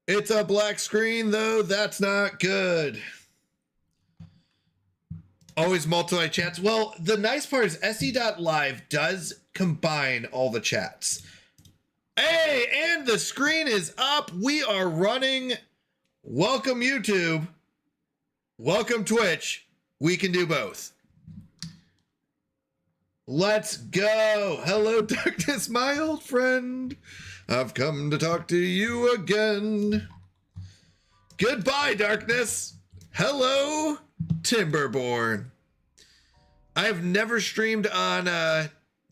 It's a black screen, though. That's not good. Always multiply chats. Well, the nice part is se.live does combine all the chats. Hey, and the screen is up. We are running. Welcome, YouTube. Welcome, Twitch. We can do both. Let's go. Hello, darkness, my old friend. I've come to talk to you again. Goodbye, darkness. Hello, Timberborn. I have never streamed on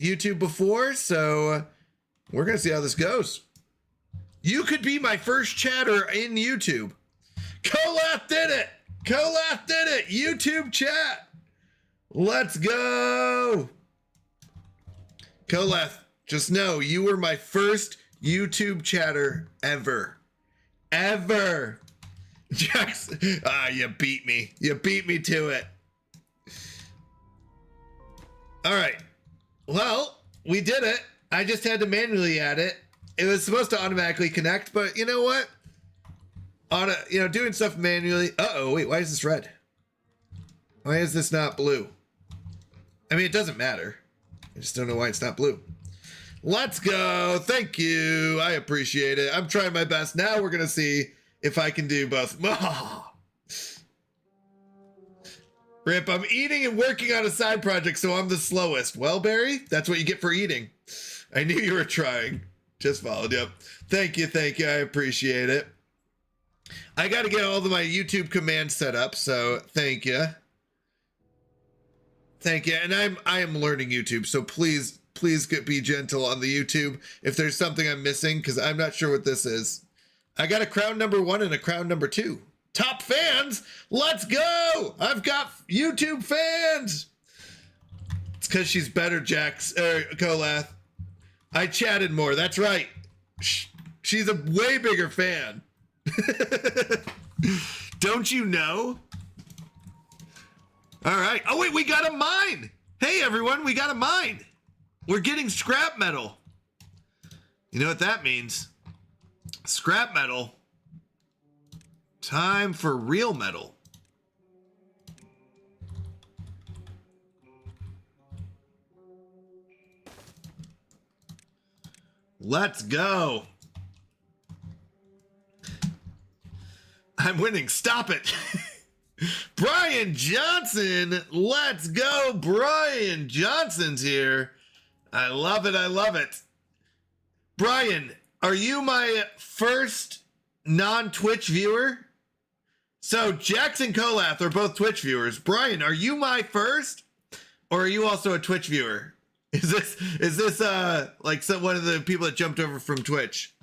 YouTube before, so we're going to see how this goes. You could be my first chatter in YouTube. Kolath did it. Kolath did it. YouTube chat. Let's go. Kolath, just know you were my first YouTube chatter ever. Ever. Jackson, you beat me. You beat me to it. All right. Well, we did it. I just had to manually add it. It was supposed to automatically connect, but you know what? Doing stuff manually. Uh-oh, wait, why is this red? Why is this not blue? I mean, it doesn't matter. I just don't know why it's not blue. Let's go. Thank you. I appreciate it. I'm trying my best. Now we're going to see if I can do both. Rip, I'm eating and working on a side project, so I'm the slowest. Well, Barry, that's what you get for eating. I knew you were trying. Just followed you up. Thank you. Thank you. I appreciate it. I got to get all of my YouTube commands set up, so thank you. Thank you. And I am learning YouTube, so please be gentle on the YouTube if there's something I'm missing, because I'm not sure what this is. I got a crown number 1 and a crown number 2. Top fans, let's go! I've got YouTube fans. It's because she's better, Kolath. I chatted more. That's right. She's a way bigger fan. Don't you know? All right. Oh, wait, we got a mine. Hey, everyone, we got a mine. We're getting scrap metal. You know what that means? Scrap metal. Time for real metal. Let's go. I'm winning. Stop it. Brian Johnson. Let's go. Brian Johnson's here. I love it. I love it. Brian, are you my first non-Twitch viewer? So Jackson Kolath are both Twitch viewers. Brian, are you my first? Or are you also a Twitch viewer? Is this like one of the people that jumped over from Twitch?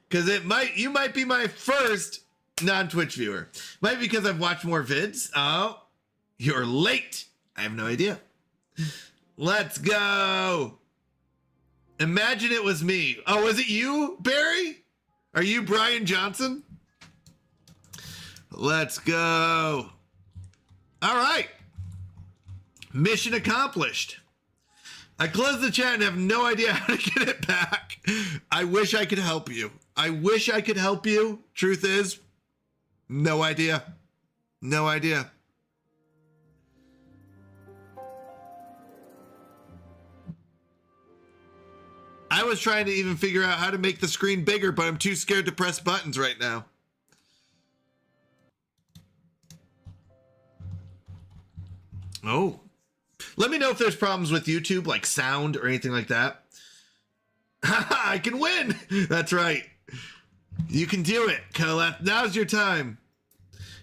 Because you might be my first non-Twitch viewer. Might be because I've watched more vids. Oh, you're late. I have no idea. Let's go. Imagine it was me. Oh, was it you, Barry? Are you Brian Johnson? Let's go. All right. Mission accomplished. I closed the chat and have no idea how to get it back. I wish I could help you. I wish I could help you. Truth is, no idea. No idea. I was trying to even figure out how to make the screen bigger, but I'm too scared to press buttons right now. Oh. Let me know if there's problems with YouTube, like sound or anything like that. I can win. That's right. You can do it, Kolath. Now's your time.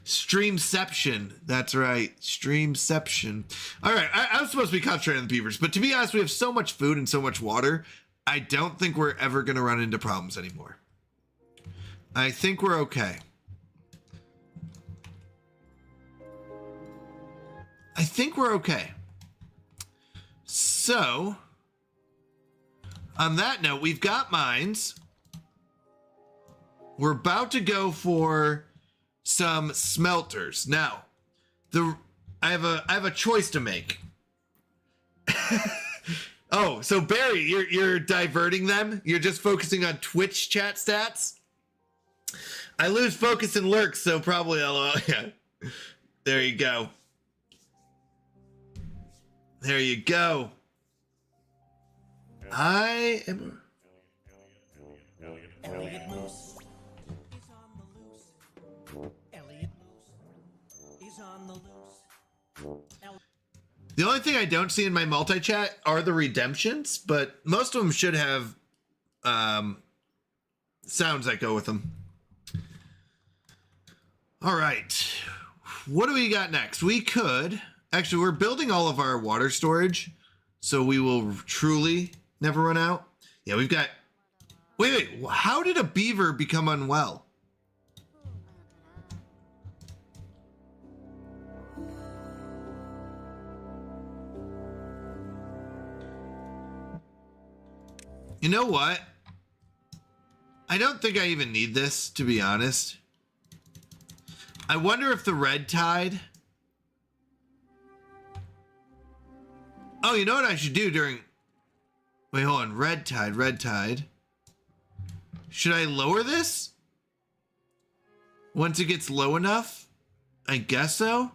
Streamception. That's right. Streamception. All right. I'm supposed to be concentrating on the beavers, but to be honest, we have so much food and so much water. I don't think we're ever going to run into problems anymore. I think we're okay. I think we're okay. So, on that note, we've got mines. We're about to go for some smelters. Now, I have a choice to make. Oh, so Barry, you're diverting them? You're just focusing on Twitch chat stats? I lose focus and lurks, so probably I'll yeah. There you go. There you go. I am Elliot Moose is on the loose. Elliot Moose is on the loose. the only thing I don't see in my multi-chat are the redemptions, but most of them should have sounds that go with them. All right. What do we got next? We could actually, we're building all of our water storage, so we will truly never run out. Yeah, we've got. Wait. How did a beaver become unwell? You know what? I don't think I even need this, to be honest. I wonder if the red tide. Oh, you know what I should do during. Wait, hold on. Red tide. Should I lower this? Once it gets low enough? I guess so.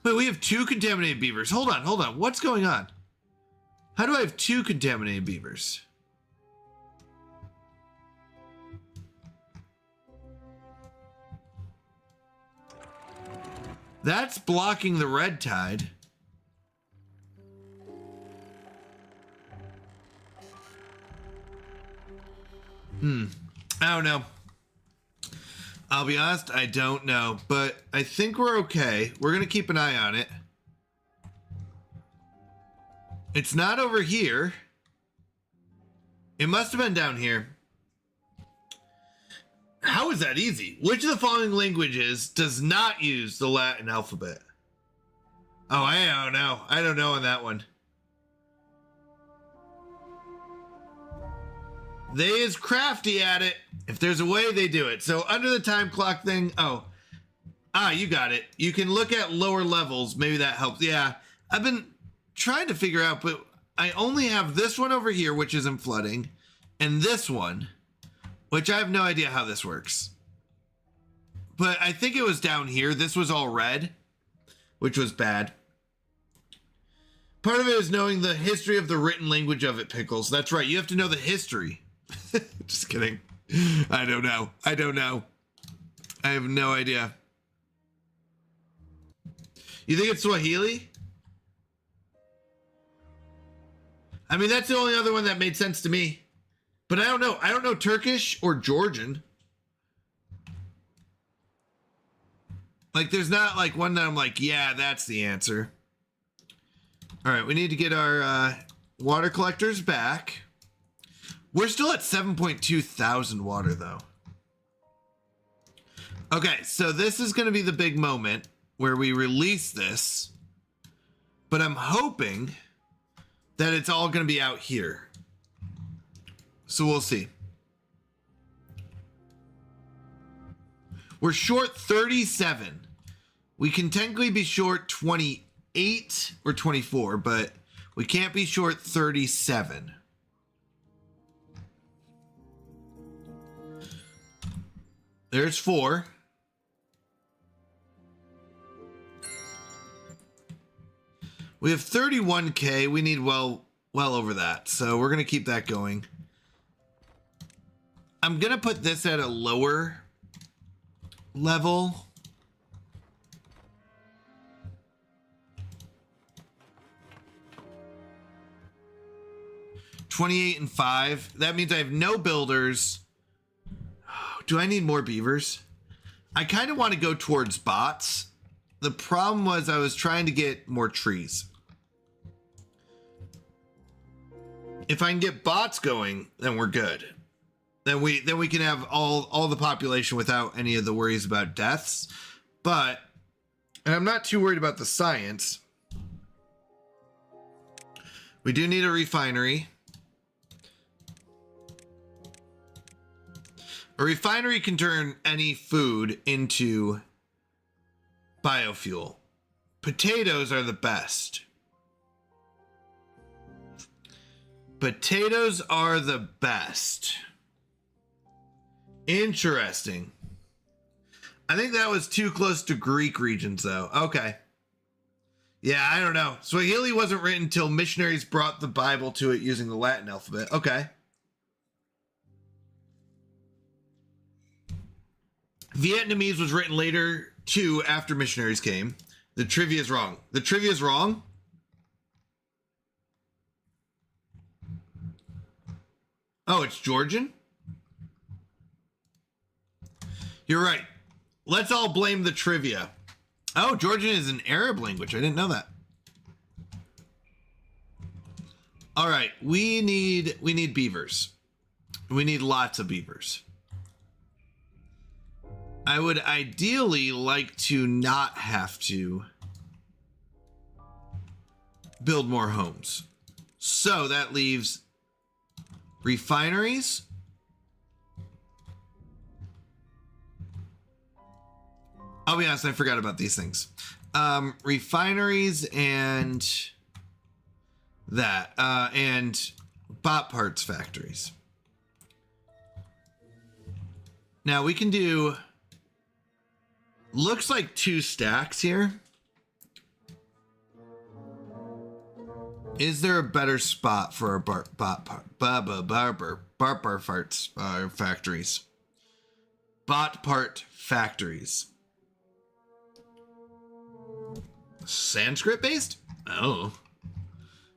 Wait, we have 2 contaminated beavers. Hold on. What's going on? How do I have 2 contaminated beavers? That's blocking the red tide. I don't know. I'll be honest, I don't know, but I think we're okay. We're going to keep an eye on it. It's not over here. It must have been down here. How is that easy? Which of the following languages does not use the Latin alphabet? Oh, I don't know. I don't know on that one. They is crafty at it. If there's a way, they do it. So under the time clock thing. You got it. You can look at lower levels. Maybe that helps. Yeah, I've been trying to figure out, but I only have this one over here, which isn't flooding, and this one, which I have no idea how this works. But I think it was down here. This was all red, which was bad. Part of it is knowing the history of the written language of it, Pickles. That's right. You have to know the history. Just kidding. I don't know. I have no idea. You think it's Swahili? I mean, that's the only other one that made sense to me. But I don't know. I don't know Turkish or Georgian. Like, there's not like one that I'm like, yeah, that's the answer. All right, we need to get our water collectors back. We're still at 7.2 thousand water, though. Okay, so this is going to be the big moment where we release this. But I'm hoping that it's all going to be out here. So we'll see. We're short 37. We can technically be short 28 or 24, but we can't be short 37. There's 4. We have 31K. We need well over that. So we're going to keep that going. I'm going to put this at a lower level. $28 and $5. That means I have no builders. Do I need more beavers? I kind of want to go towards bots. The problem was I was trying to get more trees. If I can get bots going, then we're good. Then we can have all the population without any of the worries about deaths. But, and I'm not too worried about the science. We do need a refinery. A refinery can turn any food into biofuel. Potatoes are the best. Potatoes are the best. Interesting. I think that was too close to Greek regions, though. Okay. Yeah, I don't know. Swahili wasn't written until missionaries brought the Bible to it using the Latin alphabet. Okay. Vietnamese was written later, too, after missionaries came. The trivia is wrong. The trivia is wrong? Oh, it's Georgian? You're right. Let's all blame the trivia. Oh, Georgian is an Arab language. I didn't know that. All right, we need beavers. We need lots of beavers. I would ideally like to not have to build more homes. So that leaves refineries. I'll be honest, I forgot about these things. Refineries and that, and bot parts factories. Now we can do, looks like 2 stacks here. Is there a better spot for our barbar farts factories? Bot part factories. Sanskrit based? Oh.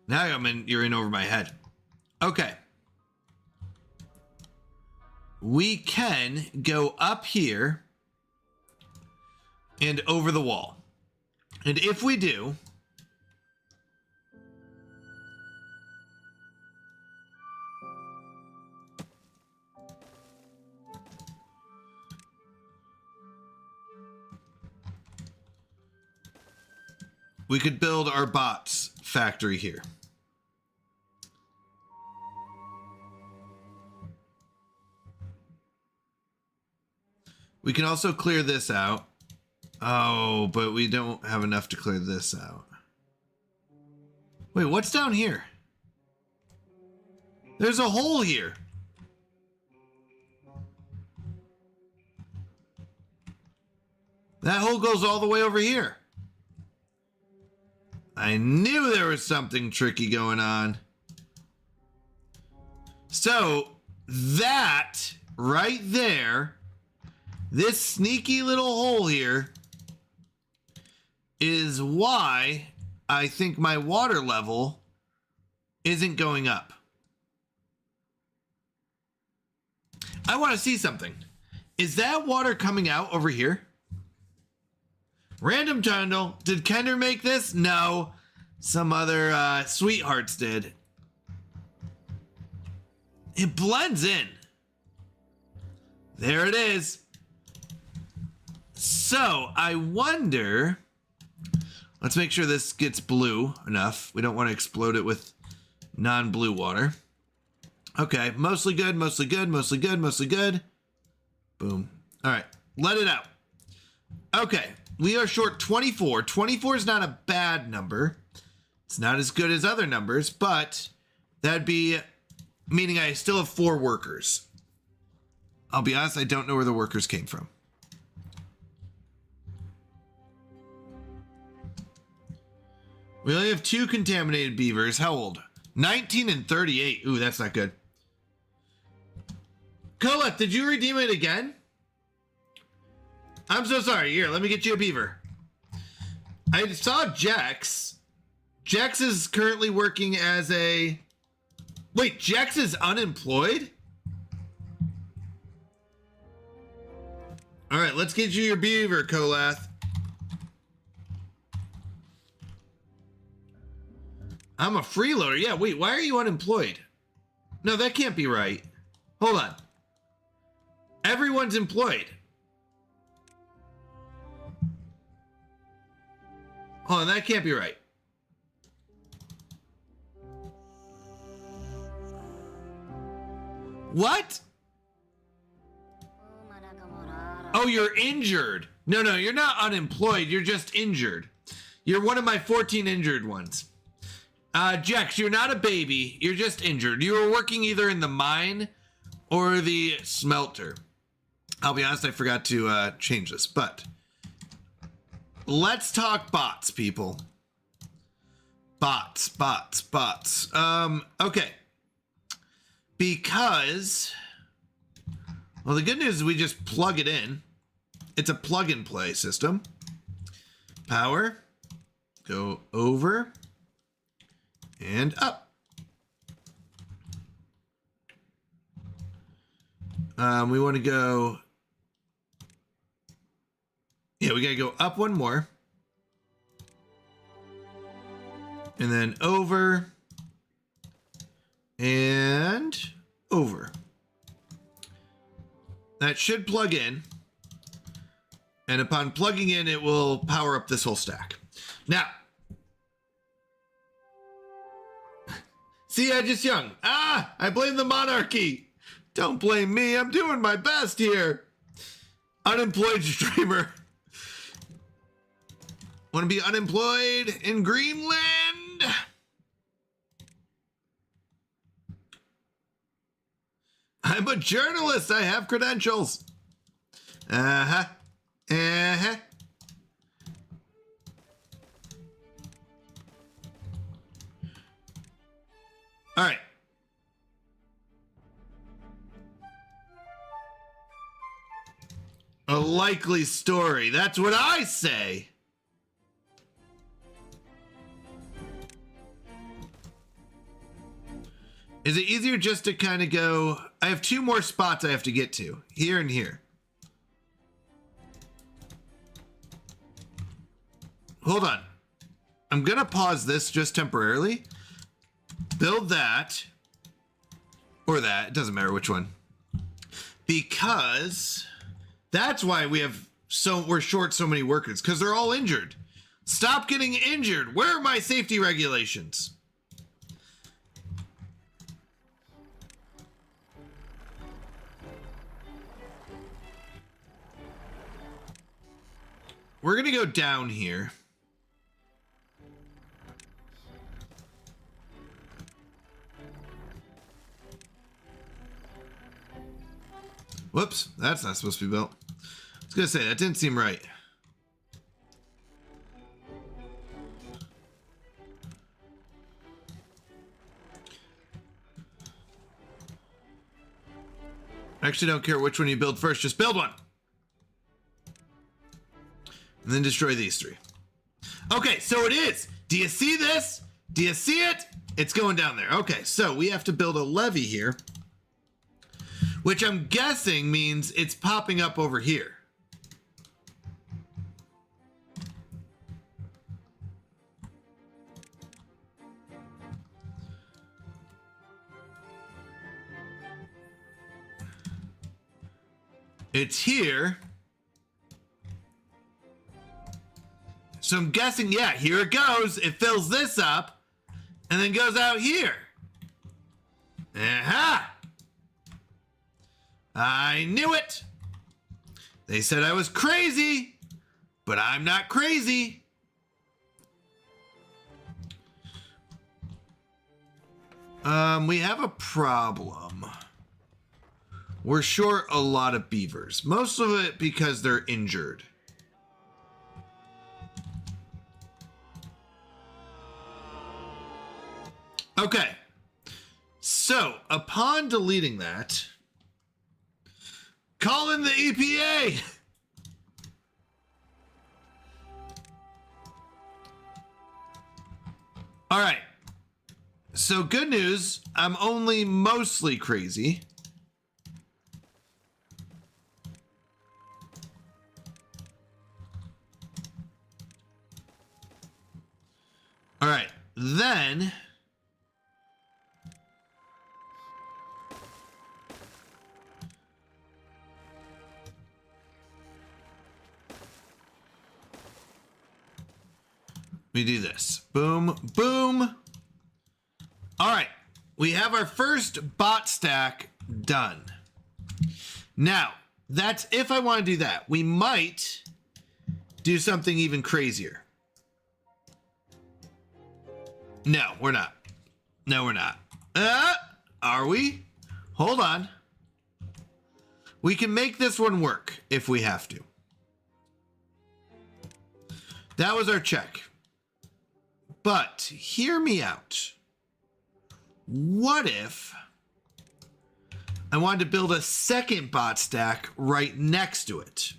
Now you're in over my head. Okay. We can go up here and over the wall. And if we do, we could build our bots factory here. We can also clear this out. Oh, but we don't have enough to clear this out. Wait, what's down here? There's a hole here. That hole goes all the way over here. I knew there was something tricky going on. So that right there, this sneaky little hole here is why I think my water level isn't going up. I want to see something. Is that water coming out over here? Random tunnel. Did Kender make this? No. Some other sweethearts did. It blends in. There it is. So I wonder, let's make sure this gets blue enough. We don't want to explode it with non-blue water. Okay, mostly good, mostly good, mostly good, mostly good. Boom. All right, let it out. Okay, we are short 24. 24 is not a bad number. It's not as good as other numbers, but that'd be meaning I still have 4 workers. I'll be honest, I don't know where the workers came from. We only have 2 contaminated beavers. How old? 19 and 38. Ooh, that's not good. Colette, did you redeem it again? I'm so sorry. Here, let me get you a beaver. I saw Jax. Jax is currently working as a... Wait, Jax is unemployed? All right, let's get you your beaver, Kolath. I'm a freeloader. Yeah, wait, why are you unemployed? No, that can't be right. Hold on. Everyone's employed. Hold on, that can't be right. What? Oh, you're injured. No, you're not unemployed. You're just injured. You're one of my 14 injured ones. Jex, you're not a baby. You're just injured. You were working either in the mine or the smelter. I'll be honest, I forgot to change this, but let's talk bots, people. Bots. Okay. Because, well, the good news is we just plug it in. It's a plug and play system. Power, go over and up. We want to go, yeah, we got to go up one more. And then over and over. That should plug in. And upon plugging in, it will power up this whole stack. Now, see, I just young. I blame the monarchy. Don't blame me. I'm doing my best here. Unemployed streamer. Want to be unemployed in Greenland? I'm a journalist. I have credentials. Uh-huh. Uh-huh. All right. A likely story. That's what I say. Is it easier just to kind of go, I have 2 more spots I have to get to, here and here. Hold on. I'm going to pause this just temporarily. Build that. Or that. It doesn't matter which one. Because that's why we're short so many workers. Because they're all injured. Stop getting injured. Where are my safety regulations? We're going to go down here. Whoops, that's not supposed to be built. I was going to say, that didn't seem right. I actually don't care which one you build first, just build one. And then destroy these 3. Okay, so it is. Do you see this? Do you see it? It's going down there. Okay, so we have to build a levee here, which I'm guessing means it's popping up over here. It's here. So I'm guessing, yeah, here it goes. It fills this up and then goes out here. Aha! I knew it. They said I was crazy, but I'm not crazy. We have a problem. We're short a lot of beavers. Most of it because they're injured. Okay. So, upon deleting that, call in the EPA. All right. So good news, I'm only mostly crazy. All right. Then we do this. Boom, boom. All right. We have our first bot stack done. Now, that's if I want to do that. We might do something even crazier. No, we're not. No, we're not. Are we? Hold on. We can make this one work if we have to. That was our check. But hear me out. What if I wanted to build a second bot stack right next to it?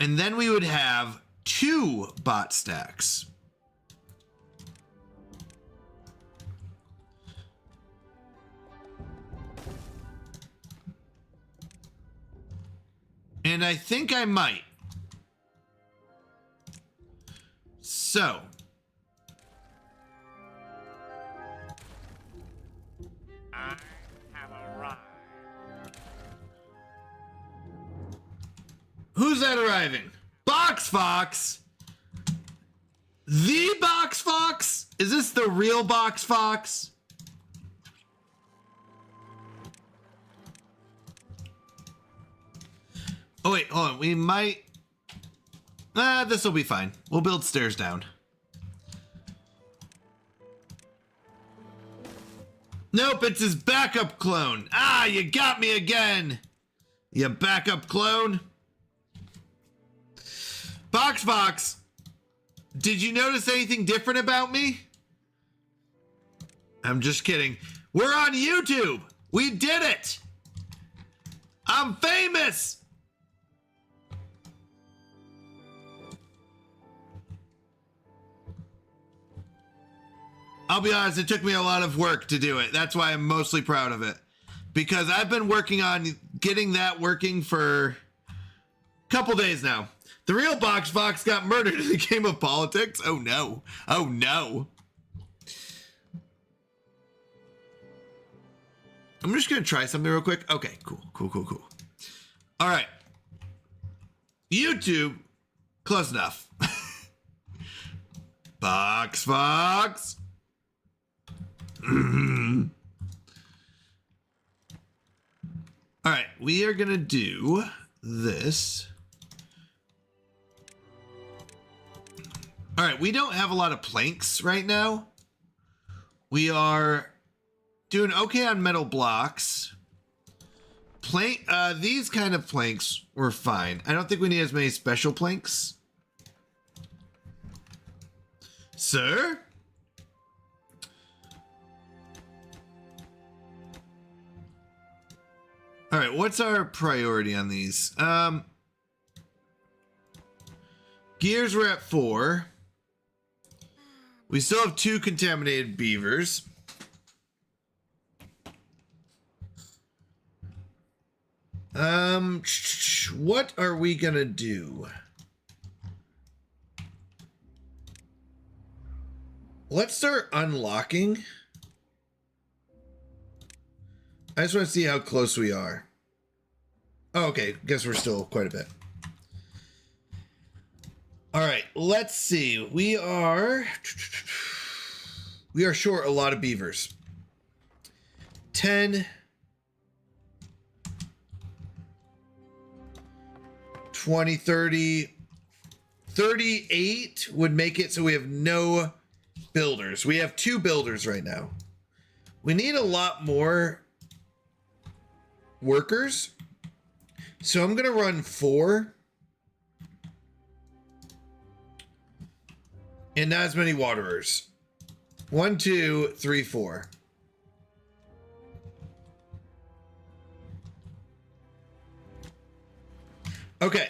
And then we would have 2 bot stacks. And I think I might. So. I have arrived. Who's that arriving? Box Fox? The Box Fox? Is this the real Box Fox? Oh wait, hold on. We might... this will be fine. We'll build stairs down. Nope, it's his backup clone. Ah, you got me again. You backup clone. Box Fox, did you notice anything different about me? I'm just kidding. We're on YouTube. We did it. I'm famous. I'll be honest, it took me a lot of work to do it. That's why I'm mostly proud of it. Because I've been working on getting that working for a couple days now. The real Box Fox got murdered in the game of politics. Oh no. Oh no. I'm just going to try something real quick. Okay, cool. All right. YouTube, close enough. Box Fox. All right, we are gonna do this. All right, we don't have a lot of planks right now. We are doing okay on metal blocks. These kind of planks were fine. I don't think we need as many special planks. Sir? All right, what's our priority on these? Gears were at 4. We still have 2 contaminated beavers. What are we gonna do? Let's start unlocking. I just want to see how close we are. Oh, okay, guess we're still quite a bit. All right, let's see. We are short a lot of beavers. 10, 20, 30, 38 would make it so we have no builders. We have 2 builders right now. We need a lot more workers. So I'm gonna run 4. And not as many waterers. 1, 2, 3, 4. Okay.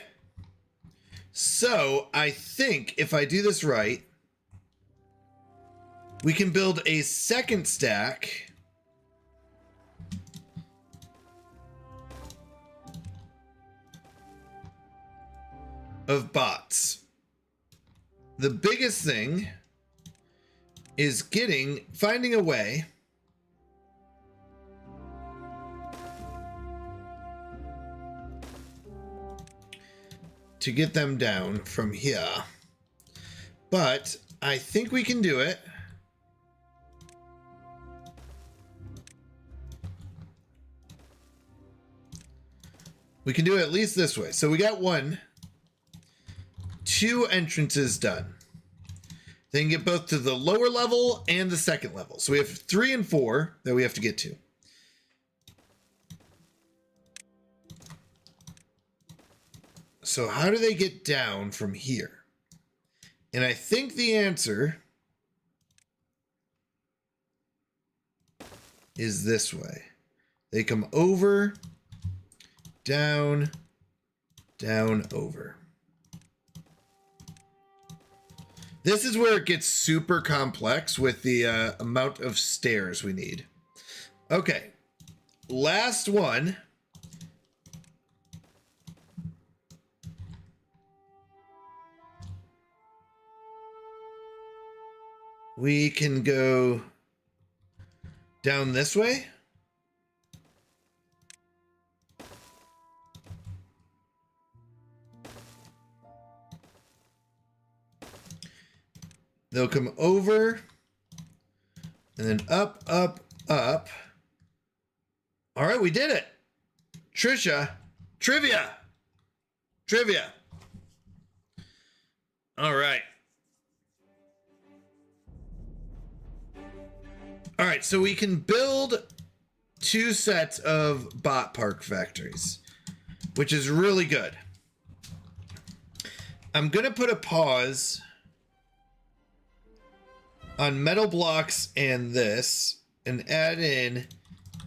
So I think if I do this right, we can build a second stack of bots. The biggest thing is finding a way to get them down from here. But I think we can do it. We can do it at least this way. So we got 2 entrances done. They can get both to the lower level and the second level. So we have 3 and 4 that we have to get to. So how do they get down from here? And I think the answer is this way. They come over, down, down, over. This is where it gets super complex with the amount of stairs we need. Okay, last one. We can go down this way. They'll come over and then up, up, up. All right, we did it. Trisha, trivia. All right. All right, so we can build 2 sets of bot park factories, which is really good. I'm going to put a pause on metal blocks and this and add in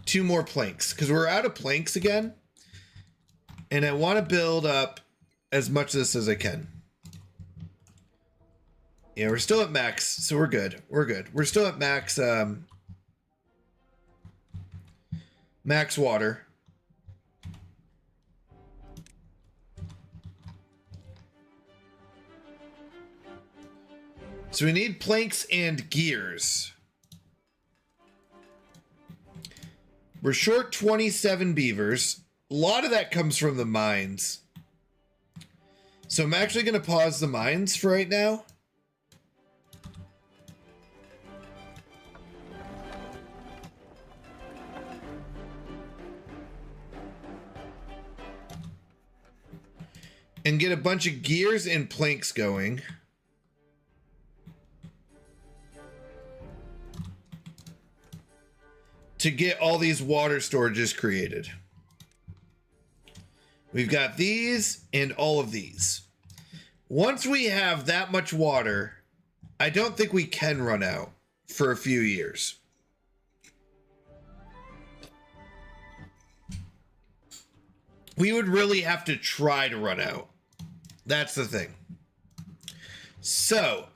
2 more planks because we're out of planks again. And I want to build up as much of this as I can. Yeah, we're still at max, so we're good. We're still at max max water. So we need planks and gears. We're short 27 beavers. A lot of that comes from the mines. So I'm actually going to pause the mines for right now. And get a bunch of gears and planks going. To get all these water storages created. We've got these and all of these. Once we have that much water, I don't think we can run out for a few years. We would really have to try to run out. That's the thing. So,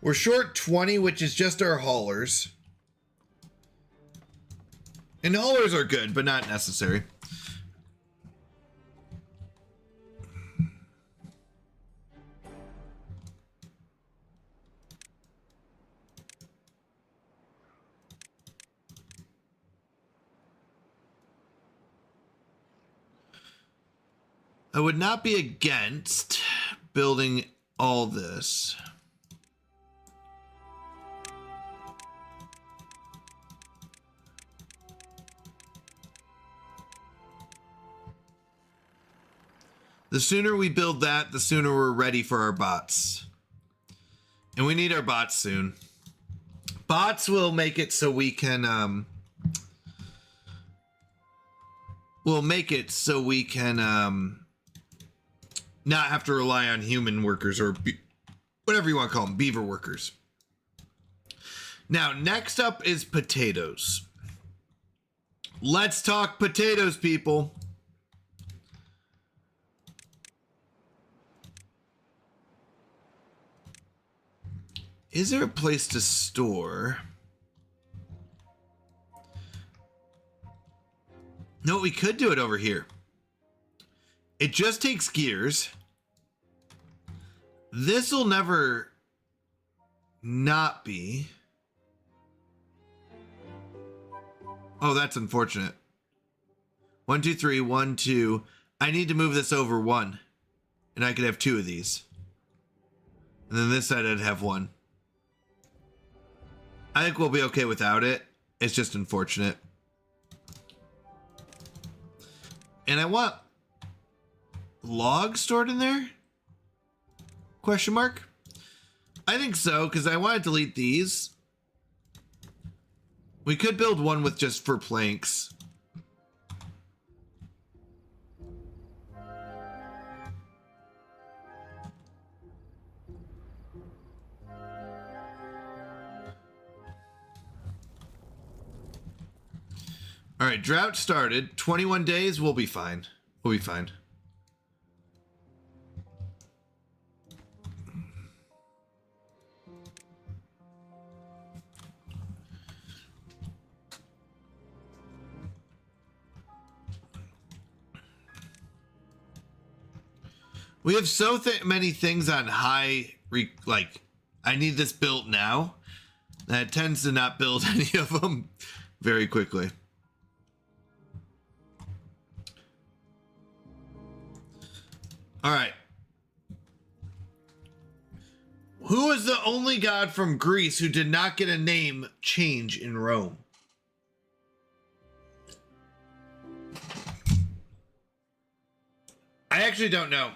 we're short 20, which is just our haulers. And haulers are good, but not necessary. I would not be against building all this. The sooner we build that, the sooner we're ready for our bots. And we need our bots soon. Bots will make it so we can not have to rely on human workers or whatever you want to call them, beaver workers. Now, next up is potatoes. Let's talk potatoes, people. Is there a place to store? No, we could do it over here. It just takes gears. This will never not be. Oh, that's unfortunate. 1, 2, 3, 1, 2. I need to move this over 1. And I could have 2 of these. And then this side I'd have 1. I think we'll be okay without it. It's just unfortunate. And I want logs stored in there? Question mark? I think so, because I want to delete these. We could build one with just for planks. All right, drought started. 21 days, we'll be fine. We'll be fine. We have so many things on high, like, I need this built now. That it tends to not build any of them very quickly. All right. Who is the only god from Greece who did not get a name change in Rome? I actually don't know.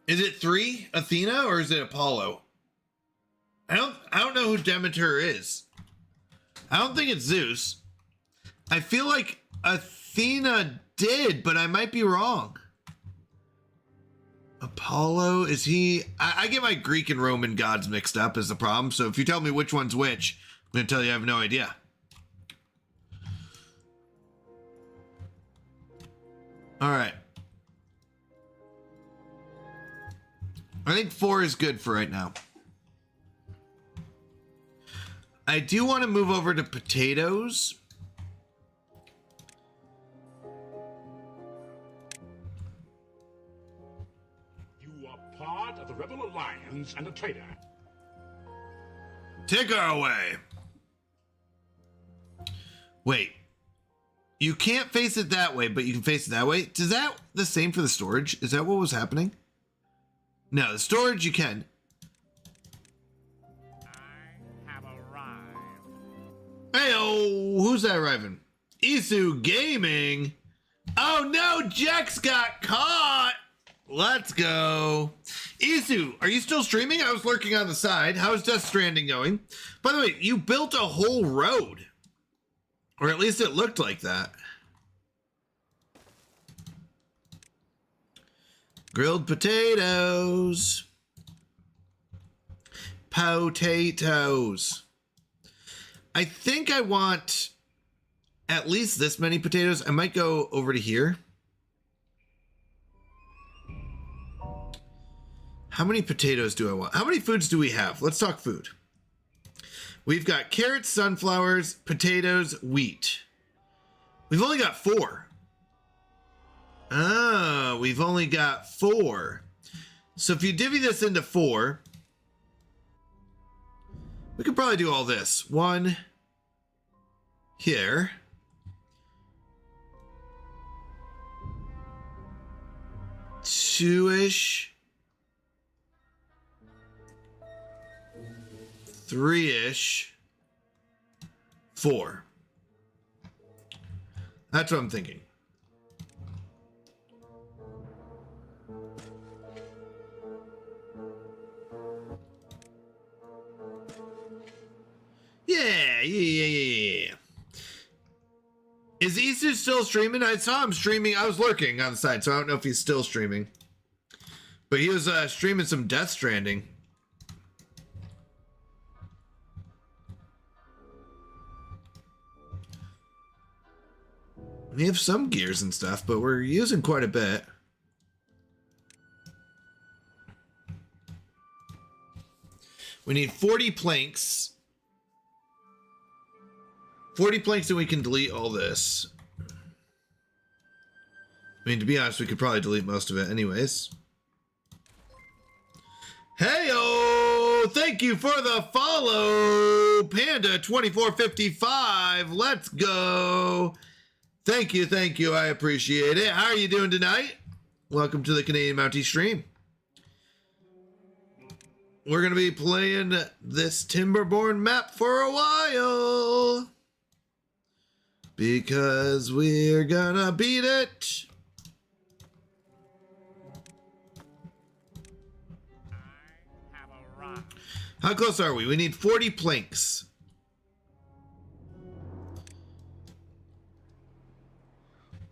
Is it 3, Athena, or is it Apollo? I don't know who Demeter is. I don't think it's Zeus. I feel like Athena did, but I might be wrong. Apollo, is he? I get my Greek and Roman gods mixed up is the problem. So if you tell me which one's which, I'm going to tell you I have no idea. All right. I think 4 is good for right now. I do want to move over to potatoes. You are part of the Rebel Alliance and a traitor. Take her away. Wait. You can't face it that way, but you can face it that way. Is that the same for the storage? Is that what was happening? No, the storage you can. I have arrived. Hey-oh, who's that arriving? Isu Gaming. Oh no, Jex got caught. Let's go. Isu, are you still streaming? I was lurking on the side. How's Death Stranding going? By the way, you built a whole road. Or at least it looked like that. Grilled potatoes. Potatoes. I think I want at least this many potatoes. I might go over to here. How many potatoes do I want? How many foods do we have? Let's talk food. We've got carrots, sunflowers, potatoes, wheat. We've only got 4. Oh, we've only got 4. So if you divvy this into 4, we could probably do all this. 1 here. 2-ish. 3-ish. 4. That's what I'm thinking. Yeah. Is Isu still streaming? I saw him streaming. I was lurking on the side, so I don't know if he's still streaming. But he was streaming some Death Stranding. We have some gears and stuff, but we're using quite a bit. We need 40 planks. 40 planks and we can delete all this. I mean, to be honest, we could probably delete most of it anyways. Hey-oh! Thank you for the follow, Panda2455. Let's go. Thank you. I appreciate it. How are you doing tonight? Welcome to the Canadian Mountie stream. we're going to be playing this Timberborn map for a while. Because we're going to beat it. I have arrived. How close are we? We need 40 planks.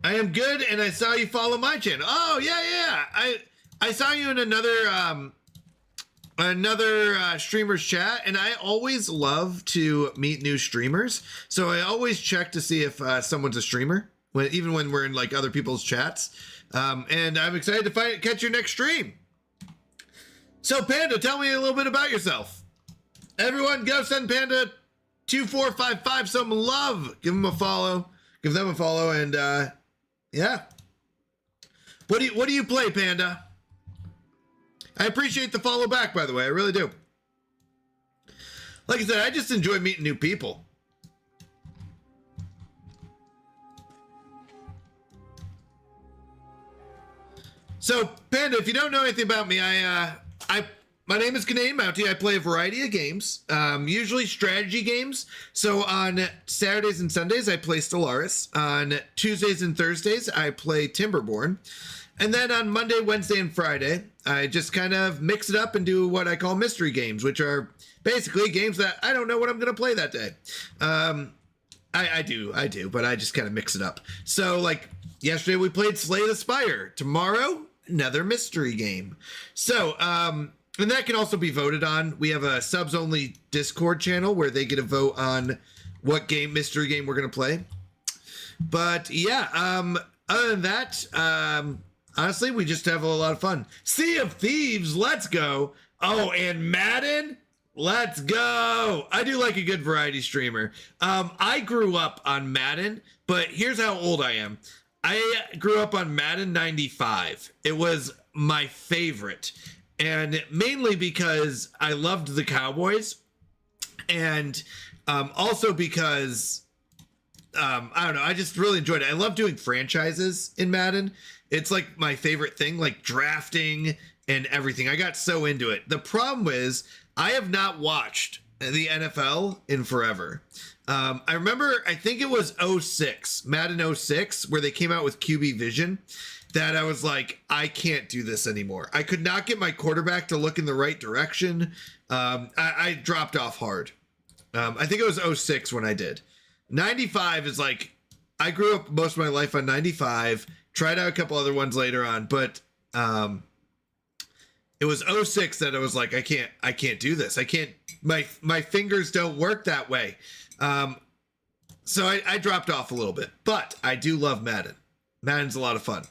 I am good, and I saw you follow my channel. Oh, yeah. I saw you in another streamer's chat, and I always love to meet new streamers. So I always check to see if someone's a streamer, even when we're in like other people's chats. And I'm excited to catch your next stream. So Panda, tell me a little bit about yourself. Everyone, go send Panda 2455 some love. Give him a follow. Give them a follow, and yeah. What do you play, Panda? I appreciate the follow back, by the way. I really do. Like I said, I just enjoy meeting new people. So, Panda, if you don't know anything about me, my name is Canadian Mountie. I play a variety of games, usually strategy games. So on Saturdays and Sundays, I play Stellaris. On Tuesdays and Thursdays, I play Timberborn. And then on Monday, Wednesday, and Friday, I just kind of mix it up and do what I call mystery games, which are basically games that I don't know what I'm going to play that day. I do, but I just kind of mix it up. So like yesterday, we played Slay the Spire. Tomorrow, another mystery game. So, and that can also be voted on. We have a subs only Discord channel where they get a vote on what mystery game we're going to play. But yeah, other than that, honestly, we just have a lot of fun. Sea of Thieves, let's go. Oh, and Madden, let's go. I do like a good variety streamer. I grew up on Madden, but here's how old I am. I grew up on Madden 95. It was my favorite. And mainly because I loved the Cowboys, and also because, I don't know, I just really enjoyed it. I love doing franchises in Madden. It's like my favorite thing, like drafting and everything. I got so into it. The problem is I have not watched the NFL in forever. I remember, I think it was 06, Madden 06, where they came out with QB Vision, that I was like, I can't do this anymore. I could not get my quarterback to look in the right direction. I dropped off hard. I think it was 06 when I did. 95 is like, I grew up most of my life on 95, tried out a couple other ones later on, but it was 06 that I was like, I can't do this. I can't, my fingers don't work that way. So I dropped off a little bit, but I do love Madden. Madden's a lot of fun.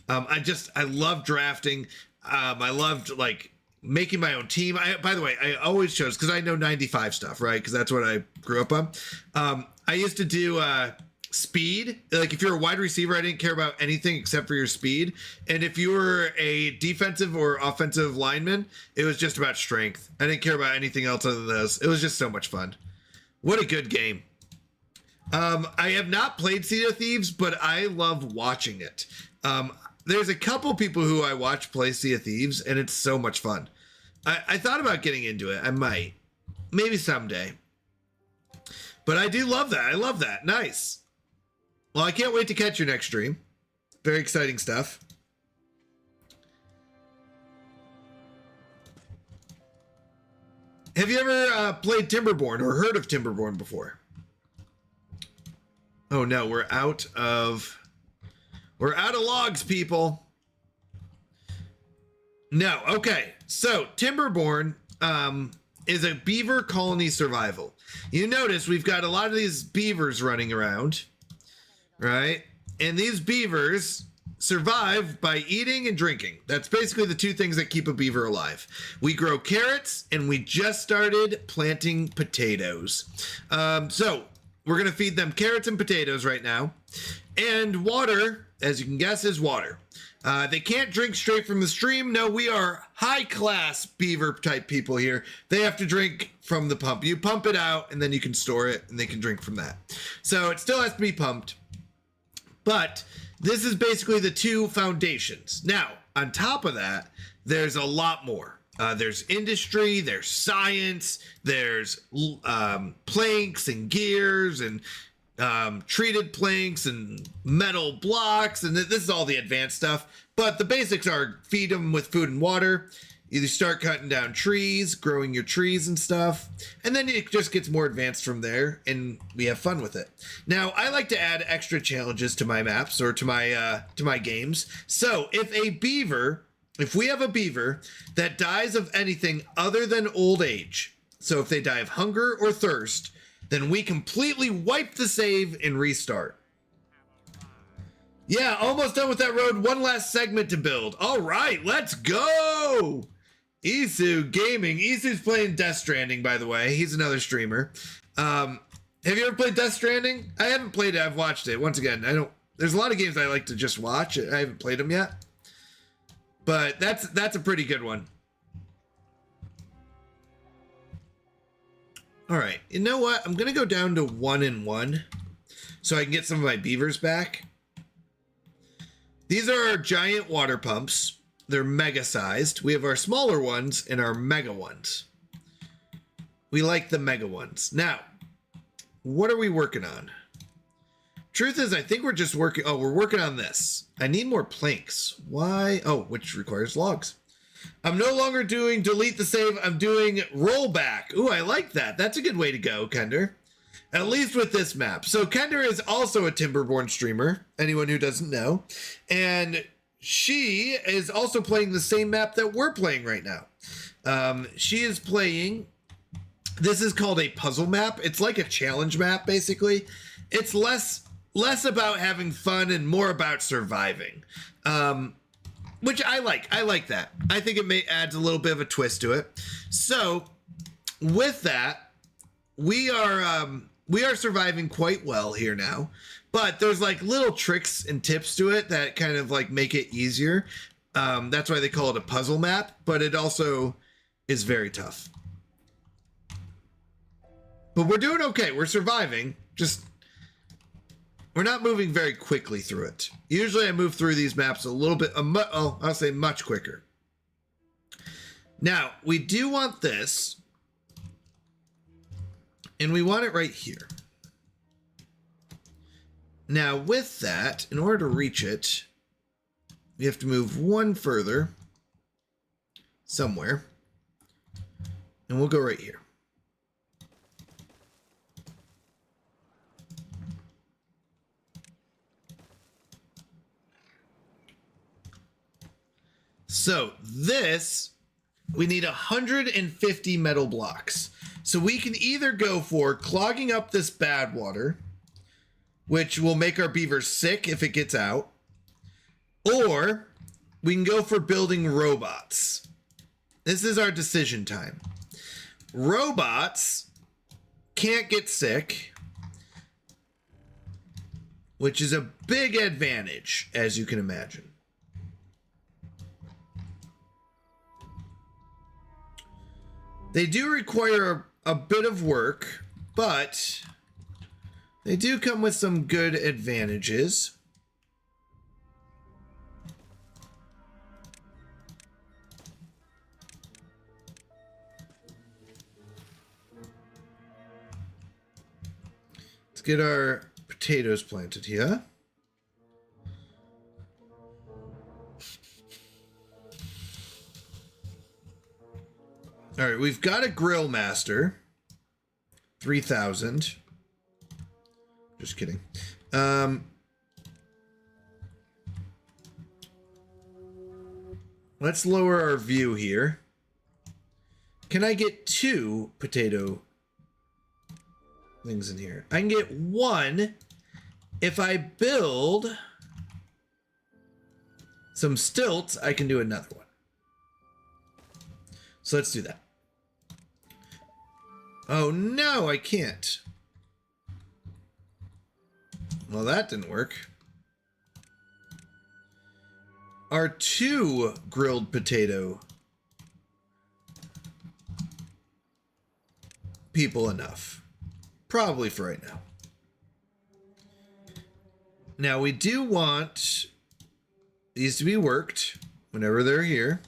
I love drafting. I loved like making my own team. By the way, I always chose, because I know 95 stuff, right? Because that's what I grew up on. I used to do speed. Like if you're a wide receiver, I didn't care about anything except for your speed. And if you were a defensive or offensive lineman, it was just about strength. I didn't care about anything else other than those. It was just so much fun. What a good game. I have not played Sea of Thieves, but I love watching it. There's a couple people who I watch play Sea of Thieves, and it's so much fun. I thought about getting into it. I might. Maybe someday. But I do love that. I love that. Nice. Well, I can't wait to catch your next stream. Very exciting stuff. Have you ever played Timberborn or heard of Timberborn before? Oh no, we're out of logs, people. No, okay. So Timberborn is a beaver colony survival. You notice we've got a lot of these beavers running around, right? And these beavers survive by eating and drinking. That's basically the two things that keep a beaver alive. We grow carrots, and we just started planting potatoes. So we're going to feed them carrots and potatoes right now. And water, as you can guess, is water. They can't drink straight from the stream. No, we are high-class beaver type people here. They have to drink from the pump. You pump it out, and then you can store it, and they can drink from that. So it still has to be pumped. But this is basically the two foundations. Now, on top of that, there's a lot more. There's industry, there's science, there's planks and gears and treated planks and metal blocks, and this is all the advanced stuff. But the basics are feed them with food and water. You start cutting down trees, growing your trees and stuff, and then it just gets more advanced from there, and we have fun with it. Now, I like to add extra challenges to my maps or to my games. So if we have a beaver that dies of anything other than old age, so if they die of hunger or thirst, then we completely wipe the save and restart. Yeah, almost done with that road. One last segment to build. All right, let's go. Isu Gaming. Isu's playing Death Stranding, by the way. He's another streamer. Have you ever played Death Stranding? I haven't played it. I've watched it. Once again, there's a lot of games I like to just watch. I haven't played them yet. But that's a pretty good one. All right. You know what? I'm going to go down to 1 and 1 so I can get some of my beavers back. These are our giant water pumps. They're mega sized. We have our smaller ones and our mega ones. We like the mega ones. Now, what are we working on? Truth is, I think we're just working. Oh, we're working on this. I need more planks. Why? Oh, which requires logs. I'm no longer doing delete the save. I'm doing rollback. Ooh, I like that. That's a good way to go, Kender. At least with this map. So Kender is also a Timberborn streamer. Anyone who doesn't know. And she is also playing the same map that we're playing right now. She is playing. This is called a puzzle map. It's like a challenge map, basically. It's less about having fun and more about surviving, which I like. I like that. I think it adds a little bit of a twist to it. So with that, we are surviving quite well here now, but there's like little tricks and tips to it that kind of like make it easier. That's why they call it a puzzle map, but it also is very tough. But we're doing okay. We're surviving. Just we're not moving very quickly through it. Usually I move through these maps a little bit, I'll say much quicker. Now, we do want this, and we want it right here. Now, with that, in order to reach it, we have to move one further somewhere, and we'll go right here. So this, we need 150 metal blocks. So we can either go for clogging up this bad water, which will make our beavers sick if it gets out, or we can go for building robots. This is our decision time. Robots can't get sick, which is a big advantage, as you can imagine. They do require a bit of work, but they do come with some good advantages. Let's get our potatoes planted here. All right, we've got a grill master. 3,000. Just kidding. Let's lower our view here. Can I get 2 potato things in here? I can get 1 if I build some stilts. I can do another one. So let's do that. Oh no, I can't. Well, that didn't work. Are 2 grilled potato people enough? Probably for right now. Now we do want these to be worked whenever they're here.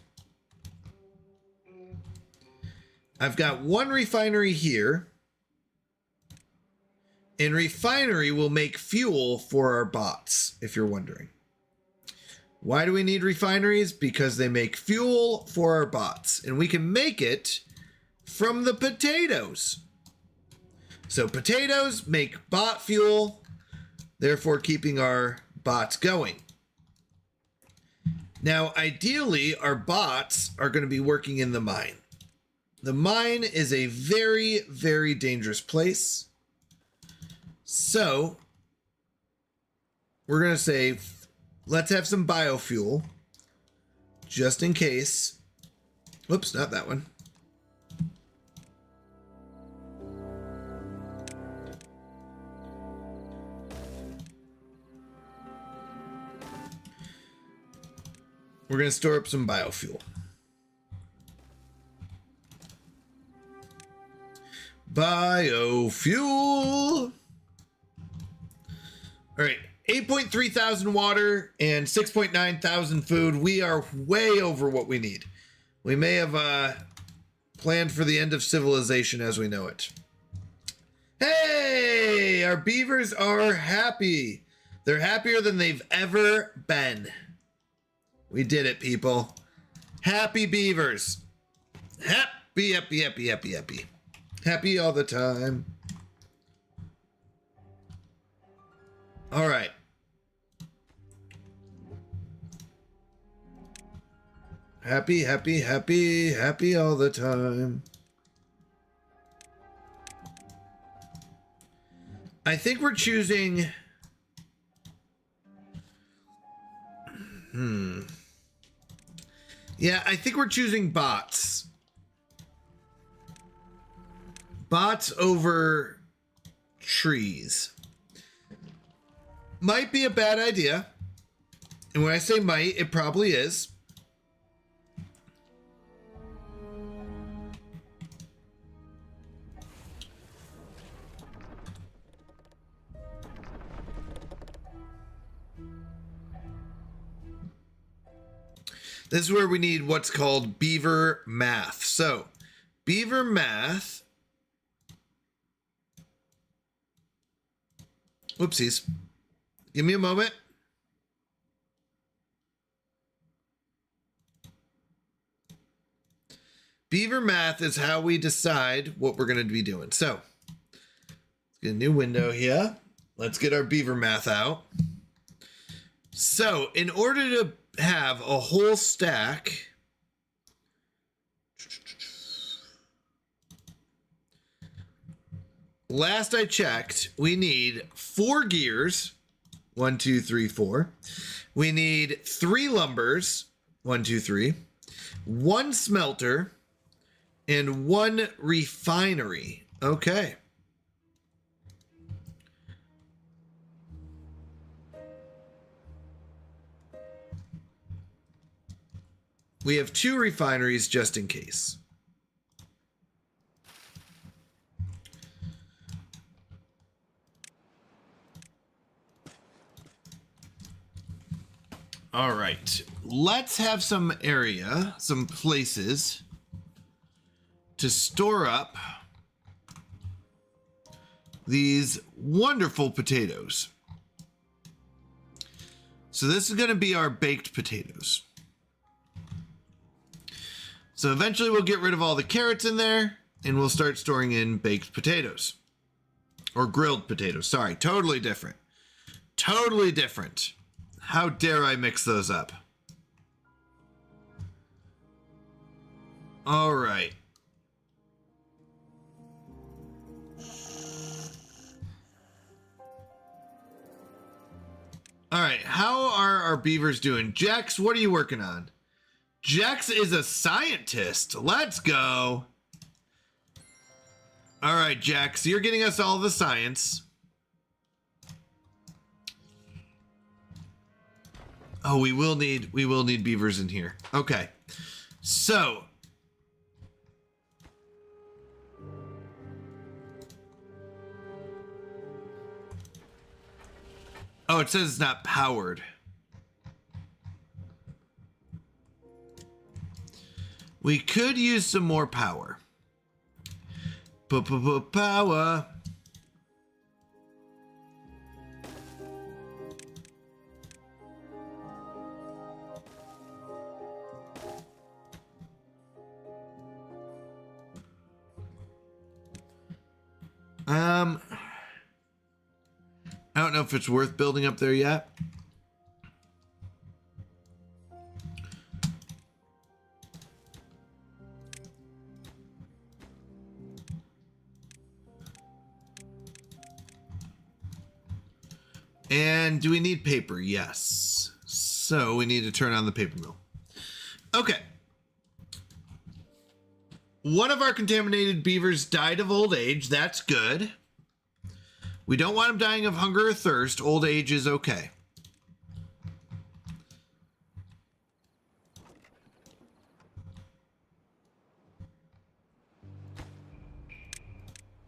I've got one refinery here. And refinery will make fuel for our bots, if you're wondering. Why do we need refineries? Because they make fuel for our bots. And we can make it from the potatoes. So potatoes make bot fuel, therefore keeping our bots going. Now, ideally, our bots are going to be working in the mine. The mine is a very, very dangerous place. So, we're going to say, let's have some biofuel, just in case. Whoops, not that one. We're going to store up some biofuel. Biofuel. All right, 8.3 thousand water and 6.9 thousand food. We are way over what we need. We may have planned for the end of civilization as we know it. Hey, our beavers are happy. They're happier than they've ever been. We did it, people. Happy beavers. Happy, happy, happy, happy, happy. Happy all the time. All right. Happy, happy, happy, happy all the time. I think we're choosing... Yeah, I think we're choosing bots. Bots over trees. Might be a bad idea. And when I say might, it probably is. This is where we need what's called beaver math. So, beaver math. Whoopsies. Give me a moment. Beaver math is how we decide what we're going to be doing. So, let's get a new window here. Let's get our beaver math out. So, in order to have a whole stack, last I checked, we need 4 gears. 1, 2, 3, 4. We need 3 lumbers. 1, 2, 3. 1 smelter and 1 refinery. Okay. We have 2 refineries just in case. All right, let's have some area, some places to store up these wonderful potatoes. So this is going to be our baked potatoes. So eventually we'll get rid of all the carrots in there and we'll start storing in baked potatoes. Or grilled potatoes, sorry, totally different. Totally different. How dare I mix those up? All right. All right, how are our beavers doing? Jax, what are you working on? Jax is a scientist. Let's go. All right, Jax, you're getting us all the science. Oh, we will need beavers in here. Okay. So, oh, it says it's not powered. We could use some more power. Power. I don't know if it's worth building up there yet. And do we need paper? Yes. So we need to turn on the paper mill. Okay. One of our contaminated beavers died of old age. That's good. We don't want him dying of hunger or thirst. Old age is okay.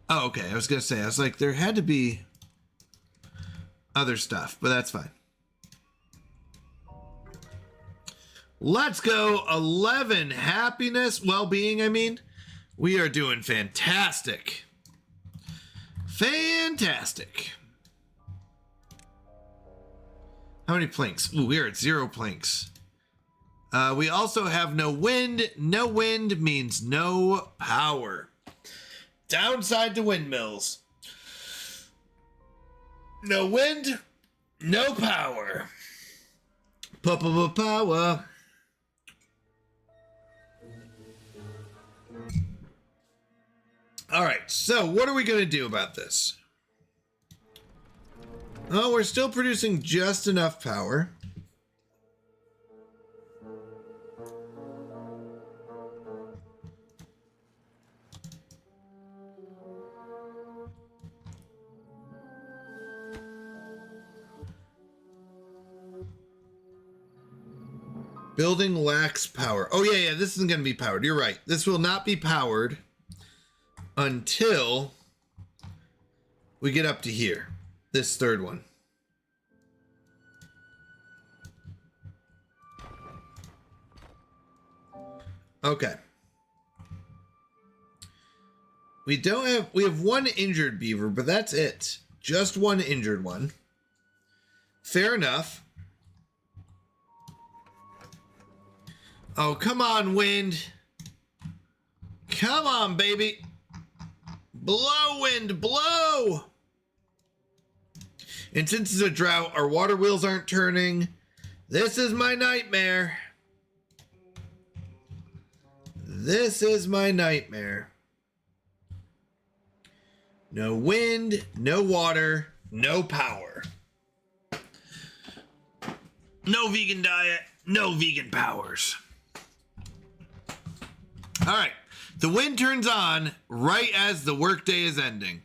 Oh, okay. I was going to say, I was like, there had to be other stuff, but that's fine. Let's go. 11. Happiness, well-being, I mean. We are doing fantastic. Fantastic. How many planks? Ooh, we're at 0 planks. We also have no wind. No wind means no power. Downside to windmills. No wind, no power. Power. All right, so what are we going to do about this? Oh, we're still producing just enough power. Building lacks power. Oh, yeah, this isn't going to be powered. You're right. This will not be powered until we get up to here. This third one. Okay. We have one injured beaver, but that's it. Just one injured one. Fair enough. Oh, come on, wind. Come on, baby. Blow, wind, blow. And since it's a drought, our water wheels aren't turning. This is my nightmare. This is my nightmare. No wind, no water, no power. No vegan diet, no vegan powers. All right, the wind turns on right as the workday is ending.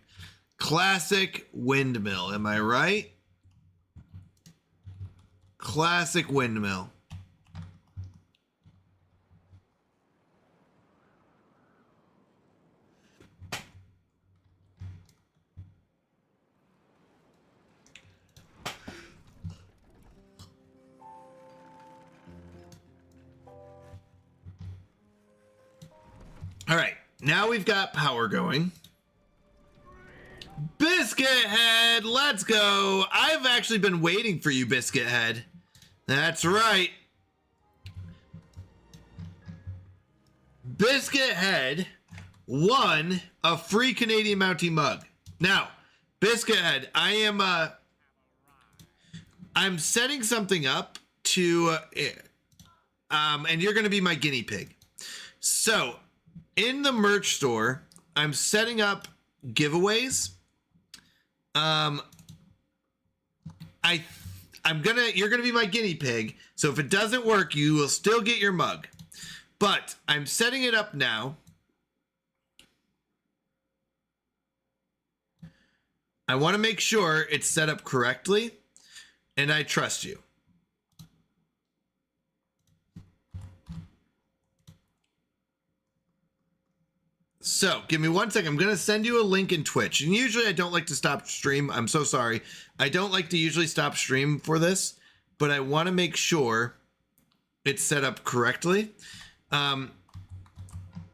Classic windmill, am I right? Classic windmill. All right, now we've got power going. Biscuit Head, let's go. I've actually been waiting for you, Biscuit Head. That's right. Biscuit Head won a free Canadian Mountie mug. Now, Biscuit Head, I'm setting something up to, and you're going to be my guinea pig. So, in the merch store, I'm setting up giveaways. You're gonna be my guinea pig. So if it doesn't work, you will still get your mug. But I'm setting it up now. I want to make sure it's set up correctly, and I trust you. So, give me 1 second. I'm going to send you a link in Twitch. And usually I don't like to stop stream. I'm so sorry. I don't like to usually stop stream for this, but I want to make sure it's set up correctly.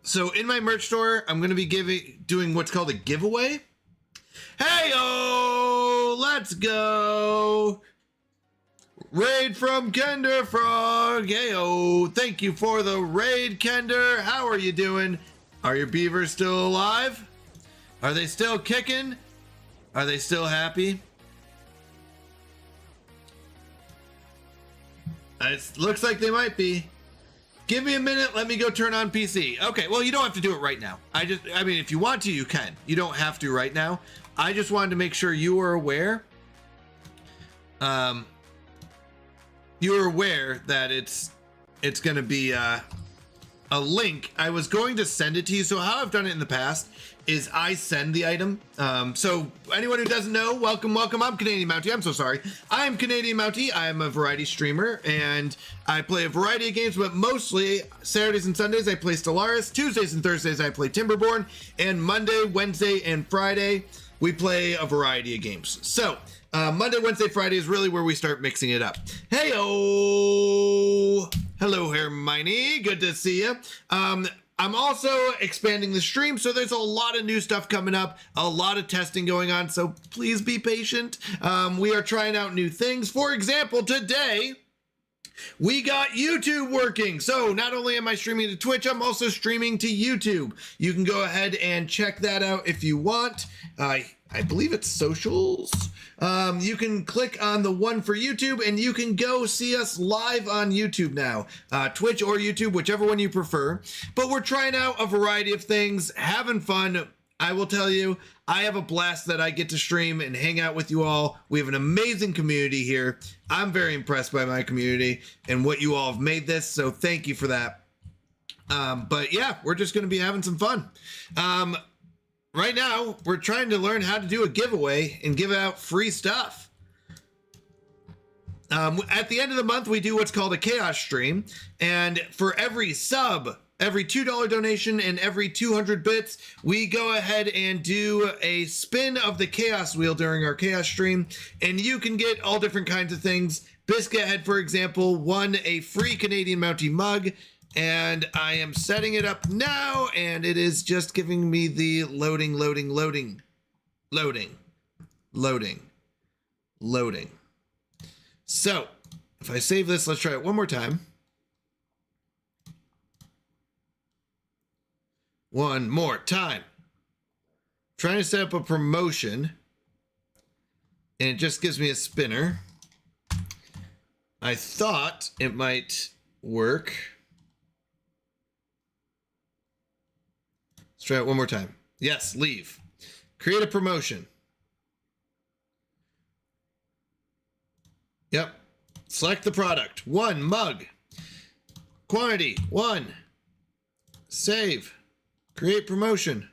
So in my merch store, I'm going to be doing what's called a giveaway. Hey-o! Let's go! Raid from Kender Frog. Hey-o! Thank you for the raid, Kender. How are you doing? Are your beavers still alive? Are they still kicking? Are they still happy? It looks like they might be. Give me a minute. Let me go turn on PC. Okay, well, you don't have to do it right now. I mean, if you want to, you can. You don't have to right now. I just wanted to make sure you were aware. You were aware that it's going to be a link. I was going to send it to you. So how I've done it in the past is I send the item. So anyone who doesn't know, welcome. I'm Canadian Mountie. I'm so sorry. I'm Canadian Mountie. I'm a variety streamer and I play a variety of games, but mostly Saturdays and Sundays I play Stellaris. Tuesdays and Thursdays I play Timberborn, and Monday, Wednesday, and Friday we play a variety of games. So Monday, Wednesday, Friday is really where we start mixing it up. Hey-o! Hello, Hermione. Good to see you. I'm also expanding the stream, so there's a lot of new stuff coming up, a lot of testing going on, so please be patient. We are trying out new things. For example, today, we got YouTube working. So not only am I streaming to Twitch, I'm also streaming to YouTube. You can go ahead and check that out if you want. I believe it's socials. You can click on the one for YouTube and you can go see us live on YouTube now. Twitch or YouTube, whichever one you prefer. But we're trying out a variety of things, having fun. I will tell you, I have a blast that I get to stream and hang out with you all. We have an amazing community here. I'm very impressed by my community and what you all have made this, so thank you for that. But yeah, we're just going to be having some fun. Right now, we're trying to learn how to do a giveaway and give out free stuff. At the end of the month, we do what's called a chaos stream, and for every sub, every $2 donation, and every 200 bits, we go ahead and do a spin of the chaos wheel during our chaos stream, and you can get all different kinds of things. Biscuit Head, for example, won a free Canadian Mountie mug, and I am setting it up now, and it is just giving me the loading. So, if I save this, let's try it one more time. One more time. Trying to set up a promotion, and it just gives me a spinner. I thought it might work. Let's try it one more time. Yes, leave. Create a promotion. Yep. Select the product. 1 mug. Quantity 1. Save. Create promotion.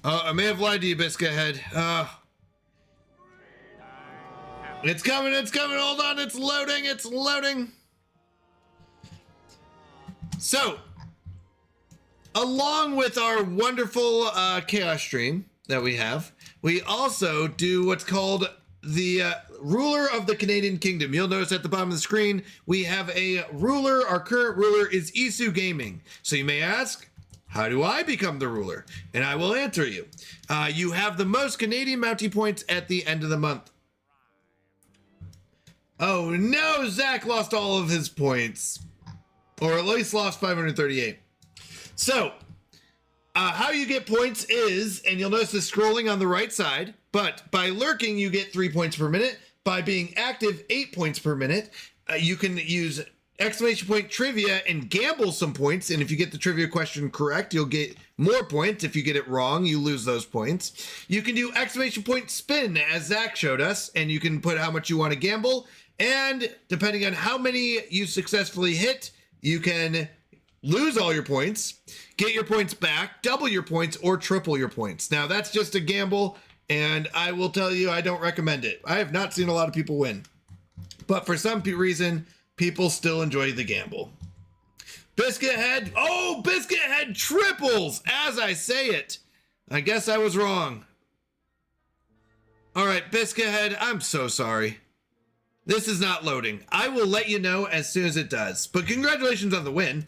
Oh, I may have lied to you, Biscuit Head. It's coming. Hold on. It's loading. So, along with our wonderful chaos stream that we have, we also do what's called the ruler of the Canadian Kingdom. You'll notice at the bottom of the screen, we have a ruler. Our current ruler is Isu Gaming. So you may ask, how do I become the ruler? And I will answer you. You have the most Canadian Mountie points at the end of the month. Oh no, Zach lost all of his points. Or at least lost 538. So, how you get points is, and you'll notice the scrolling on the right side, but by lurking, you get 3 points per minute. By being active, 8 points per minute. You can use exclamation point trivia and gamble some points, and if you get the trivia question correct, you'll get more points. If you get it wrong, you lose those points. You can do exclamation point spin, as Zach showed us, and you can put how much you want to gamble, and depending on how many you successfully hit, you can lose all your points, get your points back, double your points, or triple your points. Now, that's just a gamble, and I will tell you, I don't recommend it. I have not seen a lot of people win. But for some reason, people still enjoy the gamble. Biscuit Head. Oh, Biscuit Head triples as I say it. I guess I was wrong. All right, Biscuit Head, I'm so sorry. This is not loading. I will let you know as soon as it does. But congratulations on the win.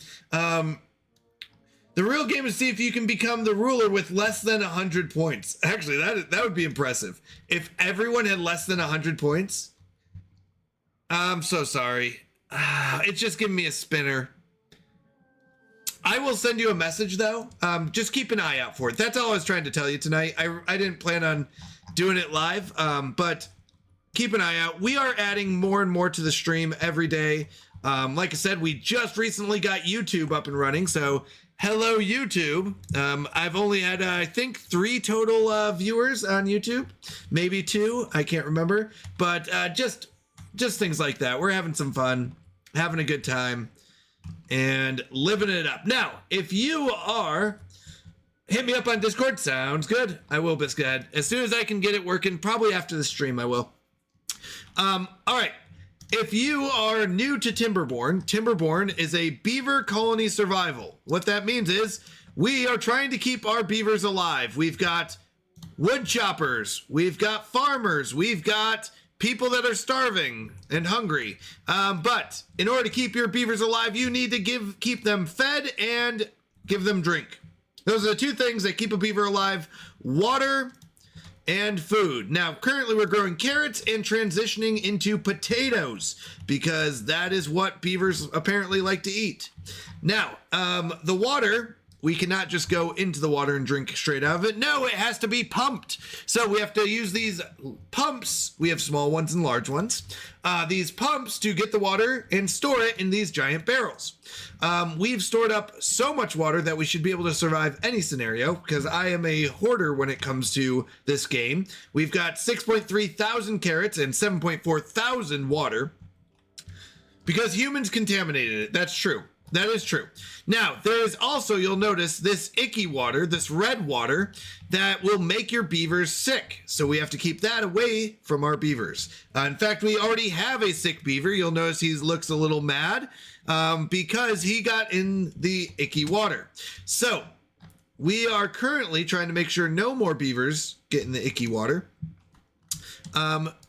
The real game is to see if you can become the ruler with less than 100 points. Actually, that would be impressive. If everyone had less than 100 points. I'm so sorry. It's just giving me a spinner. I will send you a message, though. Just keep an eye out for it. That's all I was trying to tell you tonight. I didn't plan on doing it live, but keep an eye out. We are adding more and more to the stream every day. Like I said, we just recently got YouTube up and running, so hello, YouTube. I've only had, I think, 3 total viewers on YouTube. Maybe 2. I can't remember. But just things like that. We're having some fun, having a good time, and living it up. Now, if you are... hit me up on Discord. Sounds good. I will, Biscuit. As soon as I can get it working, probably after the stream, I will. All right. If you are new to Timberborn, Timberborn is a beaver colony survival. What that means is we are trying to keep our beavers alive. We've got wood choppers, we've got farmers, we've got people that are starving and hungry. But in order to keep your beavers alive, you need to keep them fed and give them drink. Those are the 2 things that keep a beaver alive: water and food. Now, currently we're growing carrots and transitioning into potatoes because that is what beavers apparently like to eat. Now, the water, we cannot just go into the water and drink straight out of it. No, it has to be pumped. So we have to use these pumps. We have small ones and large ones. These pumps to get the water and store it in these giant barrels. We've stored up so much water that we should be able to survive any scenario because I am a hoarder when it comes to this game. We've got 6.3 thousand carrots and 7.4 thousand water because humans contaminated it. That's true. That is true. Now, there is also, you'll notice, this icky water, this red water, that will make your beavers sick. So we have to keep that away from our beavers. In fact, we already have a sick beaver. You'll notice he looks a little mad because he got in the icky water. So we are currently trying to make sure no more beavers get in the icky water.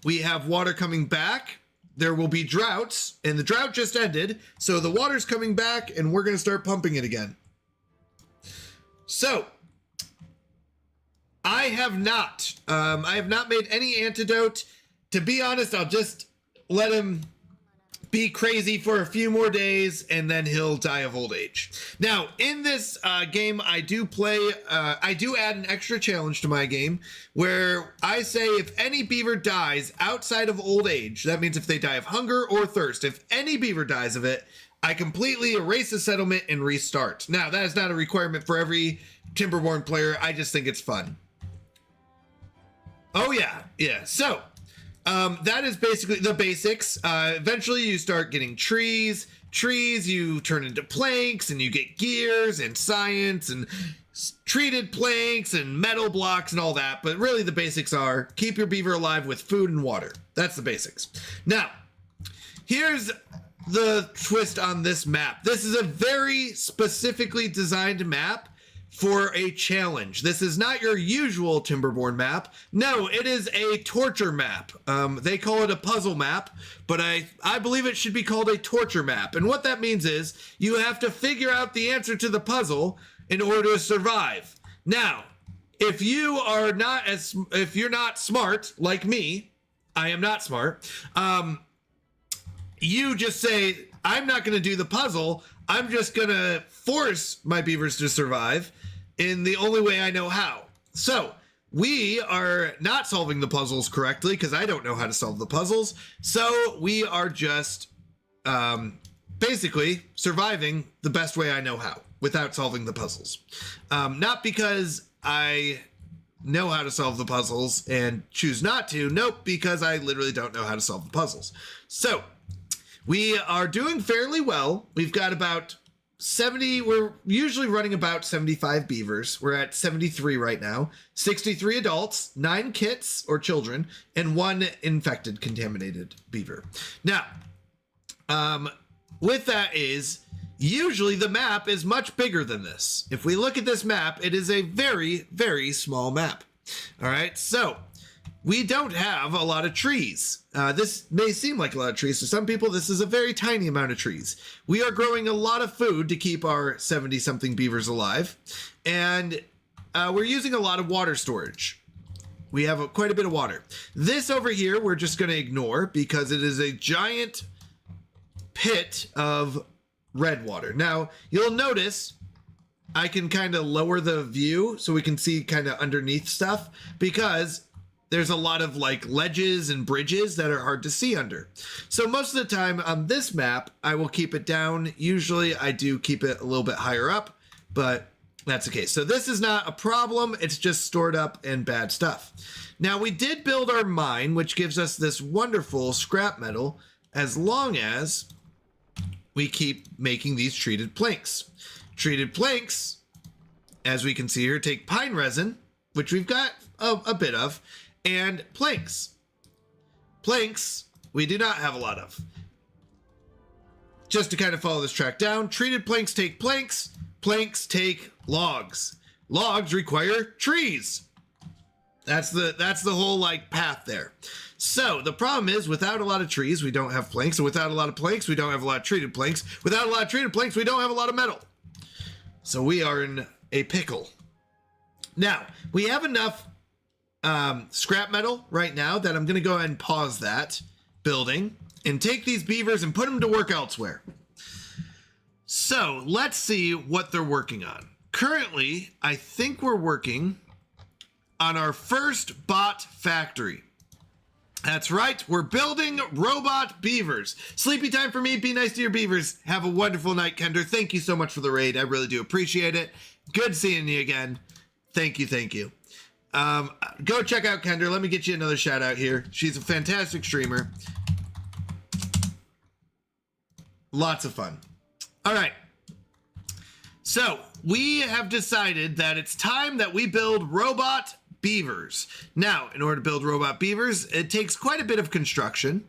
We have water coming back. There will be droughts, and the drought just ended, so the water's coming back, and we're going to start pumping it again. So, I have not made any antidote. To be honest, I'll just let him be crazy for a few more days, and then he'll die of old age. Now, in this game, I do add an extra challenge to my game, where I say if any beaver dies outside of old age, that means if they die of hunger or thirst, if any beaver dies of it, I completely erase the settlement and restart. Now, that is not a requirement for every Timberborn player. I just think it's fun. Oh, yeah. So, that is basically the basics. Eventually you start getting trees, you turn into planks, and you get gears and science and treated planks and metal blocks and all that. But really the basics are keep your beaver alive with food and water. That's the basics. Now, here's the twist on this map. This is a very specifically designed map for a challenge. This is not your usual Timberborn map. No, it is a torture map. They call it a puzzle map, but I believe it should be called a torture map. And what that means is you have to figure out the answer to the puzzle in order to survive. Now, if you're not smart like me, I am not smart. You just say, I'm not going to do the puzzle. I'm just going to force my beavers to survive in the only way I know how. So we are not solving the puzzles correctly because I don't know how to solve the puzzles. So we are just basically surviving the best way I know how without solving the puzzles. Not because I know how to solve the puzzles and choose not to. Nope, because I literally don't know how to solve the puzzles. So we are doing fairly well. We've got about 70, we're usually running about 75 beavers. We're at 73 right now. 63 adults, 9 kits or children, and 1 infected, contaminated beaver. Now, with that is, usually the map is much bigger than this. If we look at this map, it is a very, very small map. All right, so we don't have a lot of trees. This may seem like a lot of trees to some people. This is a very tiny amount of trees. We are growing a lot of food to keep our 70-something beavers alive, and we're using a lot of water storage. We have quite a bit of water. This over here, we're just going to ignore because it is a giant pit of red water. Now, you'll notice I can kind of lower the view so we can see kind of underneath stuff because there's a lot of like ledges and bridges that are hard to see under. So most of the time on this map, I will keep it down. Usually I do keep it a little bit higher up, but that's okay. So this is not a problem. It's just stored up and bad stuff. Now we did build our mine, which gives us this wonderful scrap metal as long as we keep making these treated planks. Treated planks, as we can see here, take pine resin, which we've got a bit of, and planks. Planks, we do not have a lot of. Just to kind of follow this track down, treated planks take planks, planks take logs. Logs require trees. That's the whole like path there. So the problem is without a lot of trees, we don't have planks. And without a lot of planks, we don't have a lot of treated planks. Without a lot of treated planks, we don't have a lot of metal. So we are in a pickle. Now, we have enough scrap metal right now that I'm going to go ahead and pause that building and take these beavers and put them to work elsewhere. So let's see what they're working on. Currently, I think we're working on our first bot factory. That's right, we're building robot beavers. Sleepy time for me, be nice to your beavers. Have a wonderful night, Kender. Thank you so much for the raid, I really do appreciate it. Good seeing you again. Thank you, thank you. Go check out Kender, let me get you another shout out here. She's a fantastic streamer. Lots of fun. All right. So, we have decided that it's time that we build robot beavers. Now, in order to build robot beavers, it takes quite a bit of construction,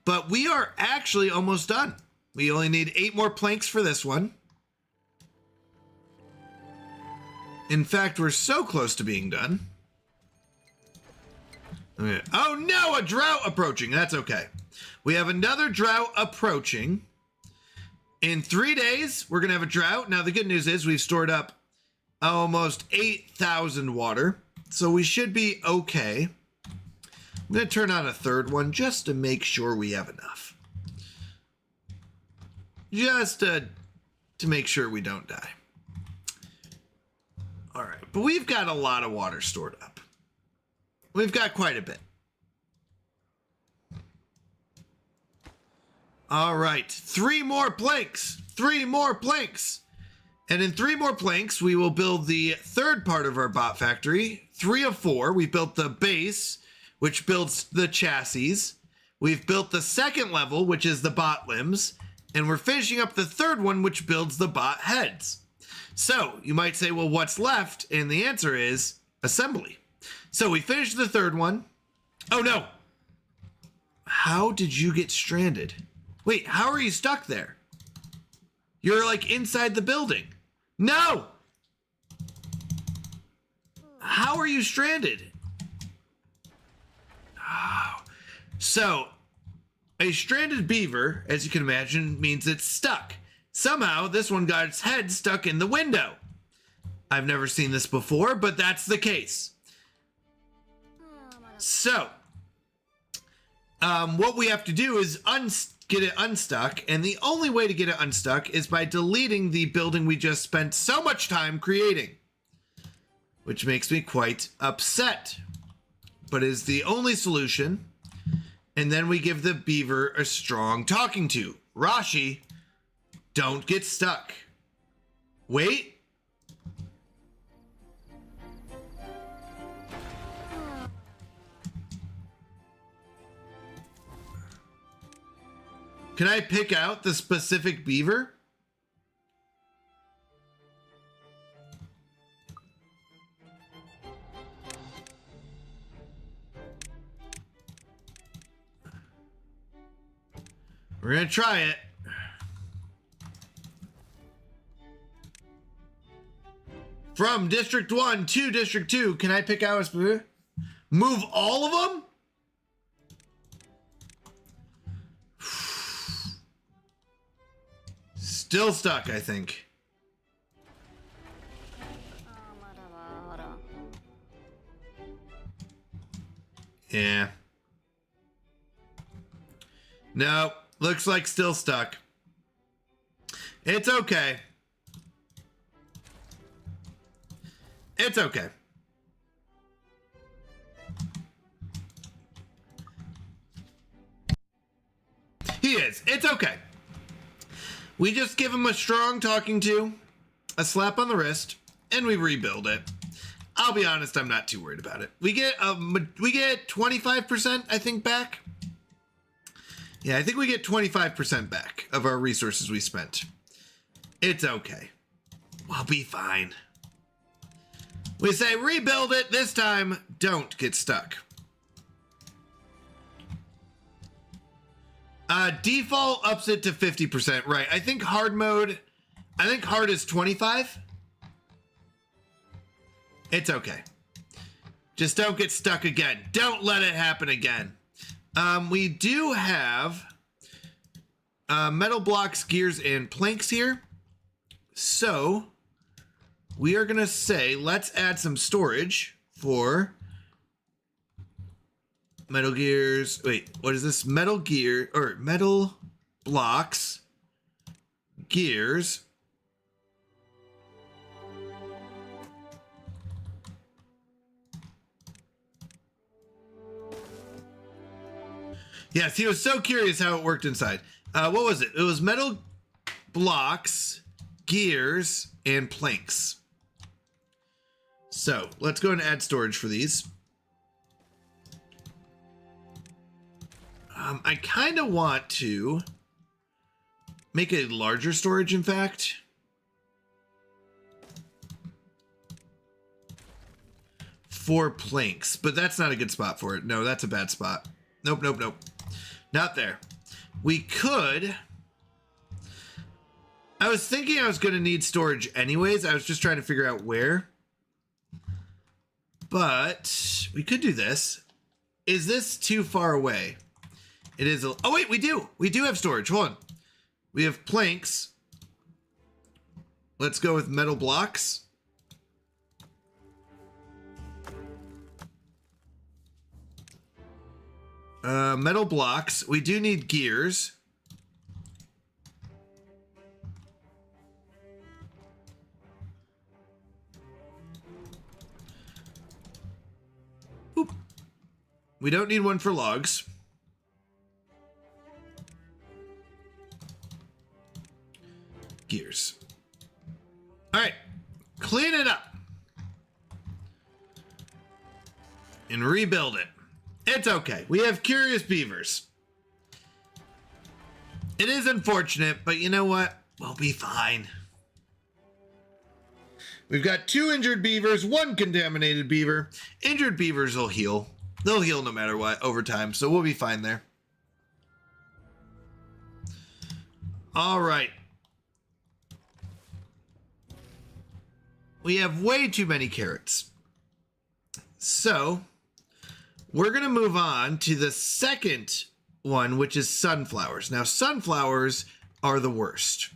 but we are actually almost done. We only need 8 more planks for this one. In fact, we're so close to being done. Okay. Oh no, a drought approaching. That's okay. We have another drought approaching. In 3 days, we're going to have a drought. Now, the good news is we've stored up almost 8,000 water. So we should be okay. I'm going to turn on a third one just to make sure we have enough. Just to make sure we don't die. All right, but we've got a lot of water stored up. We've got quite a bit. All right, 3 more planks. 3 more planks. And in 3 more planks, we will build the third part of our bot factory. 3 of 4. We built the base, which builds the chassis. We've built the second level, which is the bot limbs. And we're finishing up the third one, which builds the bot heads. So you might say, well, what's left? And the answer is assembly. So we finished the third one. Oh, no. How did you get stranded? Wait, how are you stuck there? You're like inside the building. No! How are you stranded? Oh. So, a stranded beaver, as you can imagine, means it's stuck. Somehow, this one got its head stuck in the window. I've never seen this before, but that's the case. So, what we have to do is get it unstuck, and the only way to get it unstuck is by deleting the building we just spent so much time creating, which makes me quite upset, but is the only solution. And then we give the beaver a strong talking to. Rashi, don't get stuck. Wait. Can I pick out the specific beaver? We're gonna try it. From District 1 to District 2, can I pick out a beaver? Move all of them? Still stuck, I think. Yeah. No, looks like still stuck. It's okay. It's okay. He is. It's okay. We just give him a strong talking to, a slap on the wrist, and we rebuild it. I'll be honest, I'm not too worried about it. We get 25%, I think, back. Yeah, I think we get 25% back of our resources we spent. It's okay. We'll be fine. We say rebuild it. This time, don't get stuck. Default ups it to 50%. Right. I think hard mode. I think hard is 25. It's okay. Just don't get stuck again. Don't let it happen again. We do have metal blocks, gears, and planks here. So we are going to say, let's add some storage for metal gears. Wait, what is this? Metal gear or metal blocks, gears. Yes, he was so curious how it worked inside. What was it? It was metal blocks, gears, and planks. So let's go and add storage for these. I kind of want to make a larger storage, in fact. For planks, but that's not a good spot for it. No, that's a bad spot. Nope, nope, nope. Not there. We could... I was thinking I was going to need storage anyways. I was just trying to figure out where. But we could do this. Is this too far away? It is. Oh, wait, we do. We do have storage. Hold on. We have planks. Let's go with metal blocks. Metal blocks. We do need gears. Oop. We don't need one for logs. Gears. All right, clean it up and rebuild it. It's okay. We have curious beavers. It is unfortunate, but you know what? We'll be fine. We've got 2 injured beavers, 1 contaminated beaver. Injured beavers will heal. They'll heal no matter what over time, so we'll be fine there. All right. We have way too many carrots. So we're going to move on to the second one, which is sunflowers. Now, sunflowers are the worst.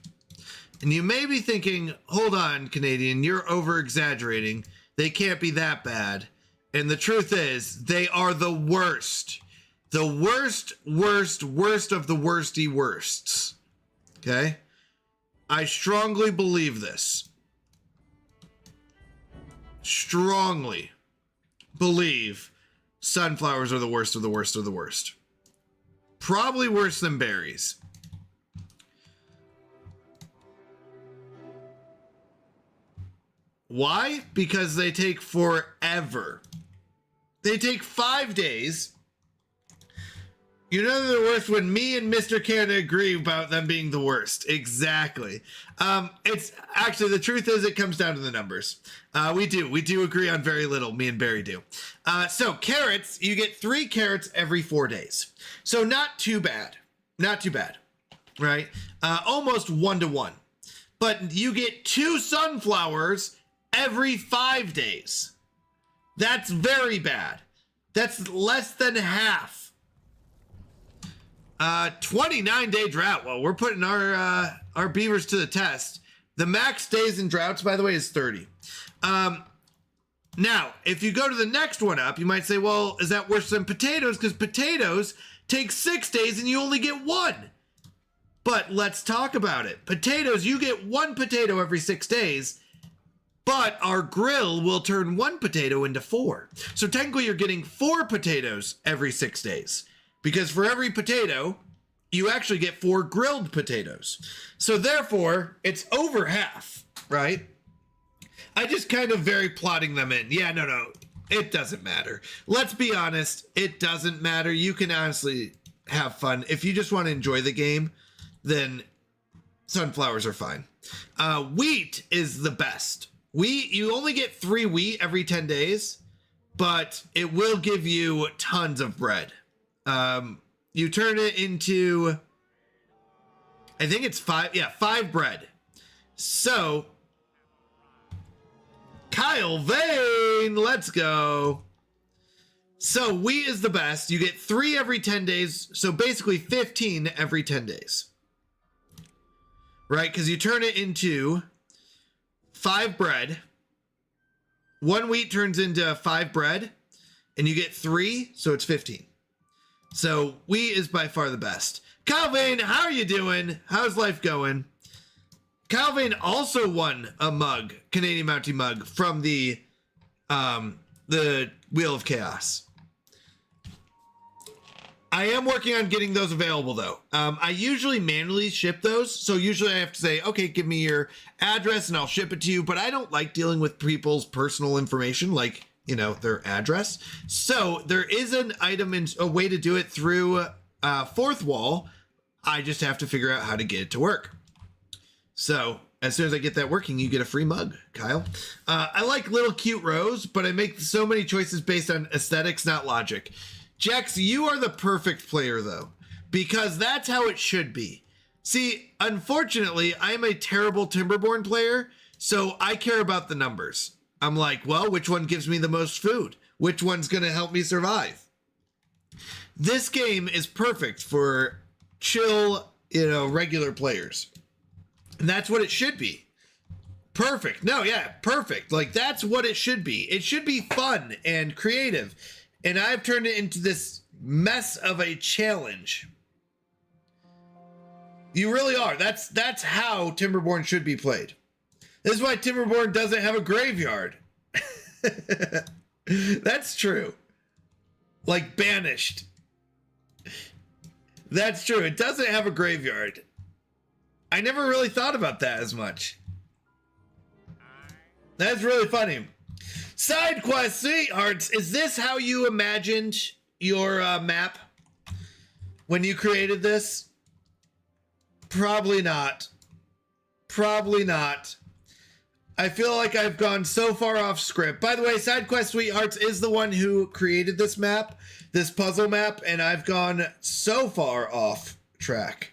And you may be thinking, hold on, Canadian, you're over-exaggerating. They can't be that bad. And the truth is, they are the worst. The worst of the worsty worsts. Okay? I strongly believe this. Strongly believe sunflowers are the worst of the worst of the worst. Probably worse than berries. Why? Because they take forever. They take 5 days. You know they're the worst when me and Mr. Canada agree about them being the worst. Exactly. It's actually, the truth is it comes down to the numbers. We do agree on very little. Me and Barry do. So carrots, you get 3 carrots every 4 days. So not too bad. Not too bad. Right? Almost 1-to-1. But you get 2 sunflowers every 5 days. That's very bad. That's less than half. 29-day drought. Well, we're putting our beavers to the test. The max days in droughts, by the way, is 30. Now, if you go to the next one up, you might say, well, is that worse than potatoes? Because potatoes take 6 days and you only get 1. But let's talk about it. Potatoes, you get 1 potato every 6 days, but our grill will turn 1 potato into 4. So technically you're getting 4 potatoes every 6 days, because for every potato, you actually get 4 grilled potatoes. So therefore, it's over half, right? I just kind of very plotting them in. Yeah, no, it doesn't matter. Let's be honest, it doesn't matter. You can honestly have fun. If you just want to enjoy the game, then sunflowers are fine. Wheat is the best. Wheat, you only get 3 wheat every 10 days, but it will give you tons of bread. You turn it into, I think it's 5 bread. So, Kyle Vane, let's go. So wheat is the best. You get 3 every 10 days. So basically 15 every 10 days. Right? Because you turn it into 5 bread. 1 wheat turns into 5 bread. And you get 3. So it's 15. So wheat is by far the best. Kyle Vane, how are you doing? How's life going? Kyle Vane also won a mug, Canadian Mountie mug, from the Wheel of Chaos. I am working on getting those available, though. I usually manually ship those, so usually I have to say, okay, give me your address and I'll ship it to you, but I don't like dealing with people's personal information, like, you know, their address. So there is an item and a way to do it through Fourth Wall. I just have to figure out how to get it to work. So as soon as I get that working, you get a free mug, Kyle. I like little cute rows, but I make so many choices based on aesthetics, not logic. Jax, you are the perfect player, though, because that's how it should be. See, unfortunately, I'm a terrible Timberborn player, so I care about the numbers. I'm like, well, which one gives me the most food? Which one's going to help me survive? This game is perfect for chill, regular players. And that's what it should be. Perfect. No, yeah, perfect. Like, that's what it should be. It should be fun and creative. And I've turned it into this mess of a challenge. You really are. That's how Timberborn should be played. This is why Timberborn doesn't have a graveyard. That's true. Like Banished. That's true. It doesn't have a graveyard. I never really thought about that as much. That's really funny. Side quest, sweethearts. Is this how you imagined your map when you created this? Probably not. Probably not. I feel like I've gone so far off script. By the way, Side Quest Sweethearts is the one who created this map, this puzzle map, and I've gone so far off track.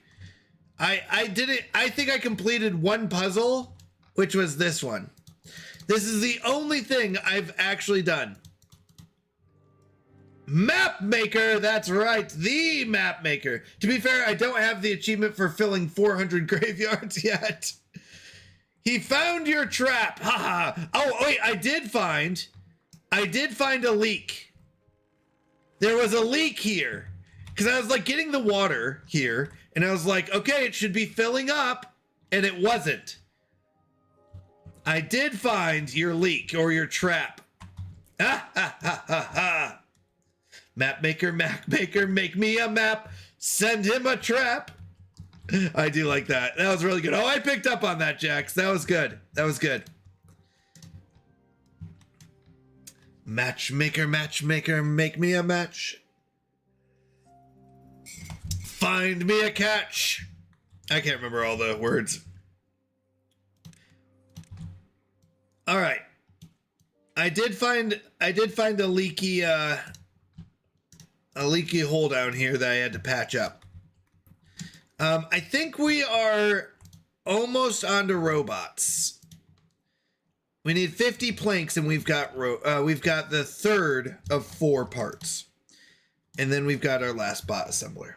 I think I completed one puzzle, which was this one. This is the only thing I've actually done. Map Maker, that's right, the Map Maker. To be fair, I don't have the achievement for filling 400 graveyards yet. He found your trap, haha. Oh, wait, I did find a leak. There was a leak here. Because I was like getting the water here, and I was like, okay, it should be filling up, and it wasn't. I did find your leak or your trap. Ha ha ha ha ha. Map maker, make me a map. Send him a trap. I do like that. That was really good. Oh, I picked up on that, Jax. That was good. That was good. Matchmaker, make me a match. Find me a catch. I can't remember all the words. All right. I did find a leaky hole down here that I had to patch up. I think we are almost onto robots. We need 50 planks, and we've got the third of 4 parts. And then we've got our last bot assembler.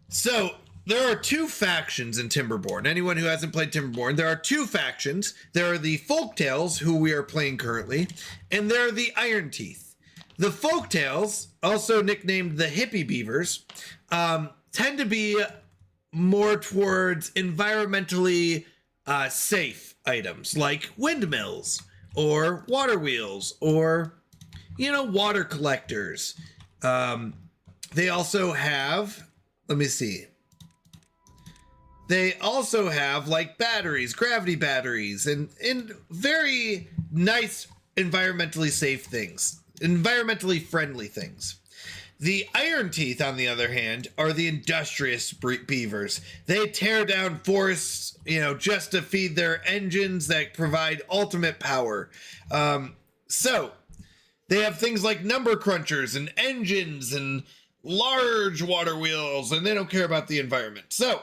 So there are 2 factions in Timberborn. Anyone who hasn't played Timberborn, there are 2 factions. There are the Folktales, who we are playing currently, and there are the Iron Teeth. The Folktales, also nicknamed the Hippie Beavers, tend to be more towards environmentally safe items like windmills or water wheels or, water collectors. They also have, let me see. They also have like batteries, gravity batteries, and very nice environmentally safe things, environmentally friendly things. The Iron Teeth, on the other hand, are the industrious beavers. They tear down forests, just to feed their engines that provide ultimate power. So they have things like number crunchers and engines and large water wheels, and they don't care about the environment. So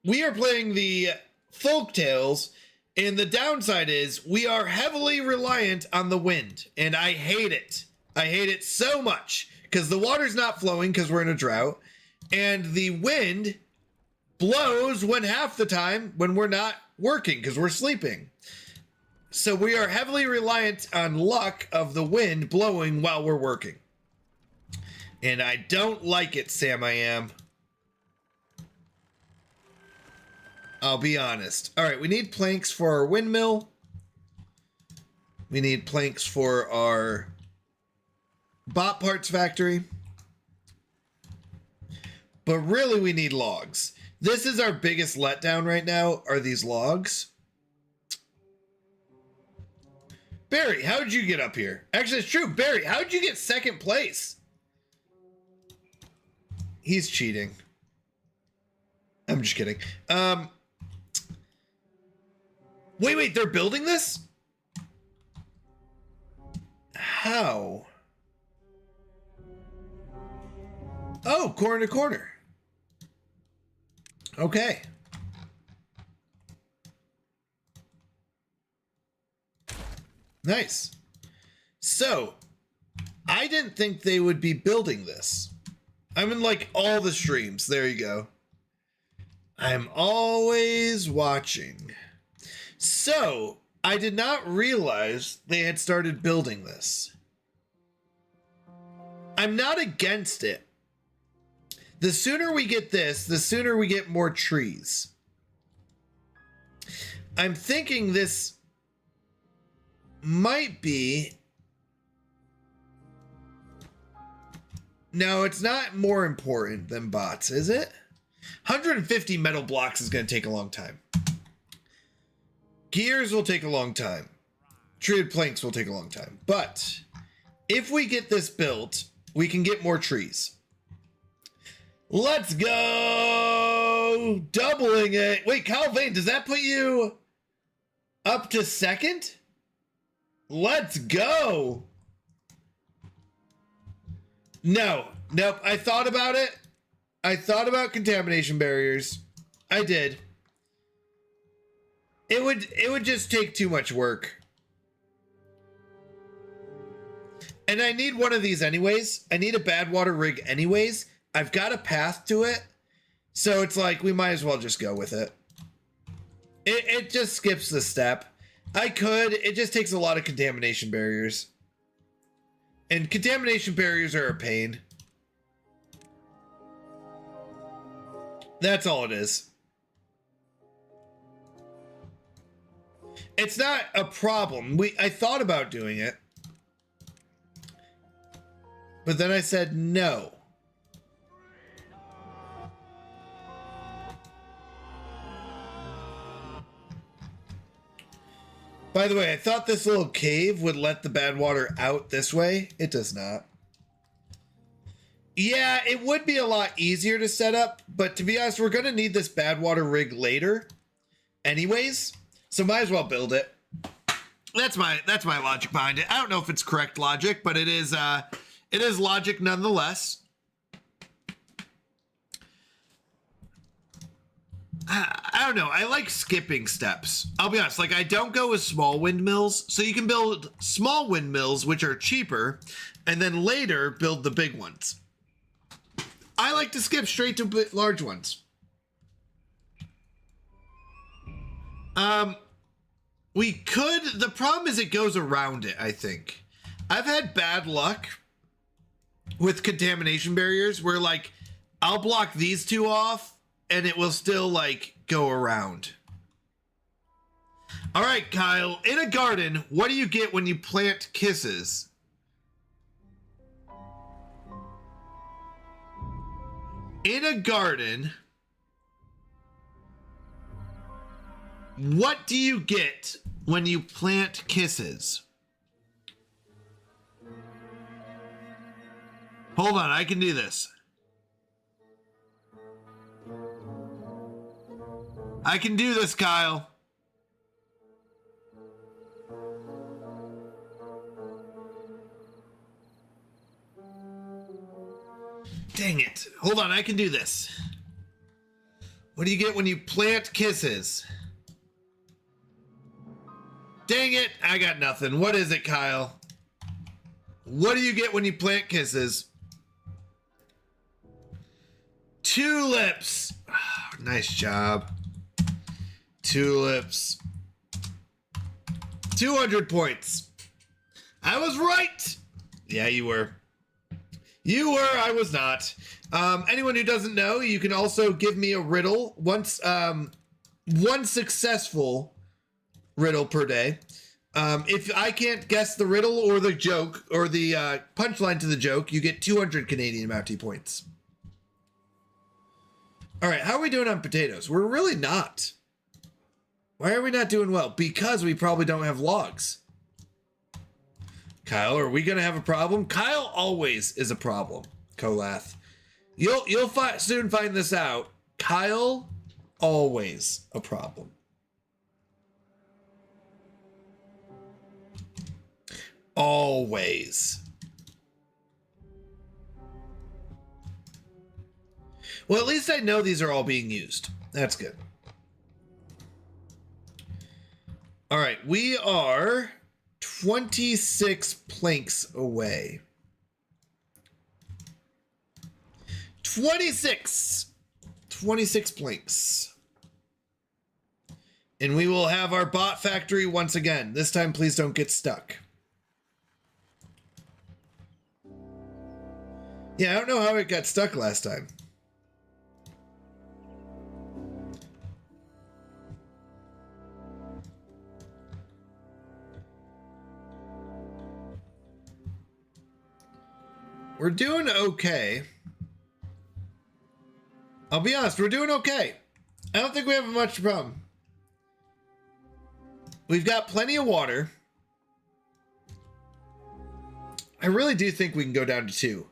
we are playing the Folktales, and the downside is we are heavily reliant on the wind, and I hate it. I hate it so much because the water's not flowing because we're in a drought, and the wind blows half the time when we're not working because we're sleeping. So we are heavily reliant on luck of the wind blowing while we're working. And I don't like it, Sam I am. I'll be honest. All right, we need planks for our windmill. We need planks for our bot parts factory. But really we need logs. This is our biggest letdown right now, are these logs. Barry, how did you get up here? Actually, it's true. Barry, how did you get second place? He's cheating. I'm just kidding. Wait, they're building this? How? Oh, corner to corner. Okay. Nice. So, I didn't think they would be building this. I'm in like all the streams. There you go. I'm always watching. So, I did not realize they had started building this. I'm not against it. The sooner we get this, the sooner we get more trees. I'm thinking this might be... No, it's not more important than bots, is it? 150 metal blocks is going to take a long time. Gears will take a long time. Treated planks will take a long time. But if we get this built, we can get more trees. Let's go! Doubling it. Wait, Kyle Vane, does that put you up to second? Let's go! No. Nope. I thought about it. I thought about contamination barriers. I did. It would just take too much work. And I need one of these anyways. I need a bad water rig anyways. I've got a path to it. So it's like, we might as well just go with it. It just skips the step. I could. It just takes a lot of contamination barriers. And contamination barriers are a pain. That's all it is. It's not a problem. I thought about doing it. But then I said no. By the way, I thought this little cave would let the bad water out this way. It does not. Yeah, it would be a lot easier to set up, but to be honest, we're going to need this bad water rig later anyways, so might as well build it. That's my logic behind it. I don't know if it's correct logic, but it is logic nonetheless. I I don't know. I like skipping steps. I'll be honest. Like, I don't go with small windmills. So you can build small windmills, which are cheaper, and then later build the big ones. I like to skip straight to large ones. We could. The problem is it goes around it, I think. I've had bad luck with contamination barriers where, like, I'll block these two off and it will still, like, go around. All right, Kyle. In a garden, what do you get when you plant kisses? In a garden, what do you get when you plant kisses? Hold on, I can do this. I can do this, Kyle. Dang it. Hold on, I can do this. What do you get when you plant kisses? Dang it, I got nothing. What is it, Kyle? What do you get when you plant kisses? Tulips. Oh, nice job. Tulips. 200 points. I was right. Yeah, you were. You were, I was not. Anyone who doesn't know, you can also give me a riddle once, one successful riddle per day. If I can't guess the riddle or the joke or the punchline to the joke, you get 200 Canadian Bounty points. All right, how are we doing on potatoes? We're really not. Why are we not doing well? Because we probably don't have logs. Kyle, are we gonna have a problem? Kyle always is a problem, Kolath. You'll soon find this out. Kyle, always a problem. Always. Well, at least I know these are all being used. That's good. All right, we are 26 planks away. 26 planks. And we will have our bot factory once again. This time, please don't get stuck. Yeah, I don't know how it got stuck last time. We're doing okay. I'll be honest, we're doing okay. I don't think we have much problem. We've got plenty of water. I really do think we can go down to 2.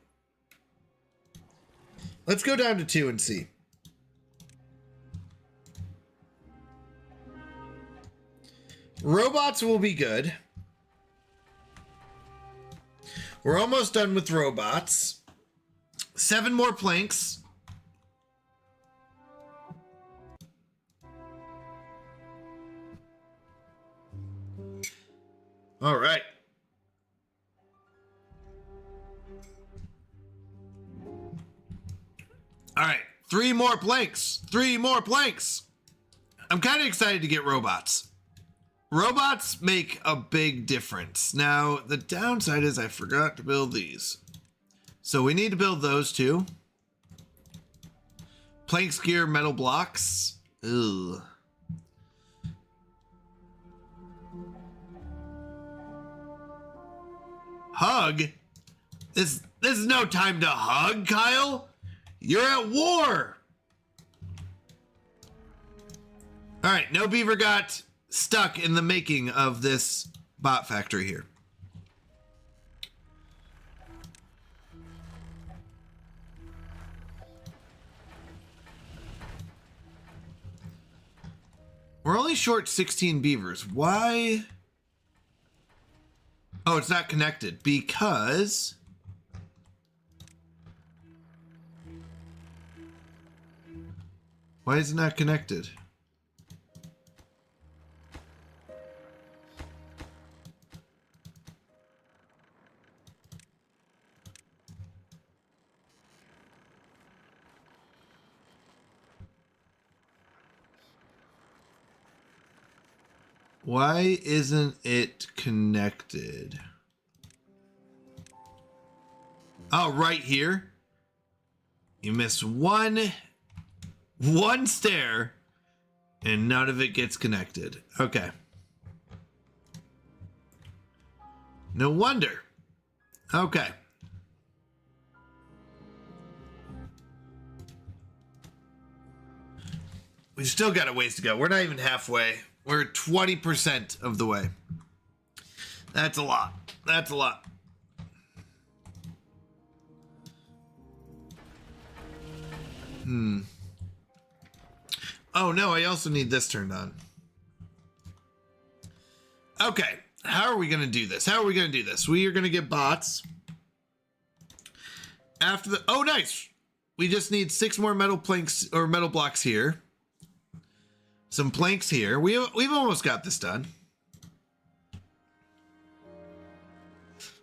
Let's go down to 2 and see. Robots will be good. We're almost done with robots. 7 more planks. All right. All right. 3 more planks. 3 more planks. I'm kind of excited to get robots. Robots make a big difference. Now, the downside is I forgot to build these. So we need to build those too. Planks, gear, metal blocks. Ugh. Hug? This is no time to hug, Kyle. You're at war. All right, no beaver got stuck in the making of this bot factory here. We're only short 16 beavers. Why? Oh, it's not connected because why is it not connected? Why isn't it connected? Oh, right here. You miss one stair and none of it gets connected. Okay. No wonder. Okay. We still got a ways to go. We're not even halfway. We're 20% of the way. That's a lot. That's a lot. Oh no, I also need this turned on. Okay, how are we going to do this? How are we going to do this? We are going to get bots. After the... Oh, nice! We just need 6 more metal planks or metal blocks here. Some planks here. We've almost got this done.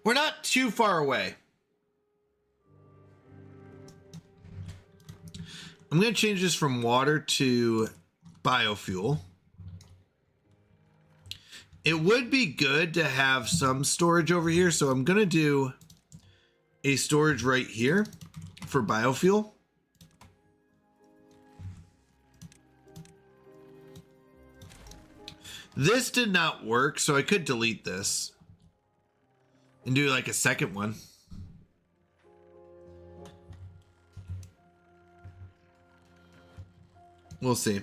We're not too far away. I'm going to change this from water to biofuel. It would be good to have some storage over here, so I'm going to do a storage right here for biofuel. This did not work, so I could delete this and do like a second one. We'll see.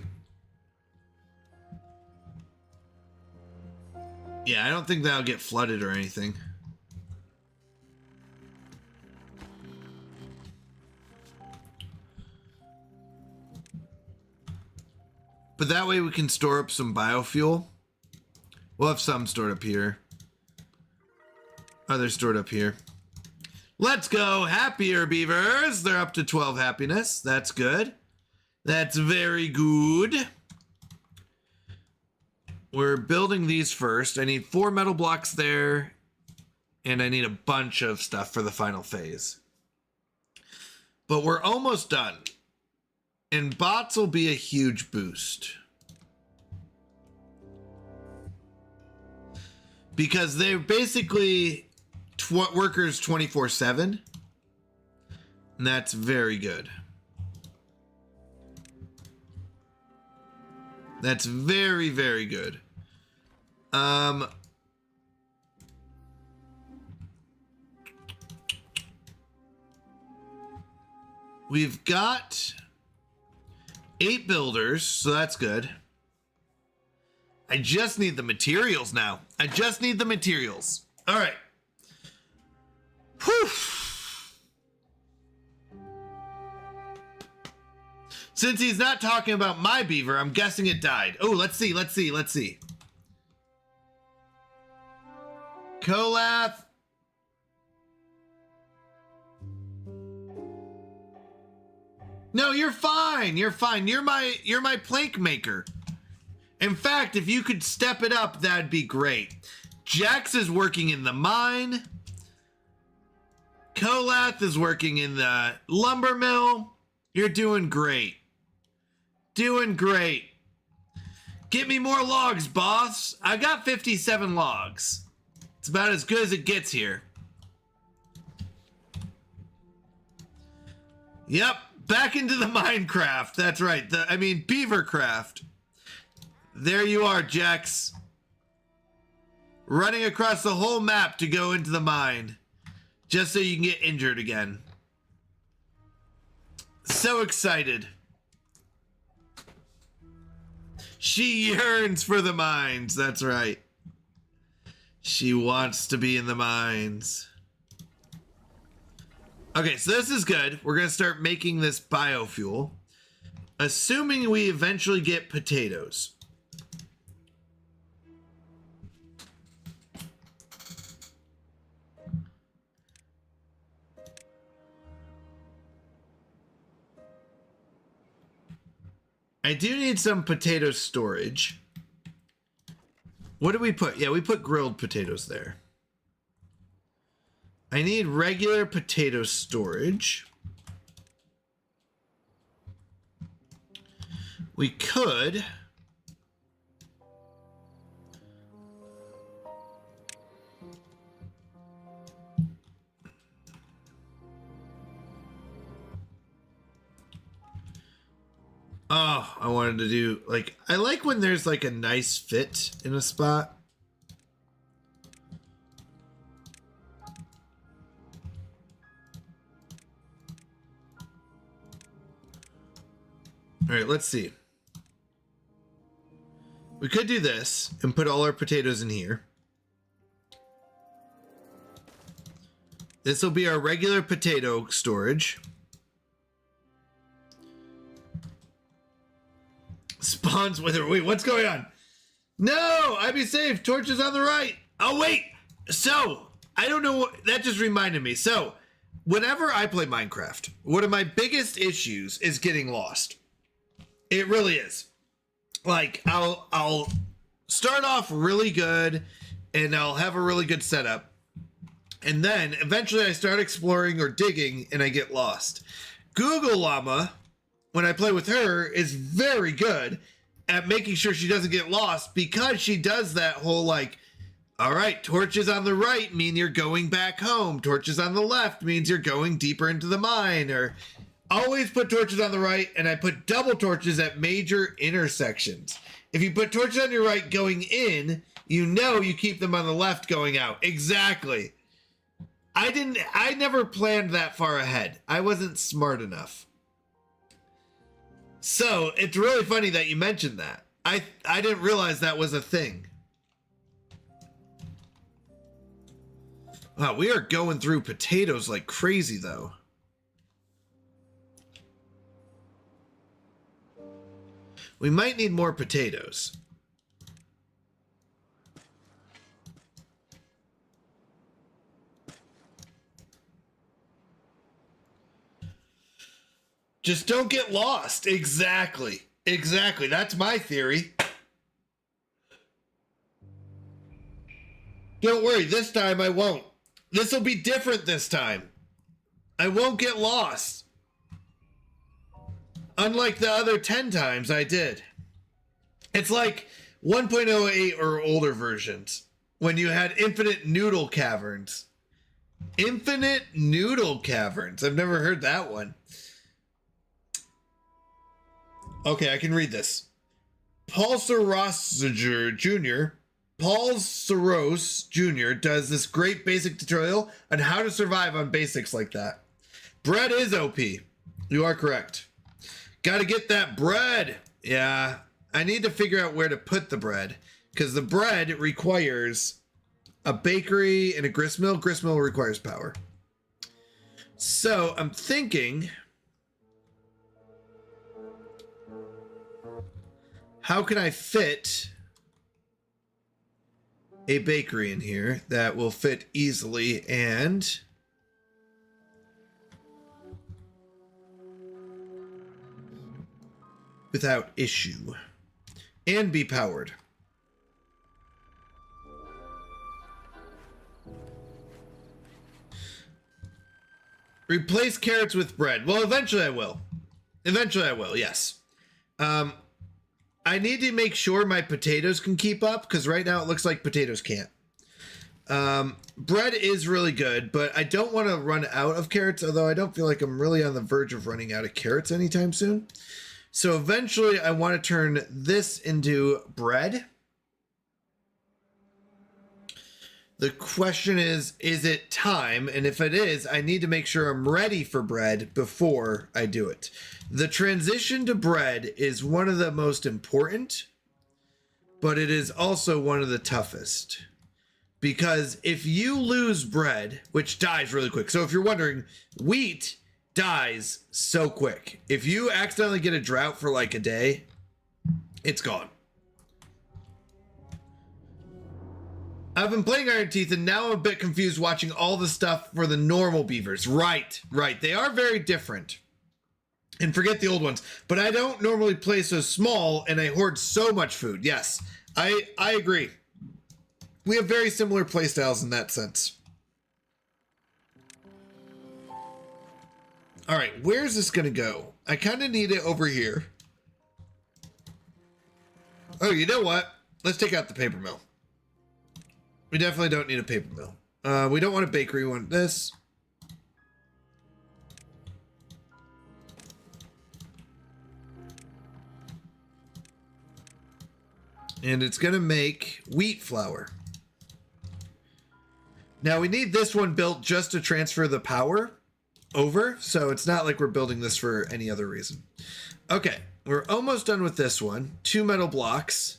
Yeah, I don't think that'll get flooded or anything. But that way we can store up some biofuel. We'll have some stored up here. Others stored up here. Let's go. Happier beavers. They're up to 12 happiness. That's good. That's very good. We're building these first. I need 4 metal blocks there. And I need a bunch of stuff for the final phase. But we're almost done. And bots will be a huge boost. Because they're basically workers 24/7. And that's very good. That's very, very good. We've got 8 builders, so that's good. I just need the materials now. I just need the materials. All right. Whew. Since he's not talking about my beaver, I'm guessing it died. Oh, let's see. Kolath. No, you're fine. You're fine. You're my plank maker. In fact, if you could step it up, that'd be great. Jax is working in the mine. Kolath is working in the lumber mill. You're doing great. Doing great. Get me more logs, boss. I got 57 logs. It's about as good as it gets here. Yep, back into the Minecraft. That's right. Beavercraft. There you are, Jax. Running across the whole map to go into the mine. Just so you can get injured again. So excited. She yearns for the mines. That's right. She wants to be in the mines. Okay, so this is good. We're going to start making this biofuel. Assuming we eventually get potatoes. I do need some potato storage. What do we put? Yeah, we put grilled potatoes there. I need regular potato storage. We could Oh, I wanted to do, like, I like when there's like a nice fit in a spot. All right, let's see. We could do this and put all our potatoes in here. This will be our regular potato storage. Spawns with her. Wait, what's going on? No, I'd be safe. Torches on the right. Oh, wait. So, I don't know what, that just reminded me. So, whenever I play Minecraft, one of my biggest issues is getting lost. It really is. Like, I'll start off really good and I'll have a really good setup. And then eventually I start exploring or digging and I get lost. Google Llama, when I play with her, is very good at making sure she doesn't get lost because she does that whole like, all right, torches on the right mean you're going back home. Torches on the left means you're going deeper into the mine. Or always put torches on the right, and I put double torches at major intersections. If you put torches on your right going in, you know you keep them on the left going out. Exactly. I never planned that far ahead. I wasn't smart enough. So it's really funny that you mentioned that. I didn't realize that was a thing. Wow, we are going through potatoes like crazy though. We might need more potatoes. Just don't get lost. Exactly. Exactly. That's my theory. Don't worry. This time I won't. This will be different this time. I won't get lost. Unlike the other 10 times I did. It's like 1.08 or older versions. When you had infinite noodle caverns. Infinite noodle caverns. I've never heard that one. Okay, I can read this. Paul Soros Jr. Paul Soros Jr. does this great basic tutorial on how to survive on basics like that. Bread is OP. You are correct. Gotta get that bread. Yeah, I need to figure out where to put the bread because the bread requires a bakery and a grist mill. Grist mill requires power. So I'm thinking, how can I fit a bakery in here that will fit easily and without issue and be powered? Replace carrots with bread. Well, eventually I will. Eventually I will, yes. I need to make sure my potatoes can keep up because right now it looks like potatoes can't. Bread is really good, but I don't want to run out of carrots, although I don't feel like I'm really on the verge of running out of carrots anytime soon. So eventually I want to turn this into bread. The question is it time? And if it is, I need to make sure I'm ready for bread before I do it. The transition to bread is one of the most important, but it is also one of the toughest. Because if you lose bread, which dies really quick. So if you're wondering, wheat dies so quick. If you accidentally get a drought for like a day, it's gone. I've been playing Iron Teeth and now I'm a bit confused watching all the stuff for the normal beavers. Right. They are very different. And forget the old ones. But I don't normally play so small and I hoard so much food. Yes, I agree. We have very similar playstyles in that sense. All right, where's this going to go? I kind of need it over here. Oh, you know what? Let's take out the paper mill. We definitely don't need a paper mill. We don't want a bakery. We want this. And it's going to make wheat flour. Now we need this one built just to transfer the power over. So it's not like we're building this for any other reason. Okay, we're almost done with this one. 2 metal blocks.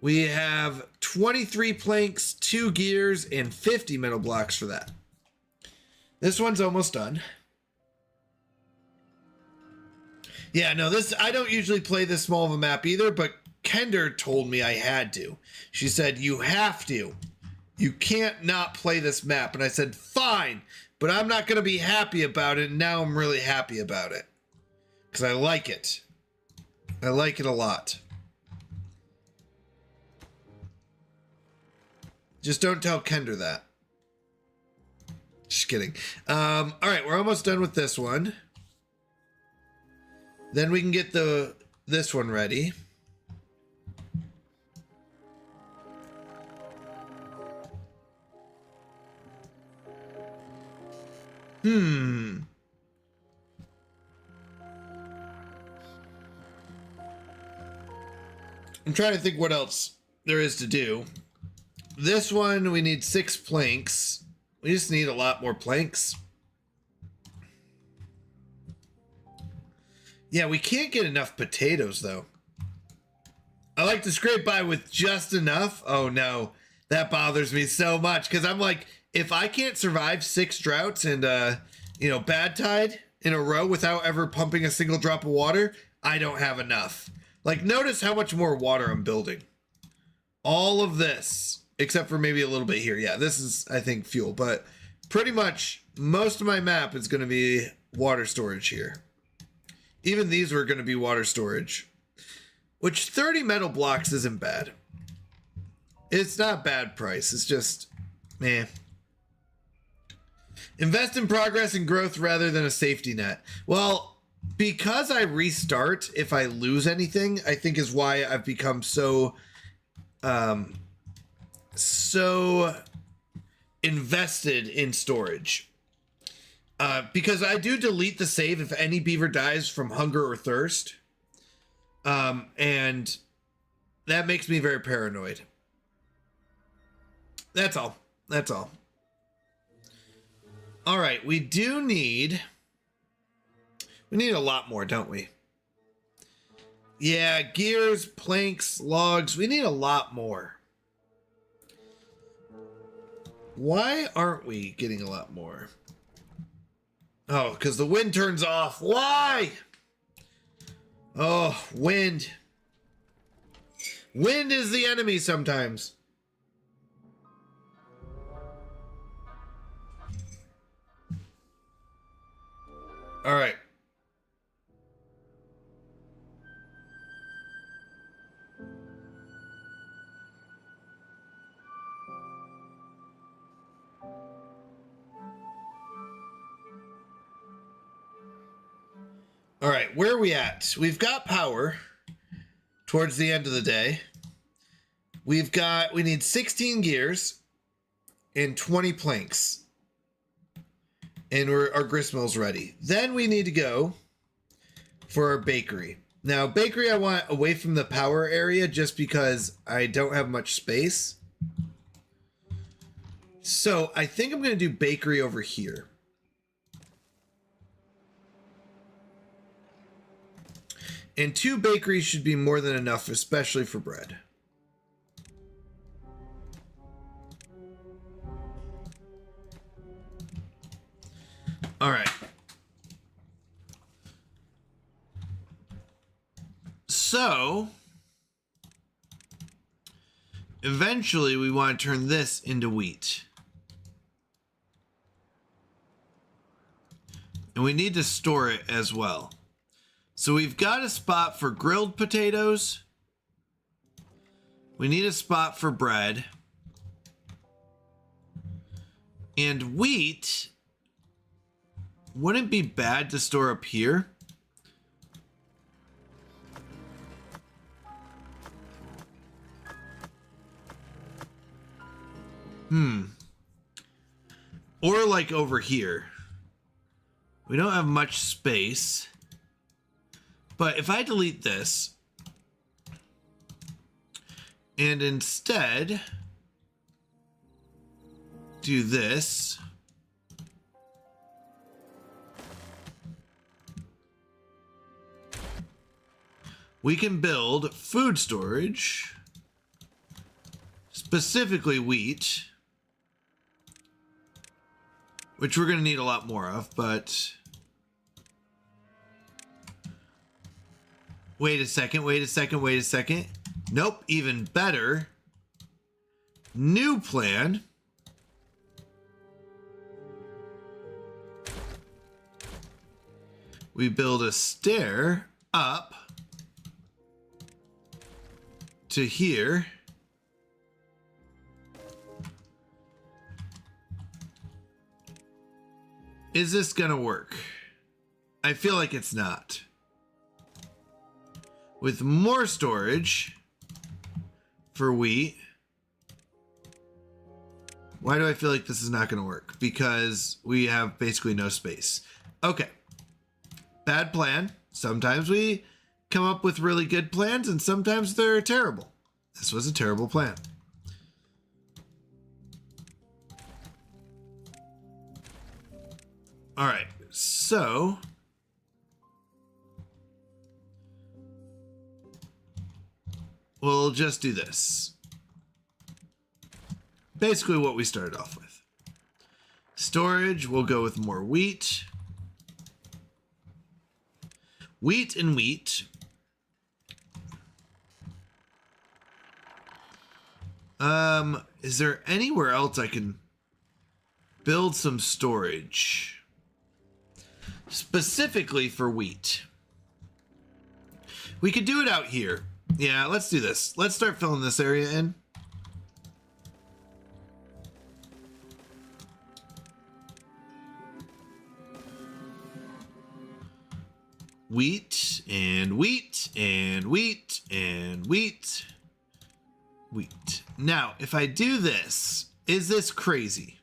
We have 23 planks, 2 gears, and 50 metal blocks for that. This one's almost done. Yeah, no, this I don't usually play this small of a map either, but Kender told me I had to. She said, you have to. You can't not play this map. And I said, fine, but I'm not going to be happy about it. And now I'm really happy about it. Because I like it. I like it a lot. Just don't tell Kender that. Just kidding. All right, we're almost done with this one. Then we can get this one ready. I'm trying to think what else there is to do. This one, we need 6 planks. We just need a lot more planks. Yeah, we can't get enough potatoes, though. I like to scrape by with just enough. Oh, no. That bothers me so much. Because I'm like, if I can't survive 6 droughts and, bad tide in a row without ever pumping a single drop of water, I don't have enough. Like, notice how much more water I'm building. All of this, except for maybe a little bit here. Yeah, this is, I think, fuel. But pretty much most of my map is going to be water storage here. Even these were going to be water storage. Which 30 metal blocks isn't bad. It's not bad price. It's just, meh. Invest in progress and growth rather than a safety net. Well, because I restart if I lose anything, I think is why I've become so invested in storage. Because I do delete the save if any beaver dies from hunger or thirst. And that makes me very paranoid. That's all. That's all. All right, we need a lot more, don't we? Yeah, gears, planks, logs. We need a lot more. Why aren't we getting a lot more? Oh, because the wind turns off. Why? Oh, wind. Wind is the enemy sometimes. All right. All right, where are we at? We've got power towards the end of the day. We need 16 gears and 20 planks. And our grist mill's ready. Then we need to go for our bakery. Now, bakery I want away from the power area just because I don't have much space. So I think I'm going to do bakery over here. And 2 bakeries should be more than enough, especially for bread. All right. So, eventually we want to turn this into wheat. And we need to store it as well. So we've got a spot for grilled potatoes. We need a spot for bread. And wheat wouldn't be bad to store up here. Or like over here. We don't have much space. But if I delete this, And instead, do this. We can build food storage, specifically wheat, which we're going to need a lot more of, but wait a second. Nope, even better. New plan. We build a stair up to here. Is this gonna work? I feel like it's not. With more storage for wheat. Why do I feel like this is not gonna work? Because we have basically no space. Okay. Bad plan. Sometimes we come up with really good plans and sometimes they're terrible. This was a terrible plan. All right, so we'll just do this. Basically what we started off with. Storage, we'll go with more wheat. Wheat and wheat. Is there anywhere else I can build some storage? Specifically for wheat. We could do it out here. Yeah, let's do this. Let's start filling this area in. Wheat and wheat and wheat and wheat. Wheat. Now, if I do this, is this crazy?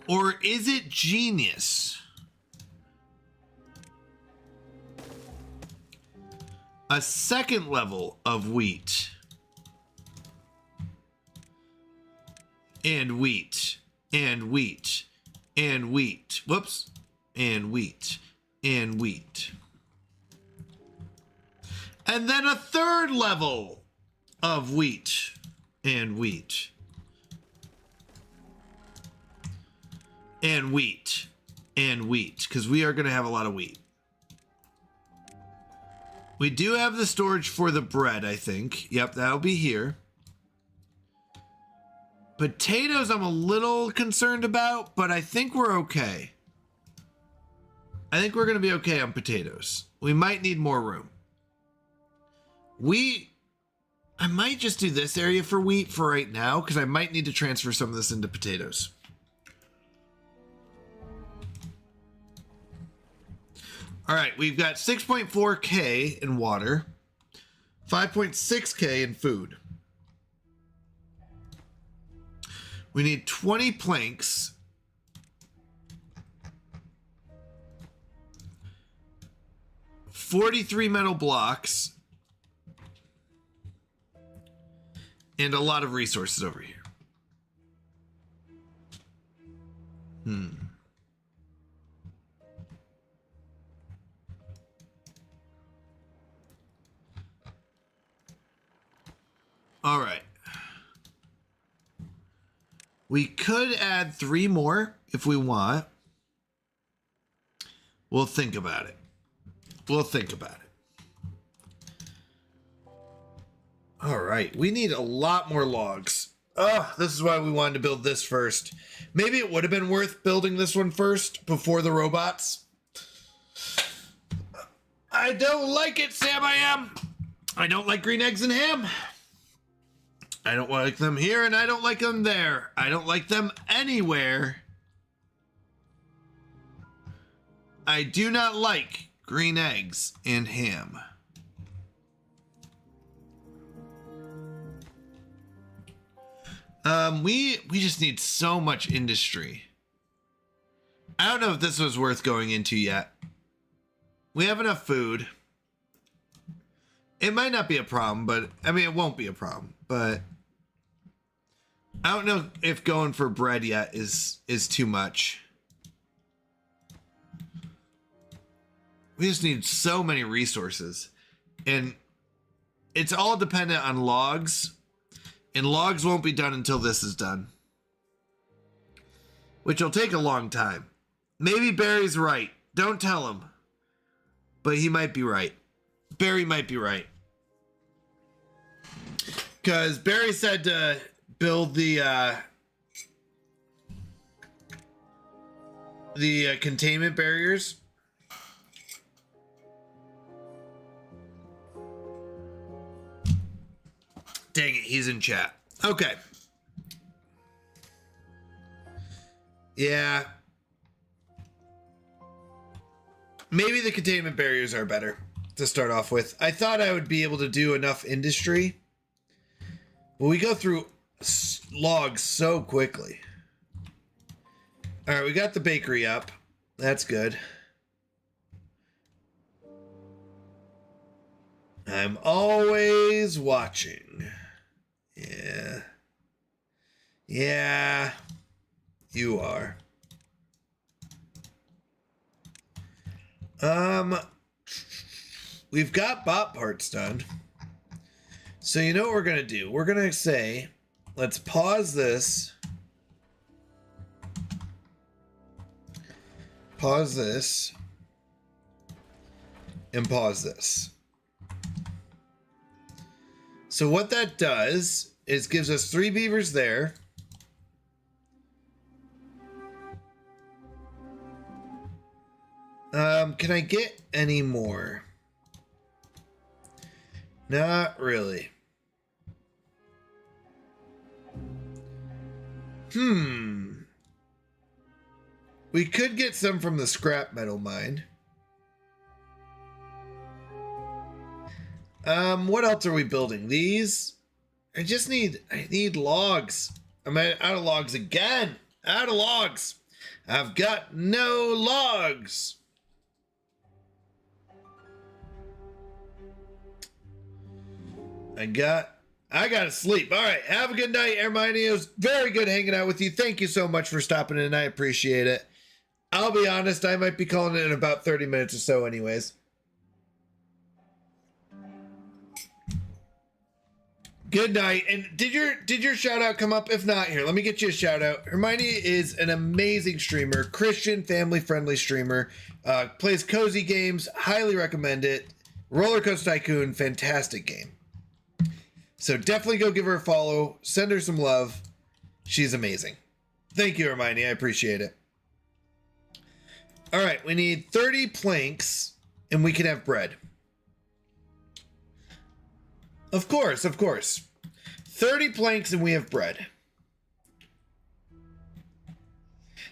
Or is it genius? A second level of wheat. And wheat. And wheat. And wheat. Whoops. And wheat. And wheat. And then a third level of wheat. And wheat. And wheat. And wheat. Because we are going to have a lot of wheat. We do have the storage for the bread, I think. Yep, that'll be here. Potatoes I'm a little concerned about, but I think we're okay. I think we're going to be okay on potatoes. We might need more room. I might just do this area for wheat for right now, because I might need to transfer some of this into potatoes. All right, we've got 6.4K in water, 5.6K in food. We need 20 planks. $43 metal blocks. And a lot of resources over here. All right. We could add 3 more if we want. We'll think about it. We'll think about it. All right. We need a lot more logs. Oh, this is why we wanted to build this first. Maybe it would have been worth building this one first before the robots. I don't like it, Sam. I don't like green eggs and ham. I don't like them here and I don't like them there. I don't like them anywhere. I do not like green eggs and ham. We just need so much industry. I don't know if this was worth going into yet. We have enough food. It might not be a problem, but I mean, it won't be a problem. But I don't know if going for bread yet is too much. We just need so many resources, and it's all dependent on logs, and logs won't be done until this is done, which will take a long time. Maybe Barry's right. Don't tell him, but he might be right. Barry might be right, because Barry said to build the containment barriers. Dang it, he's in chat. Okay. Yeah. Maybe the containment barriers are better to start off with. I thought I would be able to do enough industry, but we go through logs so quickly. All right, we got the bakery up. That's good. I'm always watching. Yeah. Yeah. You are. We've got bot parts done. So you know what we're gonna do? We're gonna say, let's pause this. Pause this. And pause this. So what that does is gives us 3 beavers there. Can I get any more? Not really. We could get some from the scrap metal mine. What else are we building? These? I need logs. I'm out of logs again. Out of logs. I've got no logs. I gotta sleep. All right. Have a good night, Hermione. It was very good hanging out with you. Thank you so much for stopping in. I appreciate it. I'll be honest, I might be calling it in about 30 minutes or so anyways. Good night. And did your shout out come up? If not, here, let me get you a shout out. Hermione is an amazing streamer, Christian, family friendly streamer, plays cozy games, highly recommend it. Roller Coaster Tycoon, fantastic game. So definitely go give her a follow, send her some love. She's amazing. Thank you, Hermione. I appreciate it. All right, we need 30 planks and we can have bread. Of course, of course. 30 planks and we have bread.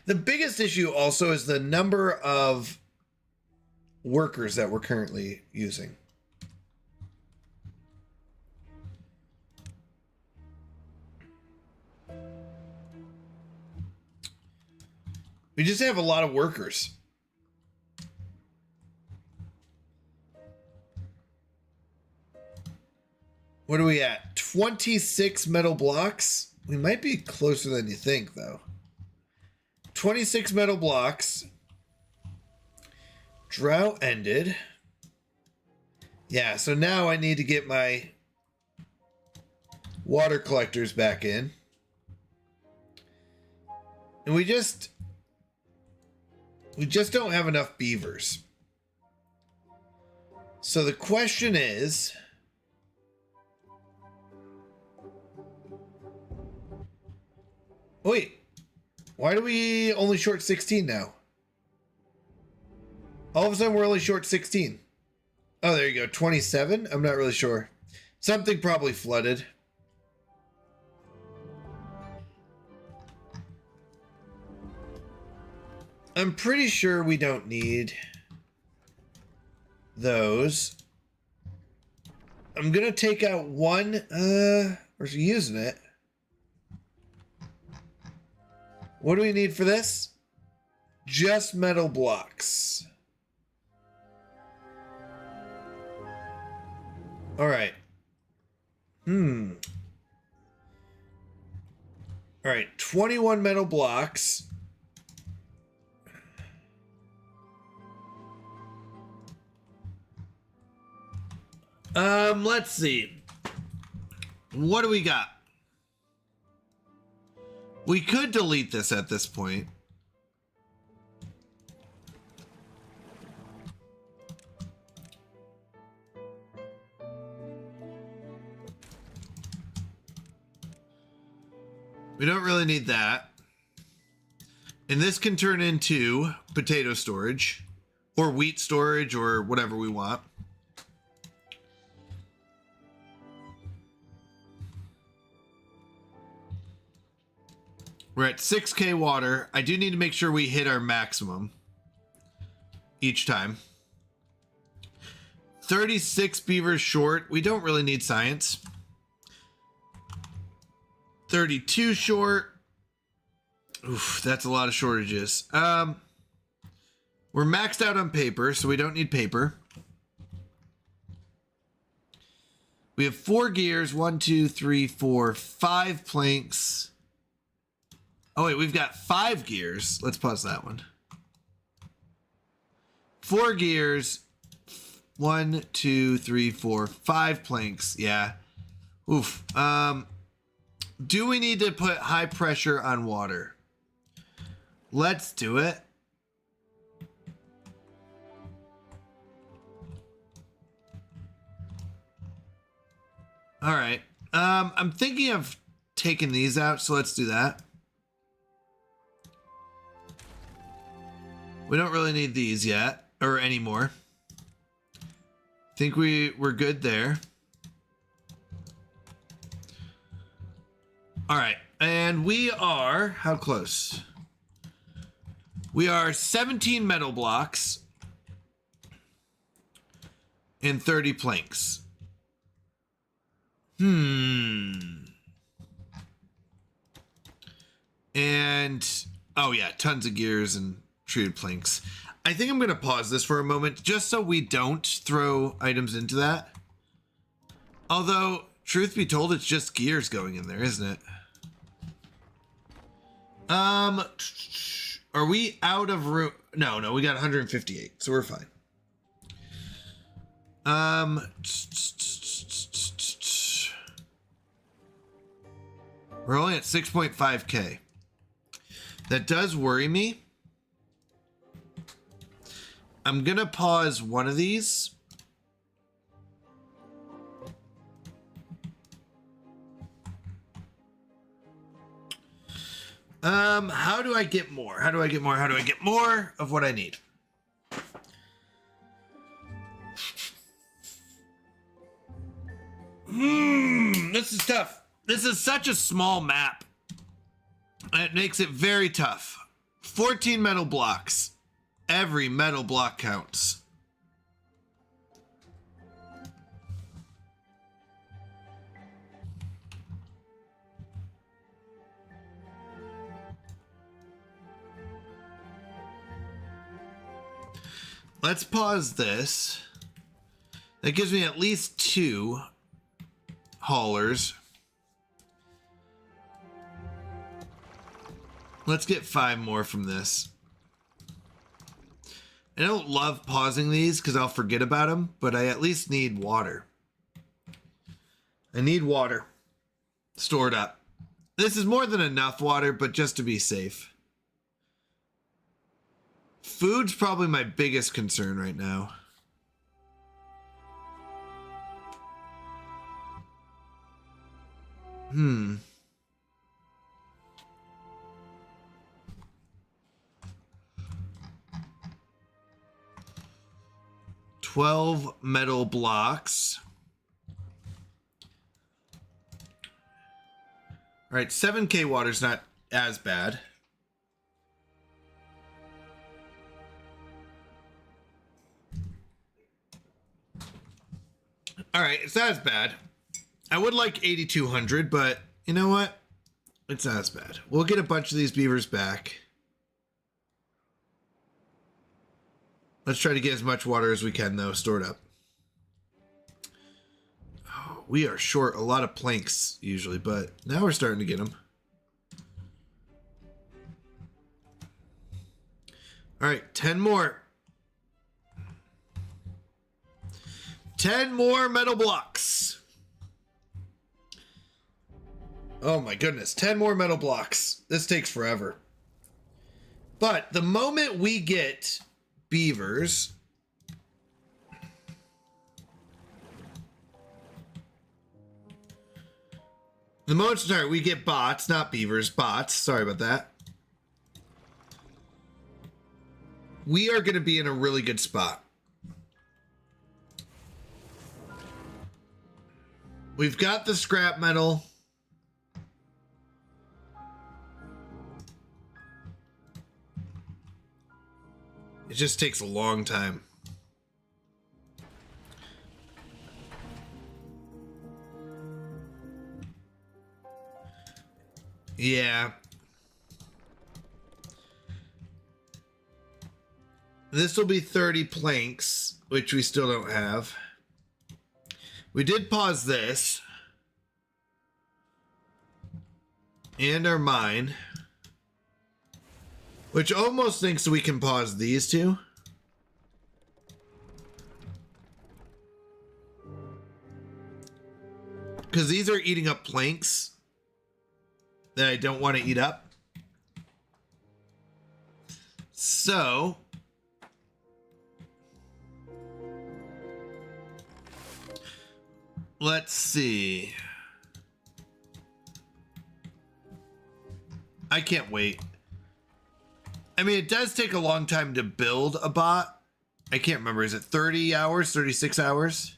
The biggest issue also is the number of workers that we're currently using. We just have a lot of workers. What are we at? 26 metal blocks? We might be closer than you think, though. 26 metal blocks. Drought ended. Yeah, so now I need to get my water collectors back in. And we just don't have enough beavers. So the question is, wait, why do we only short 16 now? All of a sudden we're only short 16. Oh, there you go. 27? I'm not really sure. Something probably flooded. I'm pretty sure we don't need those. I'm gonna take out one. We're using it. What do we need for this? Just metal blocks. All right. All right, 21 metal blocks. Let's see. What do we got? We could delete this at this point. We don't really need that. And this can turn into potato storage or wheat storage or whatever we want. We're at 6K water. I do need to make sure we hit our maximum each time. 36 beavers short. We don't really need science. 32 short. Oof, that's a lot of shortages. We're maxed out on paper, so we don't need paper. We have 4 gears. 1, 2, 3, 4, 5 planks. Oh, wait, we've got 5 gears. Let's pause that one. 4 gears. 1, 2, 3, 4, 5 planks. Yeah. Oof. Do we need to put high pressure on water? Let's do it. All right. I'm thinking of taking these out, so let's do that. We don't really need these yet, or anymore. Think we're good there. All right, and we are, how close? We are 17 metal blocks and 30 planks. And, oh yeah, tons of gears and treated planks. I think I'm going to pause this for a moment just so we don't throw items into that. Although, truth be told, it's just gears going in there, isn't it? Are we out of room? No, we got 158, so we're fine. We're only at 6.5K. That does worry me. I'm gonna pause one of these. How do I get more? How do I get more? How do I get more of what I need? This is tough. This is such a small map. It makes it very tough. 14 metal blocks. Every metal block counts. Let's pause this. That gives me at least 2 haulers. Let's get 5 more from this. I don't love pausing these because I'll forget about them, but I at least need water. I need water stored up. This is more than enough water, but just to be safe. Food's probably my biggest concern right now. Hmm. $12 metal blocks. All right, 7K water's not as bad. All right, it's not as bad. I would like 8,200, but you know what? It's not as bad. We'll get a bunch of these beavers back. Let's try to get as much water as we can, though, stored up. we are short a lot of planks usually, but now we're starting to get them. All right, 10 more. 10 more metal blocks. Oh my goodness, 10 more metal blocks. This takes forever. But the moment we get beavers, we get bots, not beavers, bots. Sorry about that. We are going to be in a really good spot. We've got the scrap metal. It just takes a long time. Yeah. This will be 30 planks, which we still don't have. We did pause this. And our mine. Which almost thinks we can pause these two. Because these are eating up planks that I don't want to eat up. So let's see. I can't wait. I mean, it does take a long time to build a bot. I can't remember. Is it 30 hours? 36 hours?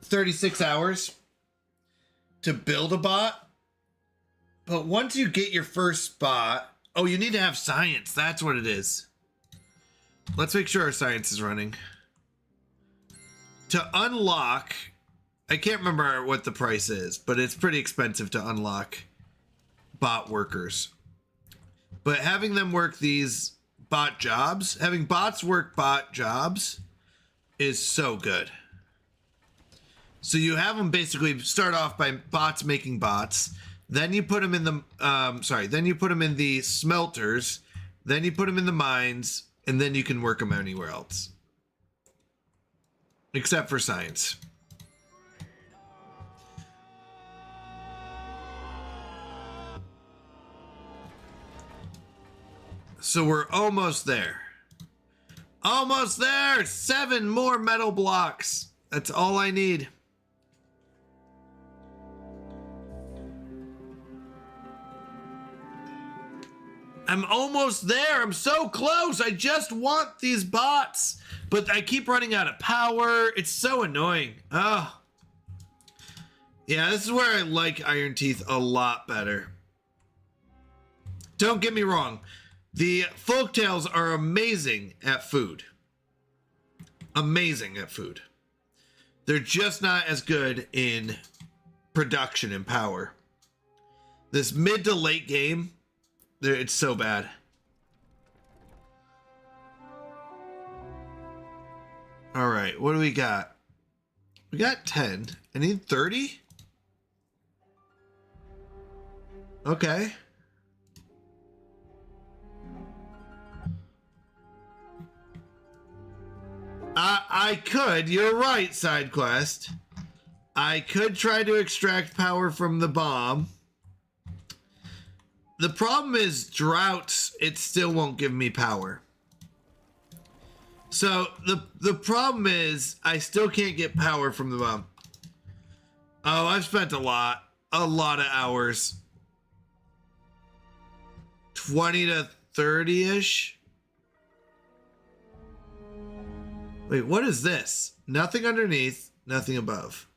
36 hours to build a bot. But once you get your first bot... Oh, you need to have science. That's what it is. Let's make sure our science is running. To unlock... I can't remember what the price is, but it's pretty expensive to unlock bot workers. But having them work these bot jobs, having bots work bot jobs is so good. So you have them basically start off by bots making bots. Then you put them in the, then you put them in the smelters. Then you put them in the mines. And then you can work them anywhere else. Except for science. So we're almost there. Almost there! 7 more metal blocks. That's all I need. I'm almost there. I'm so close. I just want these bots. But I keep running out of power. It's so annoying. Oh. Yeah, this is where I like Iron Teeth a lot better. Don't get me wrong. The Folktales are amazing at food. Amazing at food. They're just not as good in production and power. This mid to late game, it's so bad. All right, what do we got? We got 10. I need 30? Okay. I could, you're right, side quest. I could try to extract power from the bomb. The problem is droughts, it still won't give me power. So the problem is I still can't get power from the bomb. Oh, I've spent a lot of hours. 20 to 30-ish. Wait, what is this? Nothing underneath, nothing above.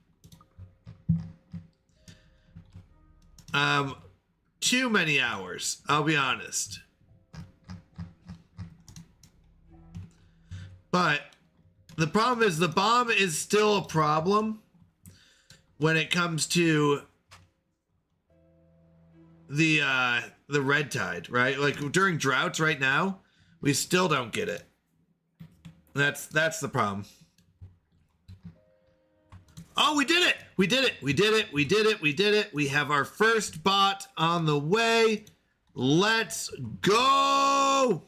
Too many hours, I'll be honest. But the problem is the bomb is still a problem when it comes to the red tide, right? Like during droughts right now, we still don't get it. That's the problem. Oh, we did it! We did it! We did it! We did it! We did it! We have our first bot on the way. Let's go!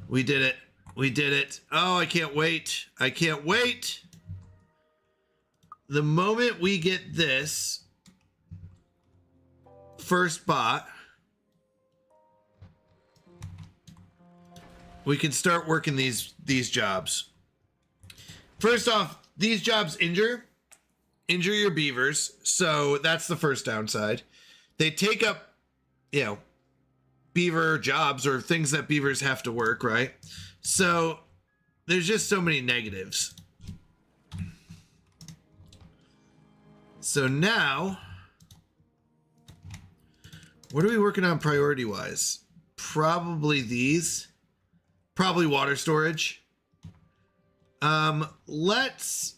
We did it. We did it. Oh, I can't wait. I can't wait. The moment we get this first bot, we can start working these jobs. First off, these jobs injure your beavers, so that's the first downside. They take up, beaver jobs or things that beavers have to work, right? So there's just so many negatives. So now, what are we working on priority-wise? Probably these. Probably water storage. Let's...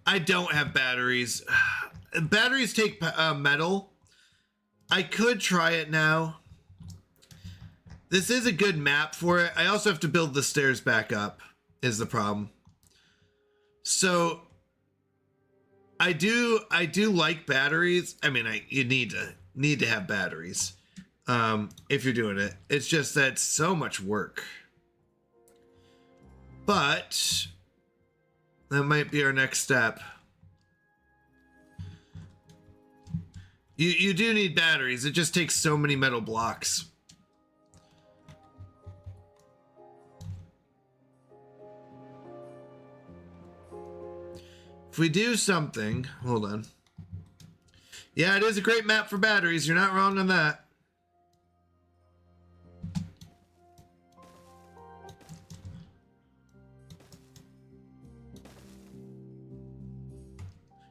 I don't have batteries. Batteries take metal. I could try it now. This is a good map for it. I also have to build the stairs back up, is the problem. So I do like batteries. I mean, you need to have batteries if you're doing it. It's just that it's so much work. But that might be our next step. You do need batteries. It just takes so many metal blocks. If we do something, hold on. Yeah, it is a great map for batteries. You're not wrong on that.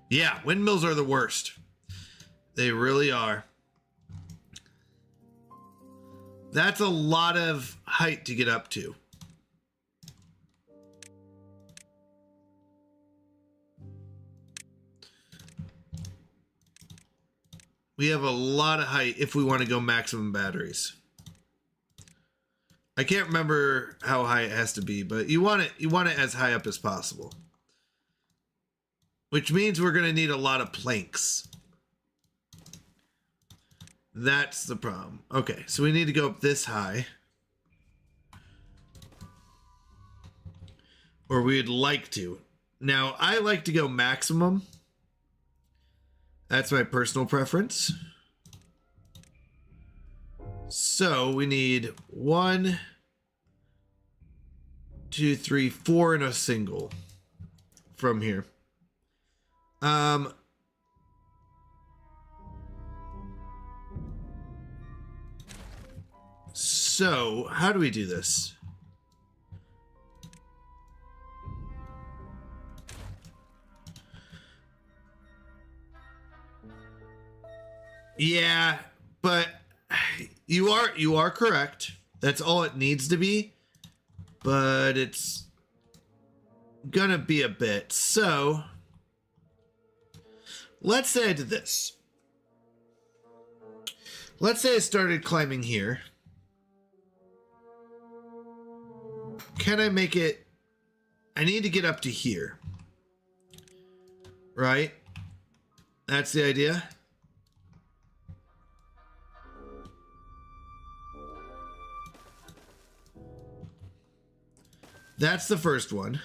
Yeah, windmills are the worst. They really are. That's a lot of height to get up to. We have a lot of height if we want to go maximum batteries. I can't remember how high it has to be, but you want it as high up as possible. Which means we're going to need a lot of planks. That's the problem. Okay, so we need to go up this high. Or we'd like to. Now, I like to go maximum. That's my personal preference. So we need 1, 2, 3, 4 in a single from here. So how do we do this? Yeah, but you are correct. That's all it needs to be. But it's gonna be a bit. So let's say I did this. Let's say I started climbing here. Can I make it? I need to get up to here. Right? That's the idea. That's the first one.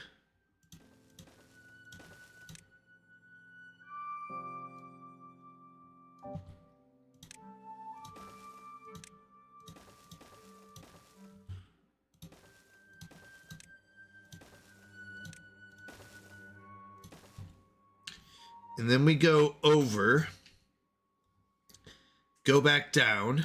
And then we go over, go back down.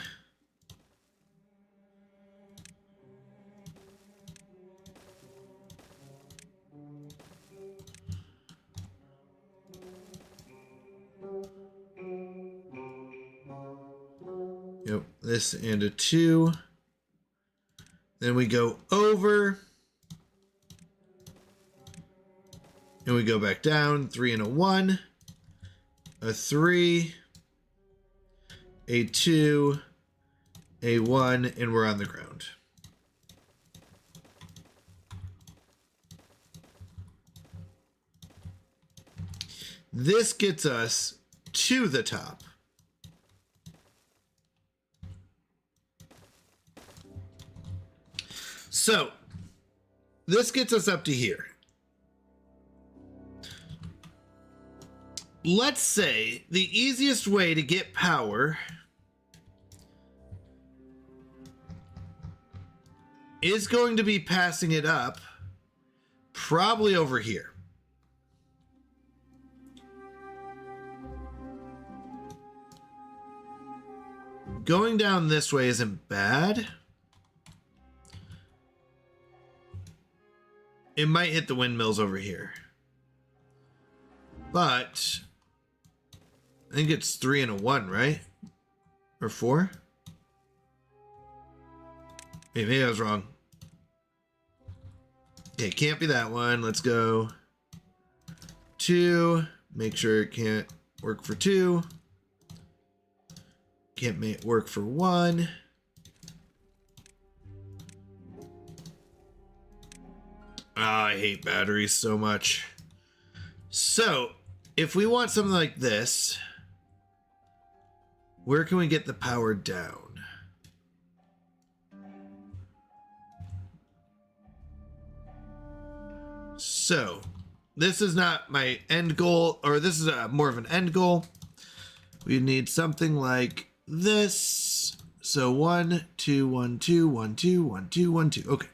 Yep, this and a 2. Then we go over. And we go back down, 3 and a 1. A 3, a 2, a 1, and we're on the ground. This gets us to the top. So this gets us up to here. Let's say the easiest way to get power is going to be passing it up probably over here. Going down this way isn't bad. It might hit the windmills over here. But I think it's 3 and a 1, right? Or 4? Maybe I was wrong. Okay, can't be that one. Let's go 2. Make sure it can't work for 2. Can't make it work for 1. I hate batteries so much. So, if we want something like this, where can we get the power down? So, this is not my end goal, or this is more of an end goal. We need something like this. So 1, 2, 1, 2, 1, 2, 1, 2, 1, 2. Okay.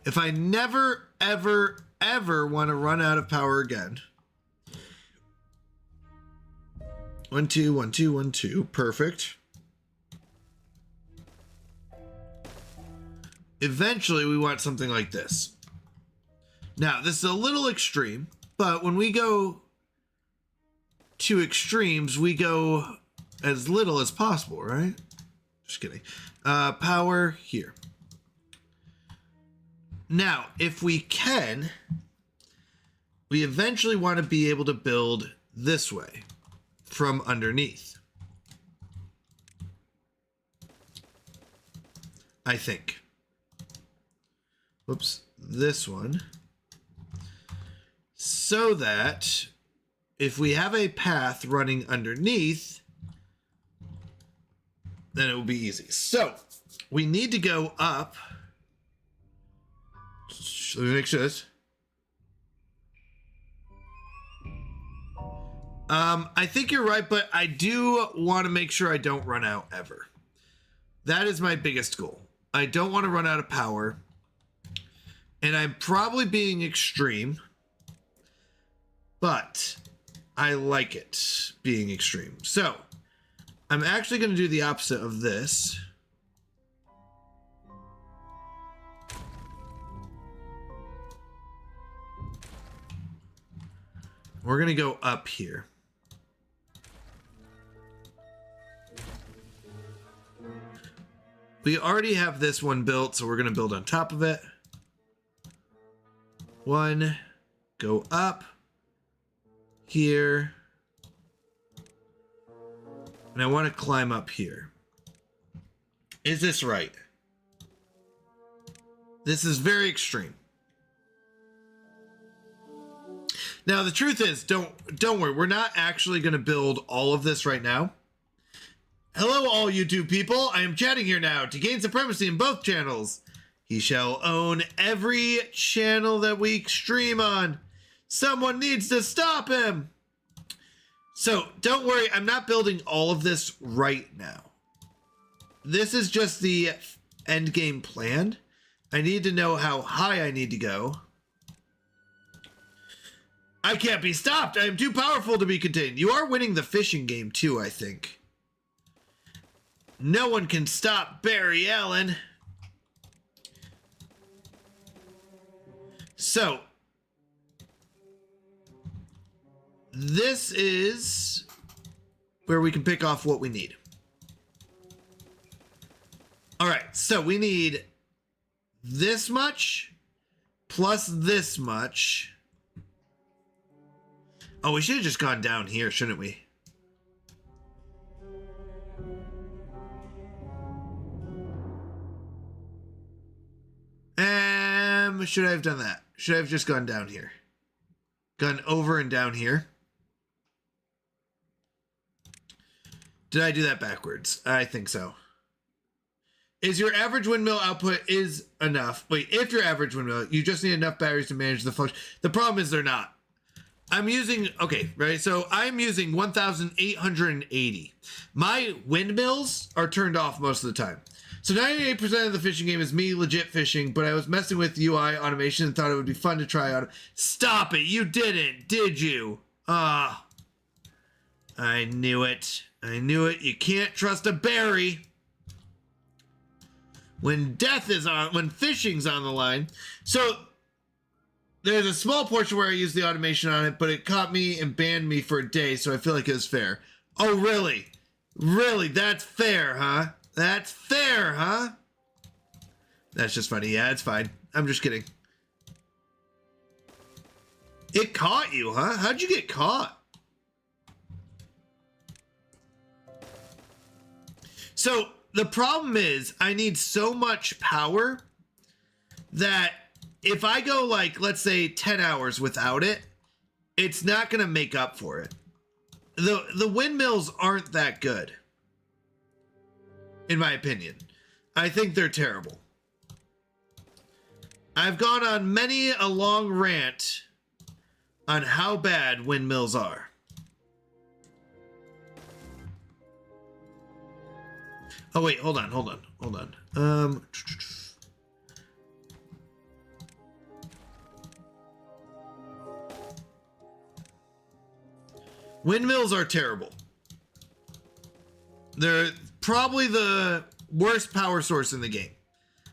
If I never, ever, ever want to run out of power again. 1, 2, 1, 2, 1, 2. Perfect. Eventually, we want something like this. Now, this is a little extreme, but when we go to extremes, we go as little as possible, right? Just kidding. Power here. Now, if we can, we eventually want to be able to build this way from underneath. I think. Whoops, this one. So that if we have a path running underneath, then it will be easy. So we need to go up. Let me make sure this. I think you're right, but I do want to make sure I don't run out ever. That is my biggest goal. I don't want to run out of power. And I'm probably being extreme, but I like it being extreme. So I'm actually going to do the opposite of this. We're going to go up here. We already have this one built, so we're going to build on top of it. 1, go up here. And I want to climb up here. Is this right? This is very extreme. Now, the truth is, don't worry. We're not actually going to build all of this right now. Hello, all YouTube people. I am chatting here now to gain supremacy in both channels. He shall own every channel that we stream on. Someone needs to stop him. So don't worry. I'm not building all of this right now. This is just the end game plan. I need to know how high I need to go. I can't be stopped. I am too powerful to be contained. You are winning the fishing game too, I think. No one can stop Barry Allen. So, this is where we can pick off what we need. All right, so we need this much plus this much. Oh, we should have just gone down here, shouldn't we? should I have done that? Should I have just gone down here? Gone over and down here? Did I do that backwards? I think so. Is your average windmill output is enough? Wait, if your average windmill, you just need enough batteries to manage the function. The problem is they're not. I'm using, okay, right? So I'm using 1,880. My windmills are turned off most of the time. So 98% of the fishing game is me legit fishing, but I was messing with UI automation and thought it would be fun to try out. Stop it, you didn't, did you? Ah, I knew it. I knew it. You can't trust a berry. When death is on, when fishing's on the line. So there's a small portion where I used the automation on it, but it caught me and banned me for a day, so I feel like it was fair. Oh, really? Really? That's fair, huh? That's fair, huh? That's just funny. Yeah, it's fine. I'm just kidding. It caught you, huh? How'd you get caught? So the problem is I need so much power that if I go like, let's say 10 hours without it, it's not going to make up for it. The windmills aren't that good, in my opinion. I think they're terrible. I've gone on many a long rant on how bad windmills are. Oh, wait, hold on. Windmills are terrible. They're probably the worst power source in the game.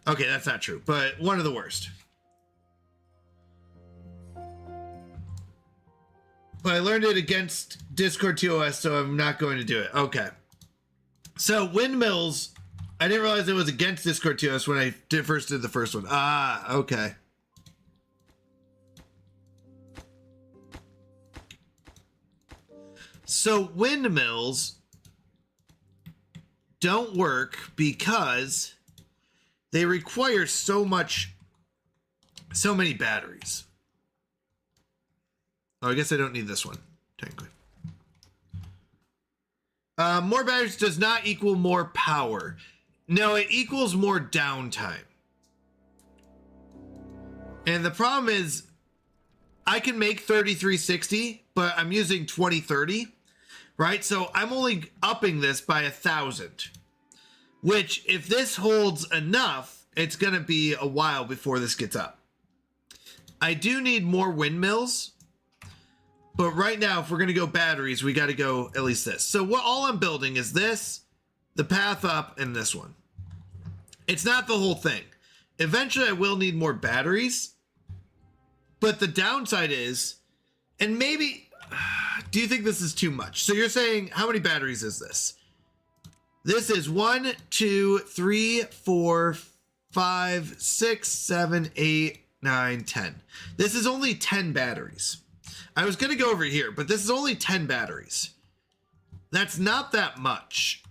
Okay, that's not true, but one of the worst. But I learned it against Discord TOS, so I'm not going to do it. Okay. So windmills, I didn't realize it was against Discord TOS when I first did the first one. Ah, okay. So windmills don't work because they require so many batteries. Oh, I guess I don't need this one, technically. More batteries does not equal more power. No, it equals more downtime. And the problem is, I can make 3360, but I'm using 2030, right? So I'm only upping this by 1,000, which if this holds enough, it's going to be a while before this gets up. I do need more windmills. But right now, if we're going to go batteries, we got to go at least this. So all I'm building is this, the path up, and this one. It's not the whole thing. Eventually, I will need more batteries. But the downside is, and maybe, do you think this is too much? So you're saying, how many batteries is this? This is 1, 2, 3, 4, 5, 6, 7, 8, 9, 10. This is only 10 batteries. I was going to go over here, but this is only 10 batteries. That's not that much.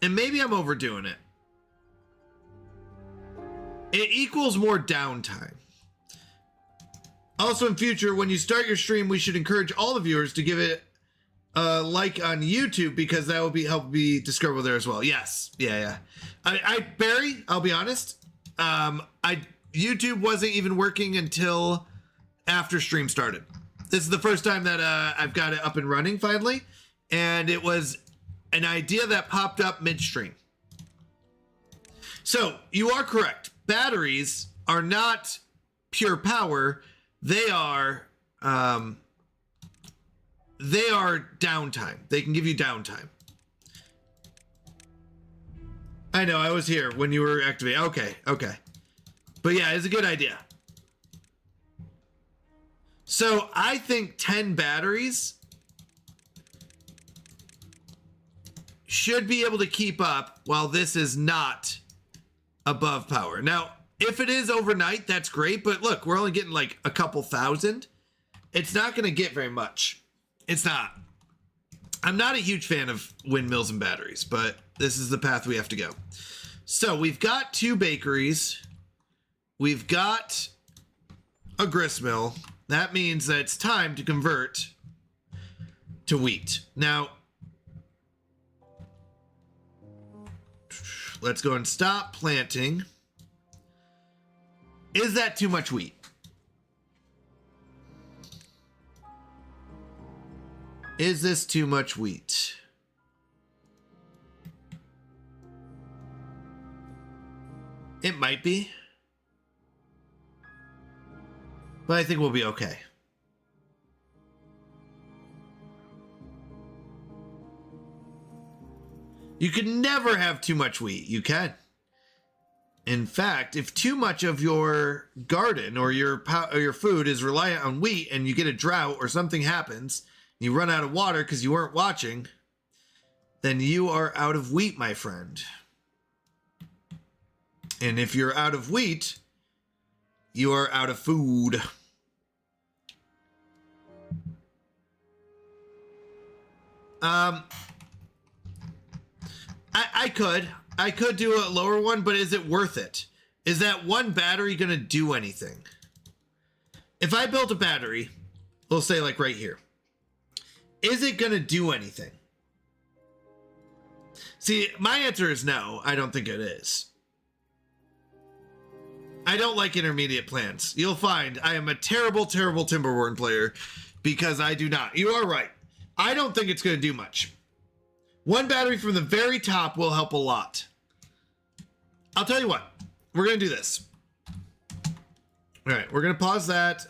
And maybe I'm overdoing it. It equals more downtime. Also in future, when you start your stream, we should encourage all the viewers to give it a like on YouTube because that will help be discoverable there as well. Yes. Yeah. Barry, I'll be honest. YouTube wasn't even working until after stream started. This is the first time that I've got it up and running finally. And it was an idea that popped up midstream. So you are correct. Batteries are not pure power. They are downtime. They can give you downtime. I know, I was here when you were activated. Okay. But yeah, it's a good idea. So I think 10 batteries should be able to keep up while this is not above power. Now, if it is overnight, that's great. But look, we're only getting like a couple thousand. It's not going to get very much. It's not. I'm not a huge fan of windmills and batteries, but this is the path we have to go. So we've got 2 bakeries. We've got a grist mill. That means that it's time to convert to wheat. Now, let's go and stop planting. Is that too much wheat? Is this too much wheat? It might be. But I think we'll be okay. You can never have too much wheat. You can. In fact, if too much of your garden or your food is reliant on wheat and you get a drought or something happens, you run out of water because you weren't watching, then you are out of wheat, my friend. And if you're out of wheat, you are out of food. I could do a lower one, but is it worth it? Is that one battery going to do anything? If I built a battery, we'll say like right here, is it going to do anything? See, my answer is no. I don't think it is. I don't like intermediate plans. You'll find I am a terrible, terrible Timberworm player because I do not. You are right. I don't think it's going to do much. One battery from the very top will help a lot. I'll tell you what. We're going to do this. All right. We're going to pause that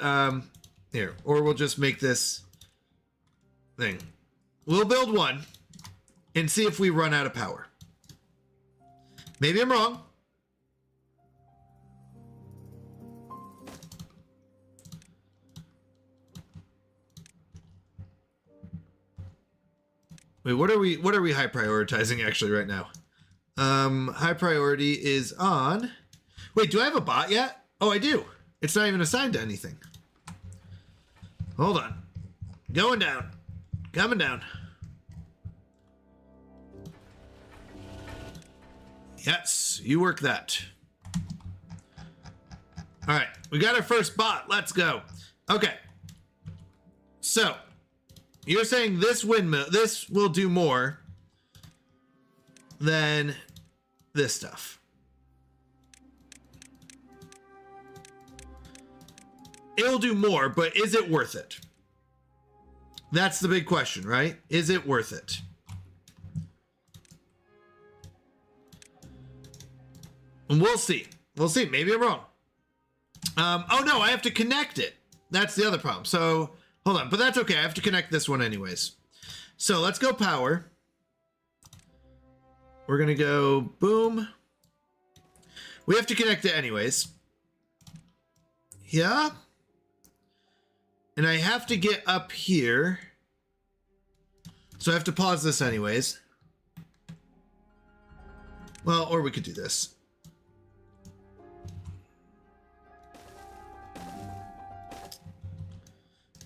here. Or we'll just make this thing. We'll build one and see if we run out of power. Maybe I'm wrong. Wait, what are we high prioritizing actually right now? High priority is on. Wait, do I have a bot yet? Oh, I do. It's not even assigned to anything. Hold on. Going down. Coming down. Yes, you work that. All right, we got our first bot. Let's go. Okay. So, you're saying this windmill, this will do more than this stuff. It'll do more, but is it worth it? That's the big question, right? Is it worth it? And we'll see. We'll see. Maybe I'm wrong. Oh no, I have to connect it. That's the other problem. So hold on, but that's okay. I have to connect this one anyways. So let's go power. We're going to go boom. We have to connect it anyways. Yeah. And I have to get up here. So I have to pause this anyways. Well, or we could do this.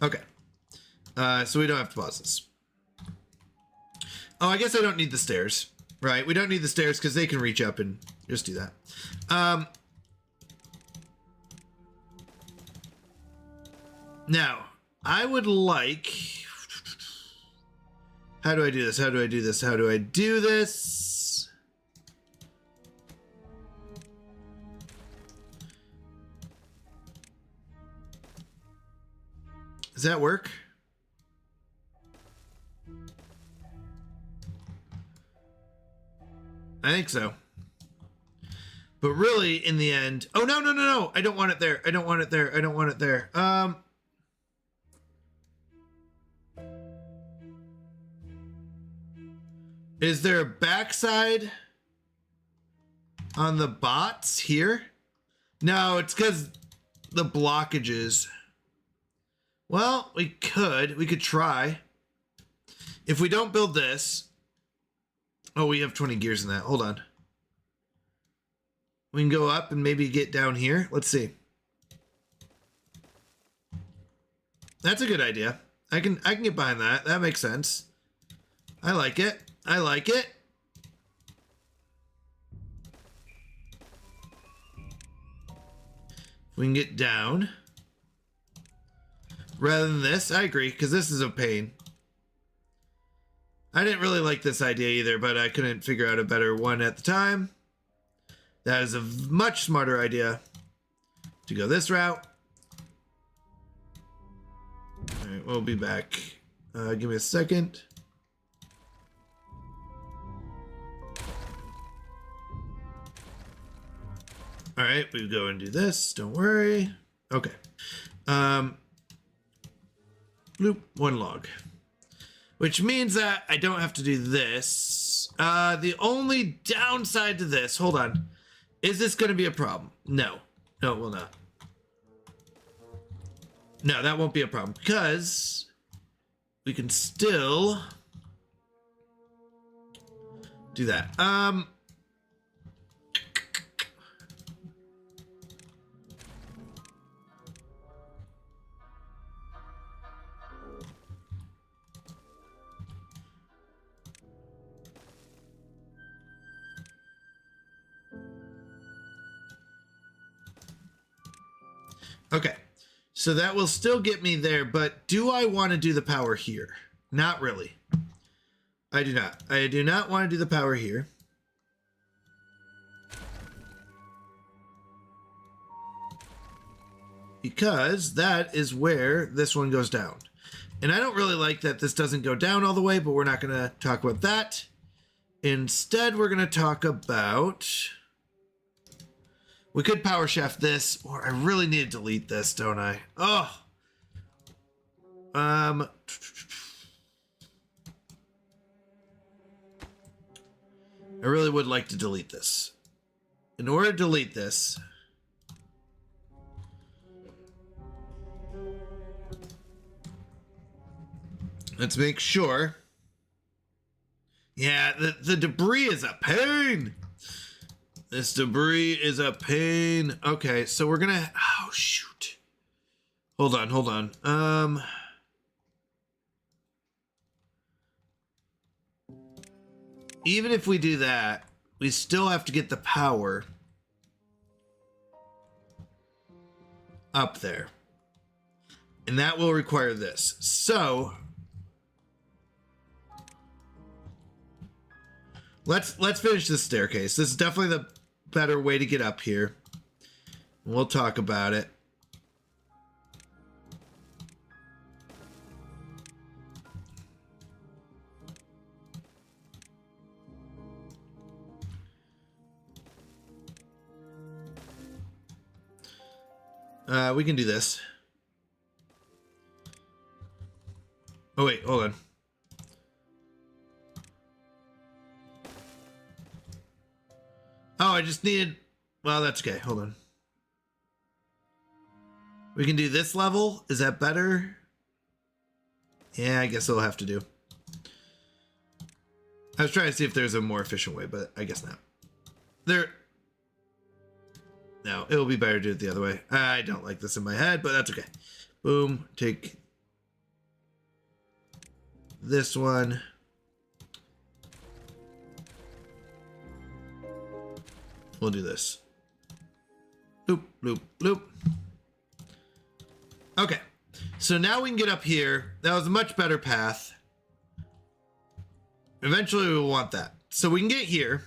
Okay. So we don't have to pause this. Oh, I guess I don't need the stairs. Right, we don't need the stairs because they can reach up and just do that. Now, I would like... How do I do this? How do I do this? How do I do this? Does that work? I think so. But really, in the end... Oh, no, no, no, no. I don't want it there. I don't want it there. I don't want it there. Is there a backside on the bots here? No, it's because the blockages. Well, we could try. If we don't build this... Oh, we have 20 gears in that. Hold on. We can go up and maybe get down here. Let's see. That's a good idea. I can get behind that. That makes sense. I like it. I like it. We can get down. Rather than this, I agree, because this is a pain. I didn't really like this idea either, but I couldn't figure out a better one at the time. That is a much smarter idea to go this route. All right, we'll be back. Give me a second. All right, we go and do this. Don't worry. Okay. Bloop, one log. Which means that I don't have to do this. The only downside to this, hold on. Is this going to be a problem? No. No, it will not. No, that won't be a problem because we can still do that. Okay, so that will still get me there, but do I want to do the power here? Not really. I do not. I do not want to do the power here. Because that is where this one goes down. And I don't really like that this doesn't go down all the way, but we're not going to talk about that. Instead, we're going to talk about... We could power shaft this, or I really need to delete this, don't I? Oh. I really would like to delete this. In order to delete this, let's make sure. Yeah, the debris is a pain. This debris is a pain. Okay, so we're gonna... Oh, shoot. Hold on, hold on. Even if we do that, we still have to get the power up there. And that will require this. So... Let's finish this staircase. This is definitely the better way to get up here. We'll talk about it. We can do this. Oh wait, hold on. Oh, I just needed... Well, that's okay. Hold on. We can do this level. Is that better? Yeah, I guess I'll have to do. I was trying to see if there's a more efficient way, but I guess not. No, it will be better to do it the other way. I don't like this in my head, but that's okay. Boom. Take this one. We'll do this. Loop, loop, loop. Okay. So now we can get up here. That was a much better path. Eventually we'll want that. So we can get here.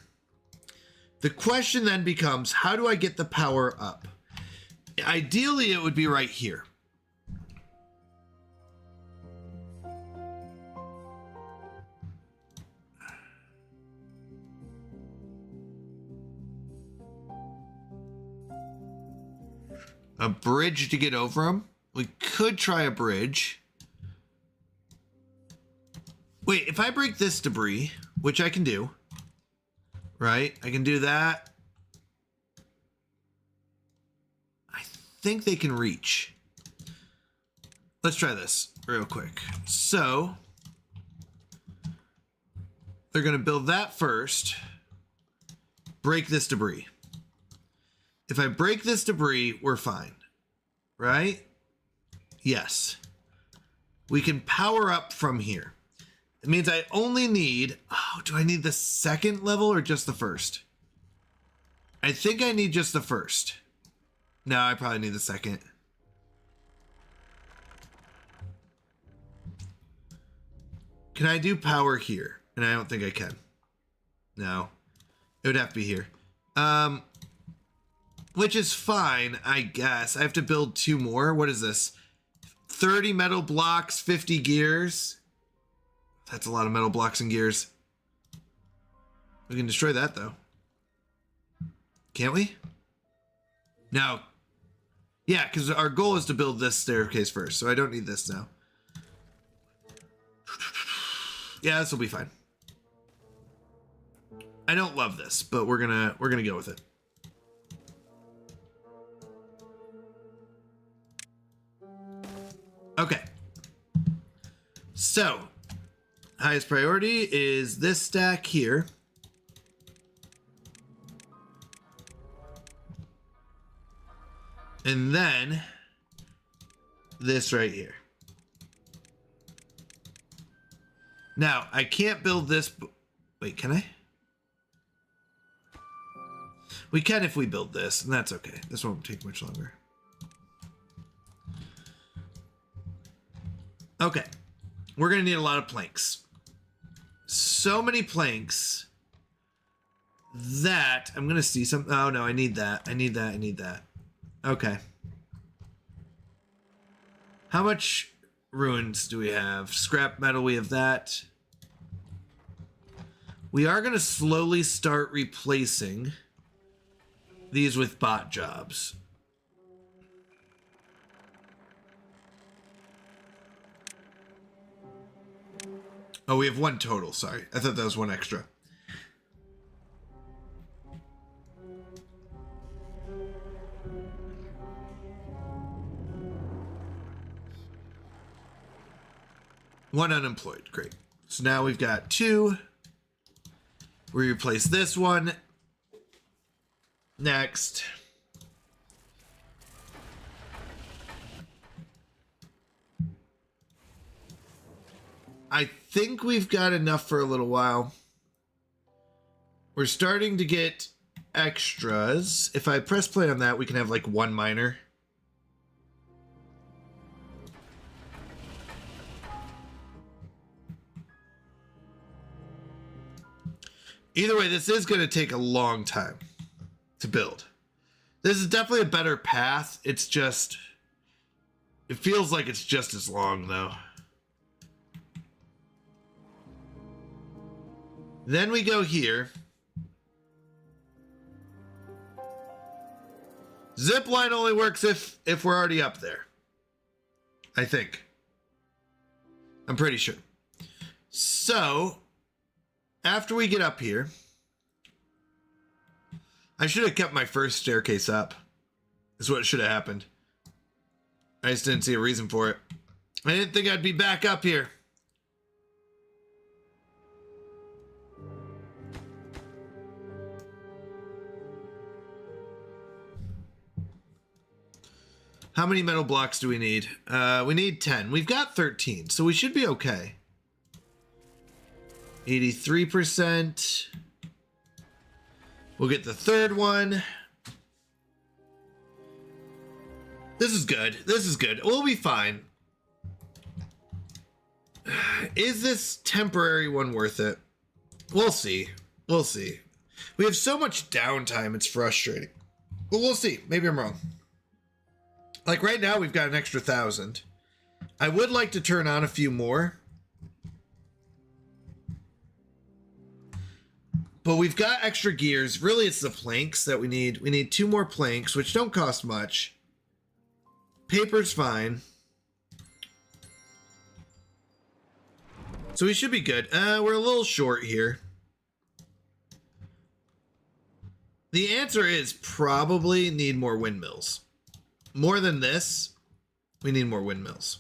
The question then becomes, how do I get the power up? Ideally, it would be right here. A bridge to get over them. We could try a bridge. Wait, if I break this debris, which I can do, right? I can do that. I think they can reach. Let's try this real quick. So they're going to build that first. Break this debris. If I break this debris, we're fine, right? Yes. We can power up from here. It means I only need, oh, do I need the second level or just the first? I think I need just the first. No, I probably need the second. Can I do power here? And I don't think I can. No. It would have to be here. Which is fine, I guess. I have to build 2 more. What is this? 30 metal blocks, 50 gears. That's a lot of metal blocks and gears. We can destroy that, though. Can't we? No. Yeah, because our goal is to build this staircase first, so I don't need this now. Yeah, this will be fine. I don't love this, but we're gonna go with it. Okay. So, highest priority is this stack here. And then this right here. Now, I can't build this. Wait, can I? We can if we build this, and that's okay. This won't take much longer. Okay. We're going to need a lot of planks. So many planks that I'm going to see some. Oh, no, I need that. I need that. I need that. Okay. How much ruins do we have? Scrap metal, we have that. We are going to slowly start replacing these with bot jobs. Oh, we have 1 total. Sorry. I thought that was 1 extra. One unemployed. Great. So now we've got 2. We replace this one. Next. I think we've got enough for a little while. We're starting to get extras. If I press play on that, we can have like 1 miner. Either way, this is going to take a long time to build. This is definitely a better path. It's just... It feels like it's just as long, though. Then we go here. Zip line only works if we're already up there. I think. I'm pretty sure. So... After we get up here, I should have kept my first staircase up. Is what should have happened. I just didn't see a reason for it. I didn't think I'd be back up here. How many metal blocks do we need? We need 10. We've got 13, so we should be okay. 83%. We'll get the 3rd one. This is good. This is good. We'll be fine. Is this temporary one worth it? We'll see. We'll see. We have so much downtime, it's frustrating. But we'll see. Maybe I'm wrong. Like right now, we've got an extra 1,000. I would like to turn on a few more. But we've got extra gears. Really, it's the planks that we need. We need 2 more planks, which don't cost much. Paper's fine. So we should be good. We're a little short here. The answer is probably need more windmills. More than this, we need more windmills.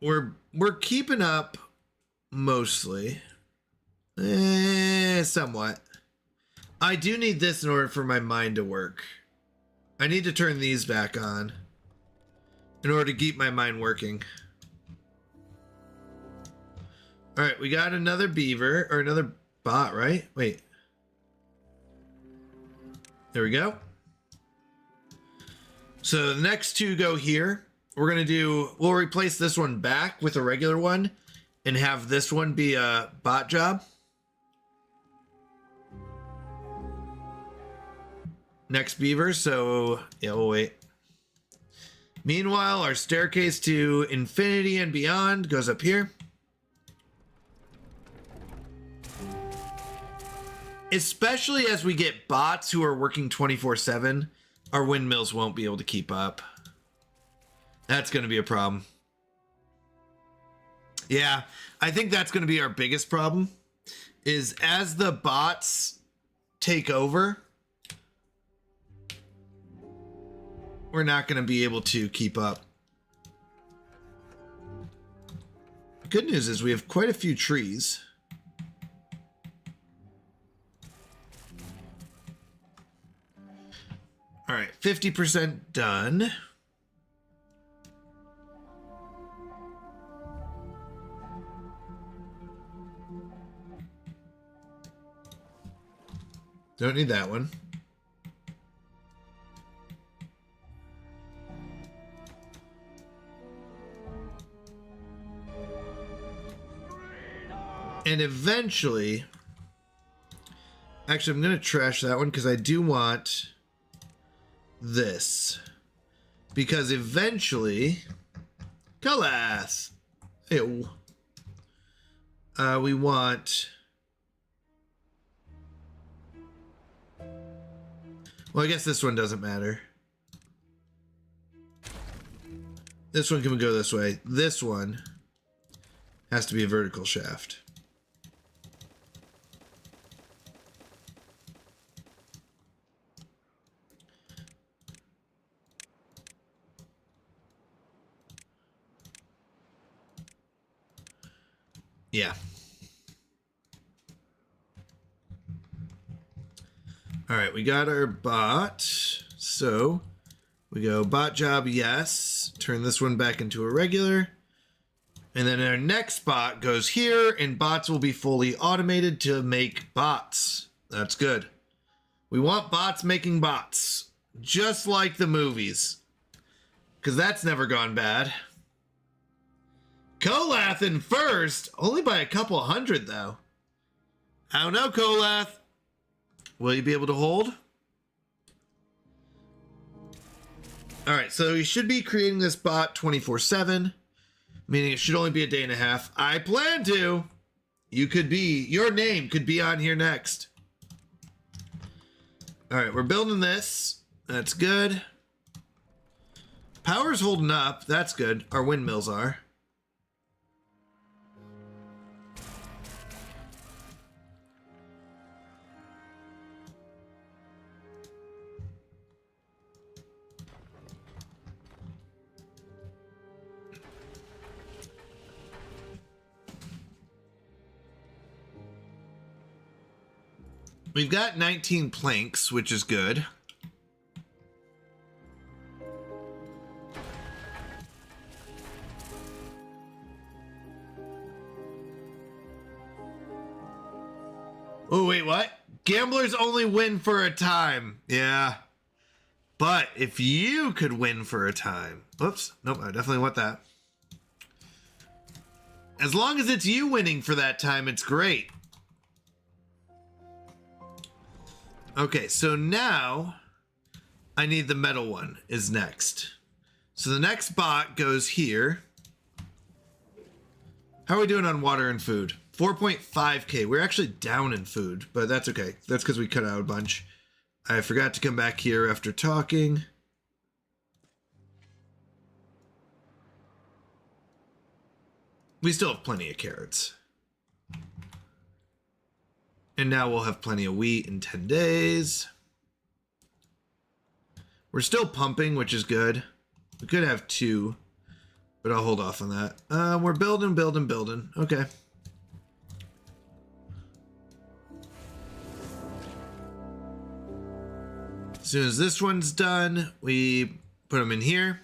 We're keeping up. Mostly. Somewhat. I do need this in order for my mind to work. I need to turn these back on in order to keep my mind working. Alright, we got another beaver, or another bot, right? Wait. There we go. So the next two go here. We'll replace this one back with a regular one and have this one be a bot job. Next beaver, so yeah, we'll wait. Meanwhile, our staircase to infinity and beyond goes up here. Especially as we get bots who are working 24/7, our windmills won't be able to keep up. That's going to be a problem. Yeah, I think that's going to be our biggest problem, is as the bots take over, we're not going to be able to keep up. The good news is we have quite a few trees. All right, 50% done. Don't need that one. And eventually, actually, I'm going to trash that one because I do want this. Because eventually, Kalath. Ew. We want. Well, I guess this one doesn't matter. This one can go this way. This one has to be a vertical shaft. Yeah. All right, we got our bot. So we go bot job, yes. Turn this one back into a regular. And then our next bot goes here, and bots will be fully automated to make bots. That's good. We want bots making bots, just like the movies, because that's never gone bad. Kalath in first, only by a couple hundred, though. I don't know, Kalath. Will you be able to hold? All right, so you should be creating this bot 24/7, meaning it should only be a day and a half. I plan to. Your name could be on here next. All right, we're building this. That's good. Power's holding up. That's good. Our windmills are. We've got 19 planks, which is good. Oh, wait, what? Gamblers only win for a time. Yeah. But if you could win for a time. Oops. Nope, I definitely want that. As long as it's you winning for that time, it's great. Okay, so now I need the metal one is next. So the next bot goes here. How are we doing on water and food? 4.5k. We're actually down in food, but that's okay. That's because we cut out a bunch. I forgot to come back here after talking. We still have plenty of carrots. And now we'll have plenty of wheat in 10 days. We're still pumping, which is good. We could have 2, but I'll hold off on that. We're building. Okay. As soon as this one's done, we put them in here.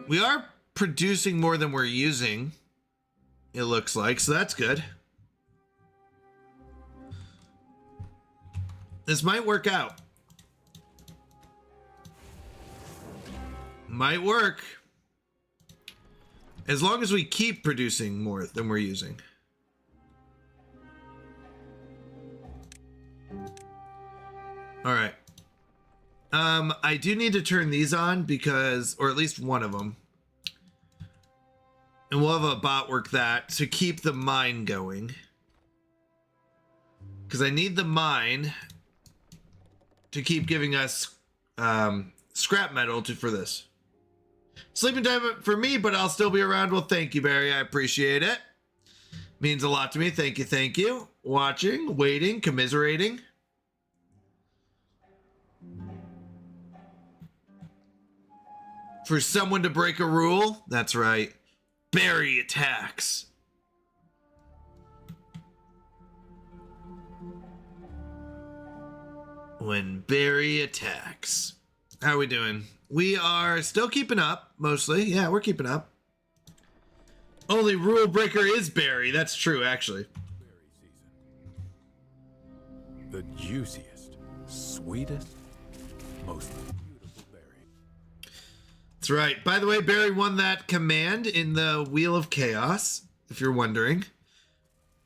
We are producing more than we're using, it looks like, so that's good. This might work out. Might work. As long as we keep producing more than we're using. All right. I do need to turn these on because, or at least one of them. And we'll have a bot work that to keep the mine going. Because I need the mine to keep giving us scrap metal for this. Sleeping time for me, but I'll still be around. Well, thank you, Barry. I appreciate it. Means a lot to me. Thank you, thank you. Watching, waiting, commiserating. For someone to break a rule? That's right. Barry attacks. When Barry attacks. How are we doing? We are still keeping up, mostly. Yeah, we're keeping up. Only rule breaker is Barry. That's true, actually. The juiciest, sweetest, most beautiful berry. That's right. By the way, Barry won that command in the Wheel of Chaos, if you're wondering.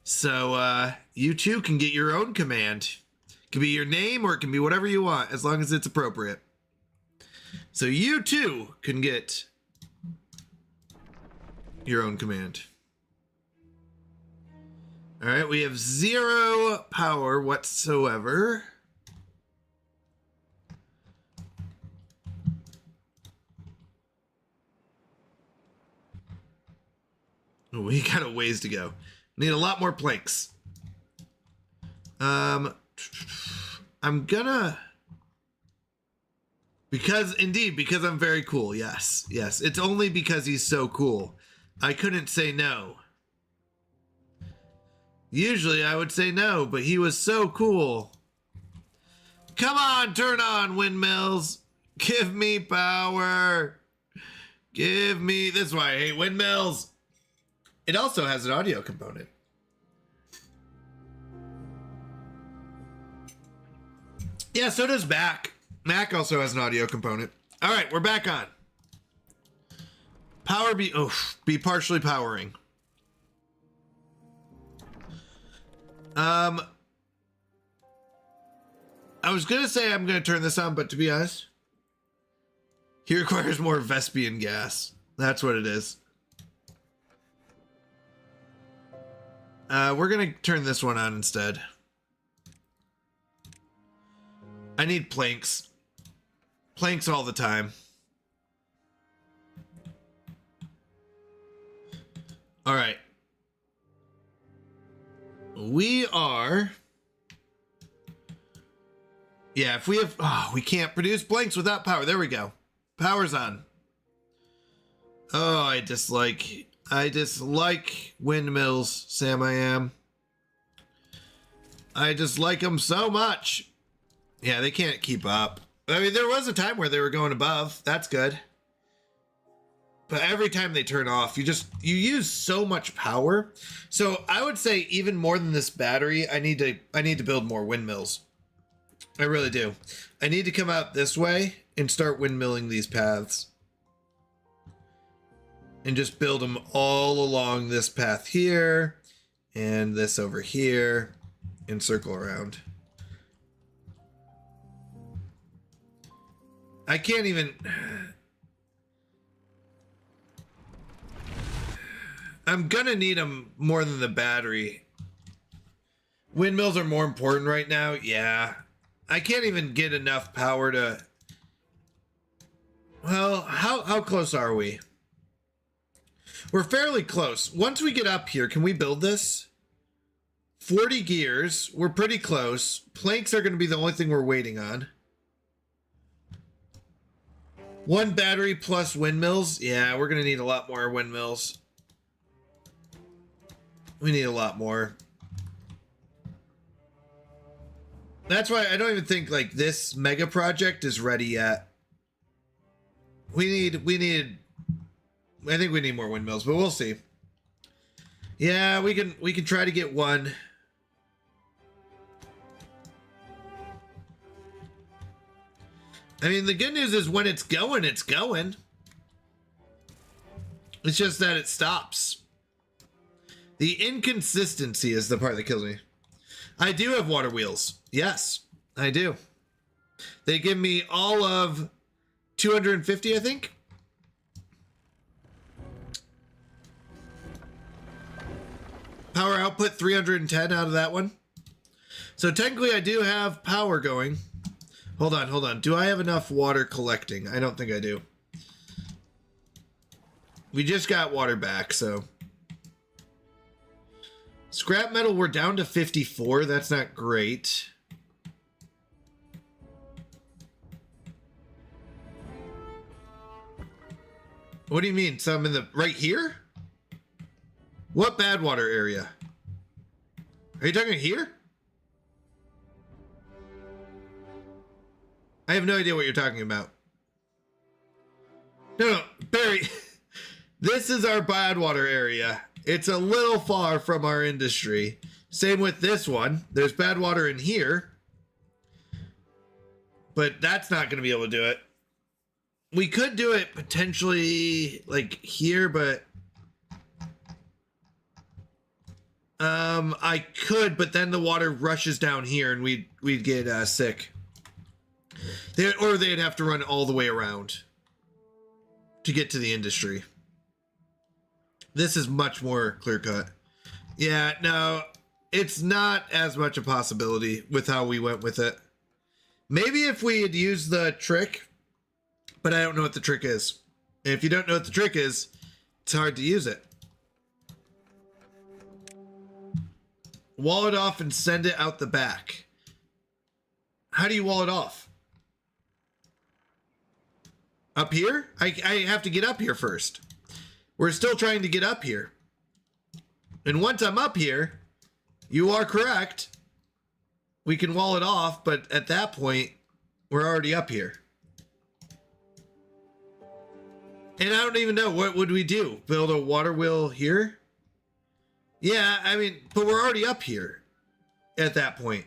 So, you too can get your own command. It can be your name or it can be whatever you want, as long as it's appropriate. So you too can get your own command. All right, we have 0 power whatsoever. We got a ways to go. Need a lot more planks. I'm gonna... Because I'm very cool. Yes. It's only because he's so cool. I couldn't say no. Usually I would say no, but he was so cool. Come on, turn on windmills. Give me power. Give me... This is why I hate windmills. It also has an audio component. Yeah, so does Mac. Mac also has an audio component. All right, we're back on. Power be partially powering. I was gonna say I'm gonna turn this on, but to be honest, he requires more Vespian gas. That's what it is. We're gonna turn this one on instead. I need planks. Planks all the time. All right. We are... Yeah, if we have... Oh, we can't produce blanks without power. There we go. Power's on. Oh, I dislike windmills, Sam I am. I dislike them so much. Yeah, they can't keep up. I mean, there was a time where they were going above. That's good. But every time they turn off, you use so much power. So I would say even more than this battery, I need to build more windmills. I really do. I need to come out this way and start windmilling these paths. And just build them all along this path here and this over here and circle around. I can't even... I'm gonna need them more than the battery. Windmills are more important right now. Yeah. I can't even get enough power to... Well, how close are we? We're fairly close. Once we get up here, can we build this? 40 gears. We're pretty close. Planks are going to be the only thing we're waiting on. 1 battery plus windmills. Yeah, we're going to need a lot more windmills. We need a lot more. That's why I don't even think like this mega project is ready yet. I think we need more windmills, but we'll see. Yeah, we can try to get 1. I mean, the good news is when it's going, it's going. It's just that it stops. The inconsistency is the part that kills me. I do have water wheels. Yes, I do. They give me all of 250, I think. Power output 310 out of that one. So technically I do have power going. Hold on. Do I have enough water collecting? I don't think I do. We just got water back, so. Scrap metal, we're down to 54. That's not great. What do you mean? So I'm in the right here? What bad water area? Are you talking here? I have no idea what you're talking about. No, Barry. This is our bad water area. It's a little far from our industry. Same with this one. There's bad water in here. But that's not going to be able to do it. We could do it potentially like here, but I could, but then the water rushes down here and we'd get sick. Or they'd have to run all the way around to get to the industry. This is much more clear cut. Yeah, no, it's not as much a possibility with how we went with it. Maybe if we had used the trick, but I don't know what the trick is. And if you don't know what the trick is, it's hard to use it. Wall it off and send it out the back. How do you wall it off? Up here? I have to get up here first. We're still trying to get up here. And once I'm up here, you are correct. We can wall it off, but at that point, we're already up here. And I don't even know, what would we do? Build a water wheel here? Yeah, I mean, but we're already up here at that point.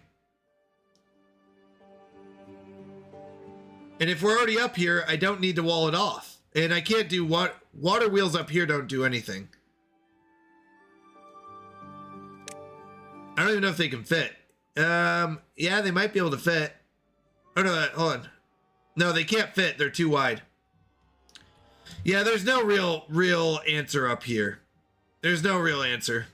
And if we're already up here, I don't need to wall it off. And I can't do what water wheels up here don't do anything. I don't even know if they can fit. Yeah, they might be able to fit. Oh no, hold on. No, they can't fit. They're too wide. Yeah, there's no real answer up here. There's no real answer.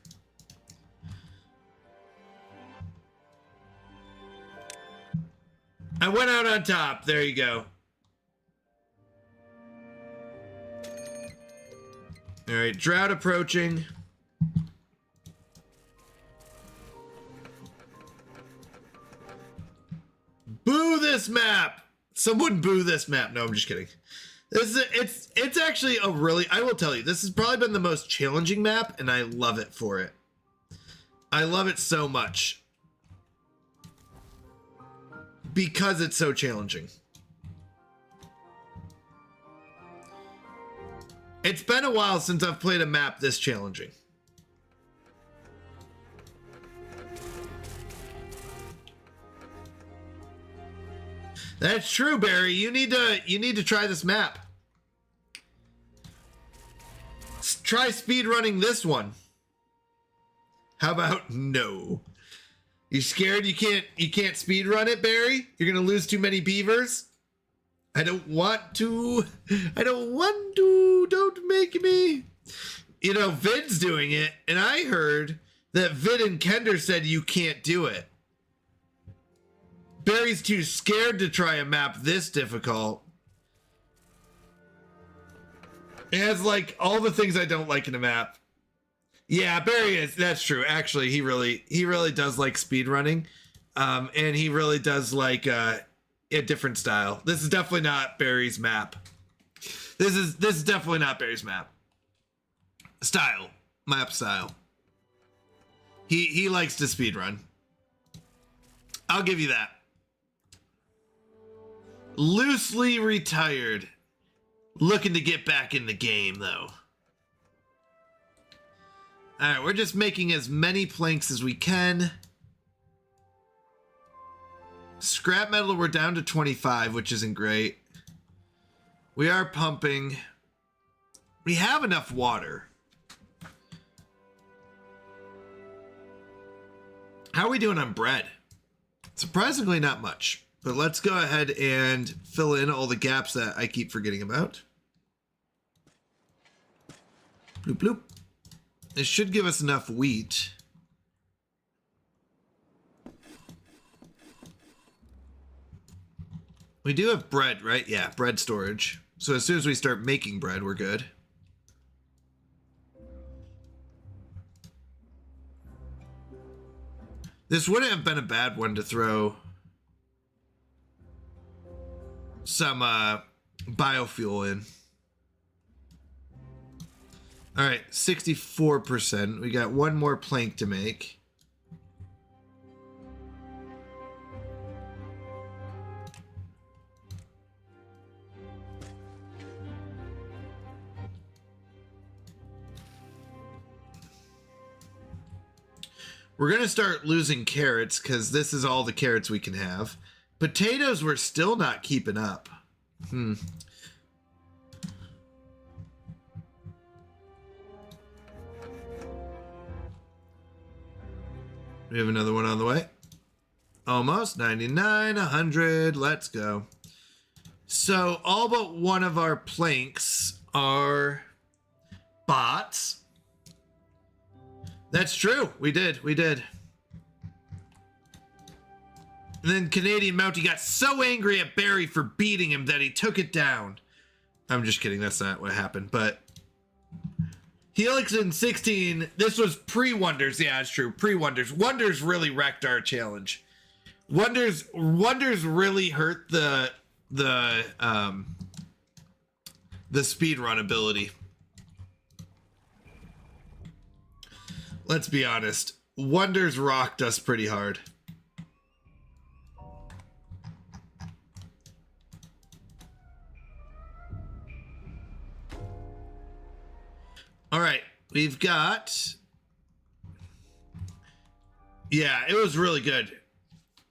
I went out on top. There you go. All right, drought approaching. Boo this map. Someone boo this map. No, I'm just kidding. This is it's actually a really, I will tell you, this has probably been the most challenging map, and I love it for it. I love it so much. Because it's so challenging. It's been a while since I've played a map this challenging. That's true, Barry. You need to try this map. Try speed running this one. How about no? You scared you can't speed run it, Barry? You're gonna lose too many beavers? I don't want to. I don't want to. Don't make me. You know, Vid's doing it, and I heard that Vid and Kender said you can't do it. Barry's too scared to try a map this difficult. It has like all the things I don't like in a map. Yeah, Barry is. That's true. Actually, he really does like speed running, and he really does like a different style. This is definitely not Barry's map. This is definitely not Barry's map. Map style. He likes to speed run. I'll give you that. Loosely retired. Looking to get back in the game, though. Alright, we're just making as many planks as we can. Scrap metal, we're down to 25, which isn't great. We are pumping. We have enough water. How are we doing on bread? Surprisingly not much. But let's go ahead and fill in all the gaps that I keep forgetting about. Bloop, bloop. This should give us enough wheat. We do have bread, right? Yeah, bread storage. So as soon as we start making bread, we're good. This wouldn't have been a bad one to throw some biofuel in. All right, 64%. We got one more plank to make. We're going to start losing carrots because this is all the carrots we can have. Potatoes, we're still not keeping up. We have another one on the way. Almost 99, 100. Let's go. So all but one of our planks are bots. That's true. We did. And then Canadian Mountie got so angry at Barry for beating him that he took it down. I'm just kidding. That's not what happened. But Helix in 16. This was pre-Wonders. Yeah, it's true. Pre-Wonders. Wonders really wrecked our challenge. Wonders really hurt the speed run ability. Let's be honest. Wonders rocked us pretty hard. All right, we've got... Yeah, it was really good.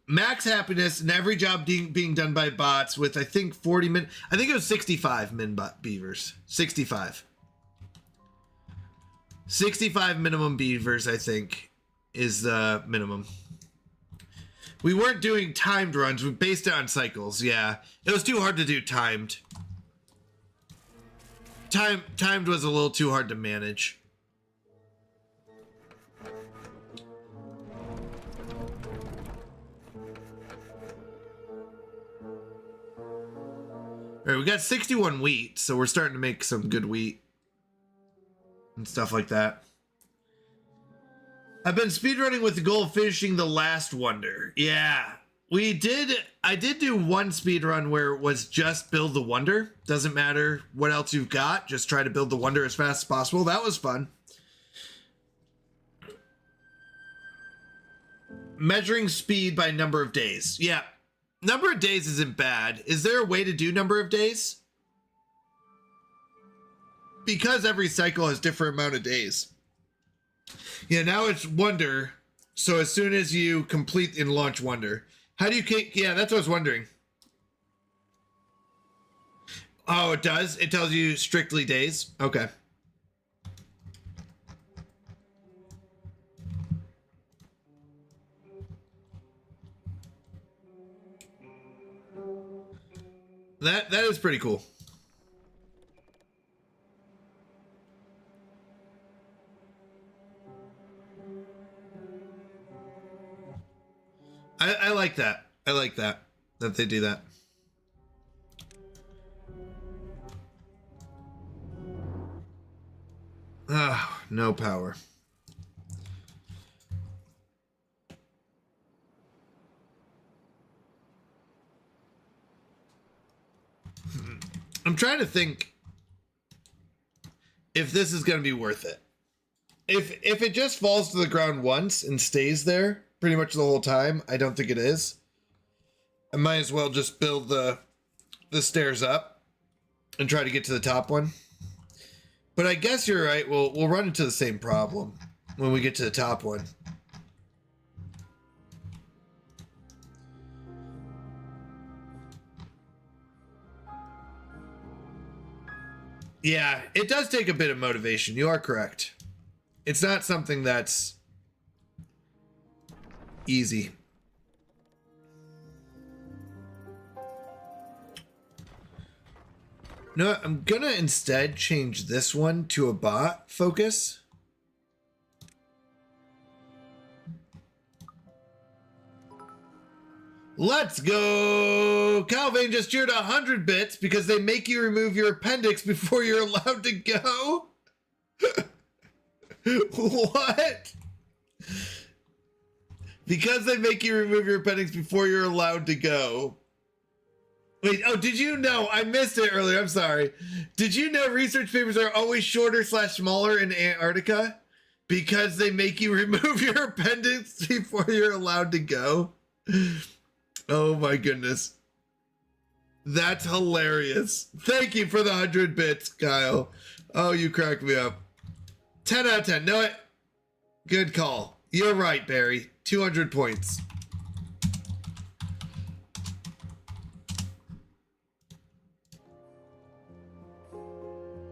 Max happiness and every job being done by bots with, I think, 40 min... I think it was 65 min bot beavers. 65. 65 minimum beavers, I think, is the minimum. We weren't doing timed runs. We based it on cycles. Yeah, it was too hard to do timed. Timed was a little too hard to manage. All right, we got 61 wheat, so we're starting to make some good wheat and stuff like that. I've been speedrunning with the goal of finishing the last wonder. Yeah, we did. I did do one speedrun where it was just build the wonder. Doesn't matter what else you've got. Just try to build the wonder as fast as possible. That was fun. Measuring speed by number of days. Yeah, number of days isn't bad. Is there a way to do number of days? Because every cycle has different amount of days. Yeah, now it's wonder. So as soon as you complete and launch wonder, how do you kick? Yeah, that's what I was wondering. Oh, it does? It tells you strictly days? Okay. That is pretty cool. I like that. I like that they do that. Ah, no power. I'm trying to think if this is going to be worth it. If it just falls to the ground once and stays there pretty much the whole time, I don't think it is. I might as well just build the stairs up and try to get to the top one. But I guess you're right. We'll run into the same problem when we get to the top one. Yeah, it does take a bit of motivation. You are correct. It's not something that's easy. No, I'm gonna instead change this one to a bot focus. Let's go! Calvin just cheered 100 bits because they make you remove your appendix before you're allowed to go. What? Because they make you remove your appendix before you're allowed to go. Wait, oh, did you know? I missed it earlier. I'm sorry. Did you know research papers are always shorter / smaller in Antarctica? Because they make you remove your appendix before you're allowed to go? Oh my goodness. That's hilarious. Thank you for the 100 bits, Kyle. Oh, you cracked me up. 10 out of 10. No, good call. You're right, Barry. 200 points.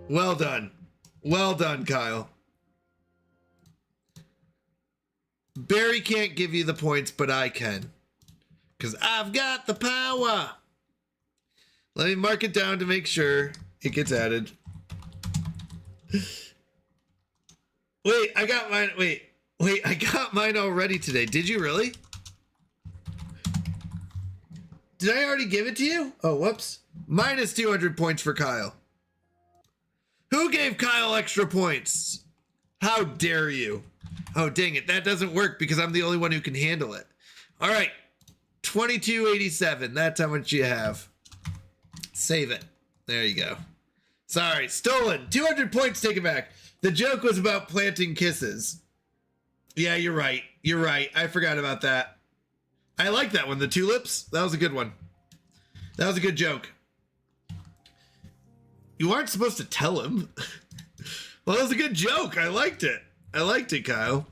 Well done. Well done, Kyle. Barry can't give you the points, but I can. Because I've got the power. Let me mark it down to make sure it gets added. Wait, I got mine. Wait, I got mine already today. Did you really? Did I already give it to you? Oh, whoops. Minus 200 points for Kyle. Who gave Kyle extra points? How dare you? Oh, dang it. That doesn't work because I'm the only one who can handle it. All right. 2287. That's how much you have. Save it. There you go. Sorry. Stolen. 200 points taken back. The joke was about planting kisses. Yeah, you're right. You're right. I forgot about that. I like that one. The tulips. That was a good one. That was a good joke. You aren't supposed to tell him. Well, that was a good joke. I liked it. I liked it, Kyle.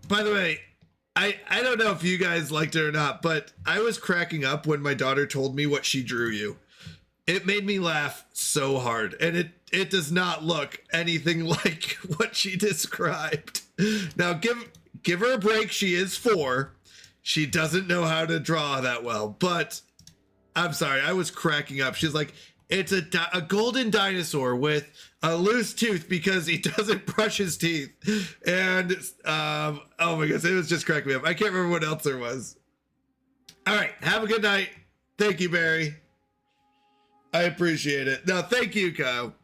By the way, I don't know if you guys liked it or not, but I was cracking up when my daughter told me what she drew you. It made me laugh so hard, and it does not look anything like what she described. Now, give her a break. She is 4. She doesn't know how to draw that well, but I'm sorry. I was cracking up. She's like, it's a golden dinosaur with a loose tooth because he doesn't brush his teeth. And, oh my gosh, it was just cracking me up. I can't remember what else there was. All right. Have a good night. Thank you, Barry. I appreciate it. No, thank you, Kyle.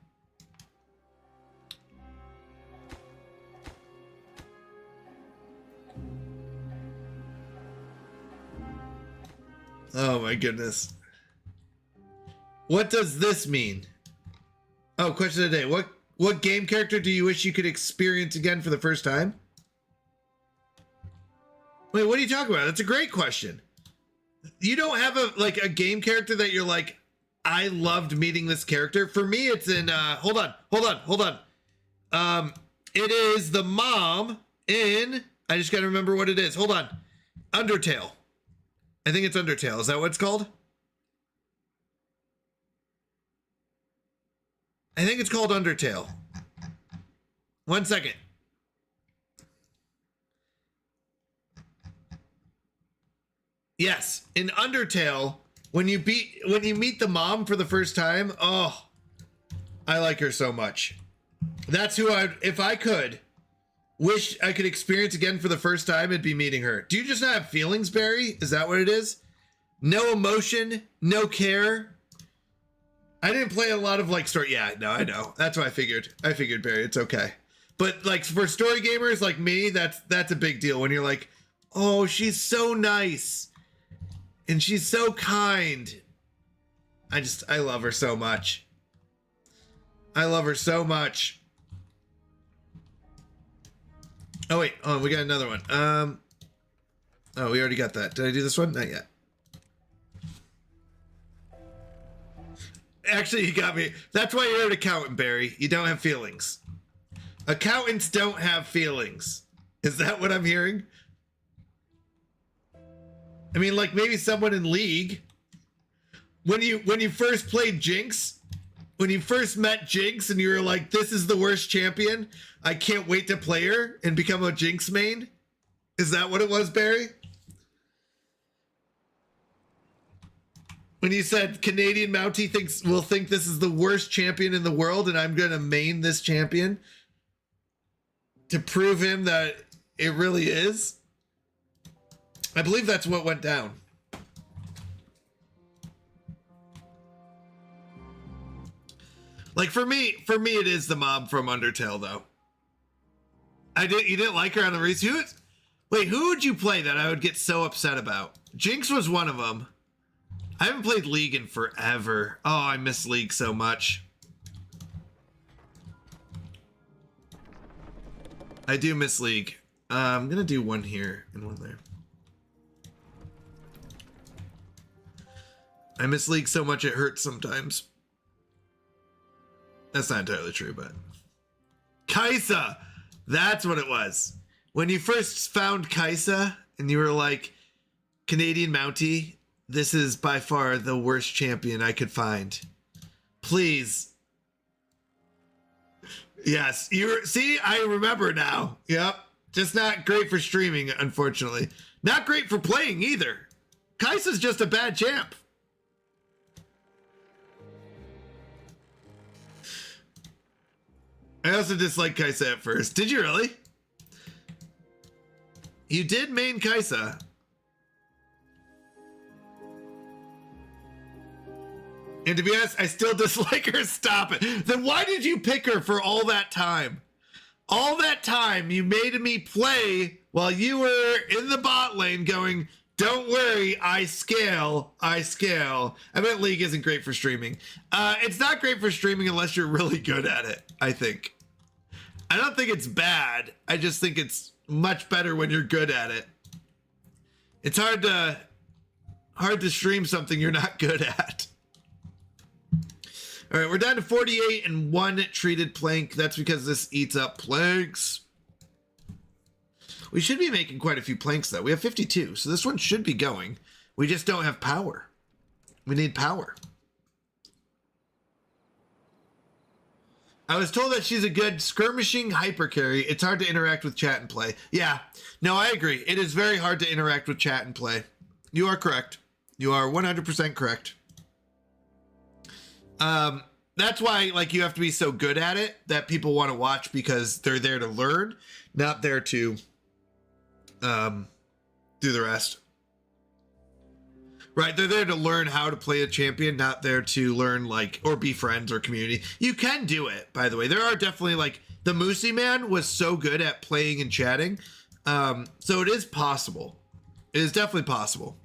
Oh my goodness. What does this mean? Oh, question of the day. What game character do you wish you could experience again for the first time? Wait, what are you talking about? That's a great question. You don't have a game character that you're like, I loved meeting this character. For me, it's in hold on. It is the mom in, I just gotta remember what it is. Hold on. Undertale. I think it's Undertale. Is that what it's called? I think it's called Undertale. 1 second. Yes, in Undertale, when you meet the mom for the first time, oh, I like her so much. That's who if I could wish I could experience again for the first time, it'd be meeting her. Do you just not have feelings, Barry? Is that what it is? No emotion, no care. I didn't play a lot of story. Yeah, no, I know. That's what I figured. Barry, it's okay. But for story gamers like me, that's a big deal when you're like, oh, she's so nice. And she's so kind. I love her so much. I love her so much. Oh, wait. Oh, we got another one. Oh, we already got that. Did I do this one? Not yet. Actually, you got me. That's why you're an accountant, Barry. You don't have feelings. Accountants don't have feelings. Is that what I'm hearing? I mean, like maybe someone in League. When you first played Jinx, when you first met Jinx and you were like, this is the worst champion, I can't wait to play her and become a Jinx main. Is that what it was, Barry? When you said Canadian Mountie will think this is the worst champion in the world and I'm going to main this champion to prove him that it really is? I believe that's what went down. Like for me it is the mom from Undertale though. You didn't like her on the reason. Wait, who would you play that I would get so upset about? Jinx was one of them. I haven't played League in forever. Oh, I miss League so much. I do miss League. I'm gonna do one here and one there. I miss League so much it hurts sometimes. That's not entirely true, but Kaisa, that's what it was. When you first found Kaisa and you were like, Canadian Mountie, this is by far the worst champion I could find. Please. Yes, see, I remember now. Yep. Just not great for streaming, unfortunately. Not great for playing either. Kaisa's just a bad champ. I also disliked Kaisa at first. Did you really? You did main Kaisa. And to be honest, I still dislike her. Stop it. Then why did you pick her for all that time? All that time you made me play while you were in the bot lane going, don't worry, I scale. I bet League isn't great for streaming. It's not great for streaming unless you're really good at it, I think. I don't think it's bad. I just think it's much better when you're good at it. It's hard to stream something you're not good at. All right, we're down to 48 and 1 treated plank. That's because this eats up planks. We should be making quite a few planks, though. We have 52, so this one should be going. We just don't have power. We need power. I was told that she's a good skirmishing hyper carry. It's hard to interact with chat and play. Yeah, no, I agree. It is very hard to interact with chat and play. You are correct. You are 100% correct. That's why, like, you have to be so good at it that people want to watch because they're there to learn, not there to do the rest. Right, they're there to learn how to play a champion, not there to learn, like, or be friends or community. You can do it, by the way. There are definitely, like, the Moosey Man was so good at playing and chatting. So it is possible. It is definitely possible.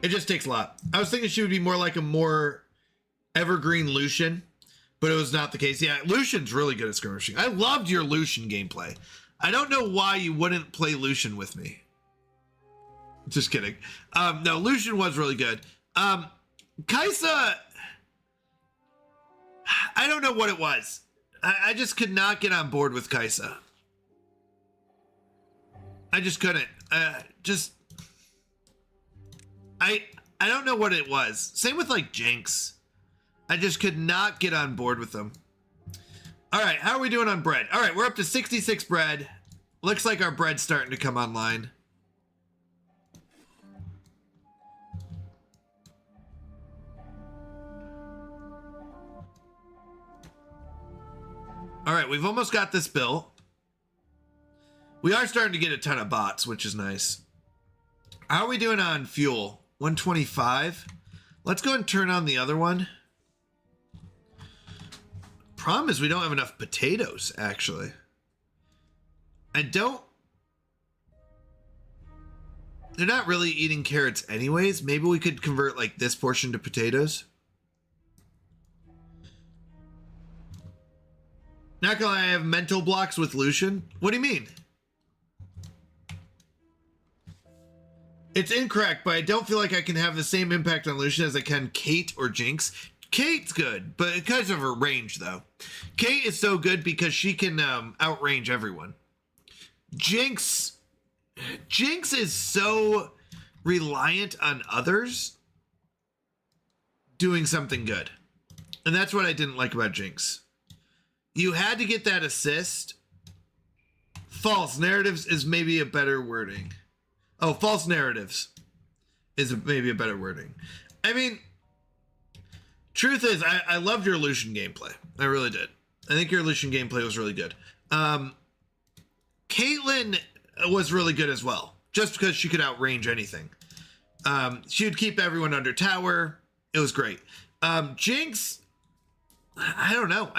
It just takes a lot. I was thinking she would be more like a more evergreen Lucian, but it was not the case. Yeah, Lucian's really good at skirmishing. I loved your Lucian gameplay. I don't know why you wouldn't play Lucian with me. Just kidding. No, Lucian was really good. Kaisa, I don't know what it was. I just could not get on board with Kaisa. I just couldn't. I don't know what it was. Same with like Jinx. I just could not get on board with them. All right, how are we doing on bread? All right, we're up to 66 bread. Looks like our bread's starting to come online. All right, we've almost got this built. We are starting to get a ton of bots, which is nice. How are we doing on fuel? 125. Let's go and turn on the other one. Problem is we don't have enough potatoes, actually. They're not really eating carrots anyways. Maybe we could convert like this portion to potatoes. Not gonna lie, I have mental blocks with Lucian. What do you mean? It's incorrect, but I don't feel like I can have the same impact on Lucian as I can Kate or Jinx. Kate's good, but because of her range, though. Kate is so good because she can outrange everyone. Jinx, Jinx is so reliant on others doing something good. And that's what I didn't like about Jinx. You had to get that assist. False narratives is maybe a better wording. Oh, false narratives is maybe a better wording. I mean, truth is, I loved your Lucian gameplay. I really did. I think your Lucian gameplay was really good. Caitlyn was really good as well, just because she could outrange anything. She would keep everyone under tower. It was great. Jinx, I don't know.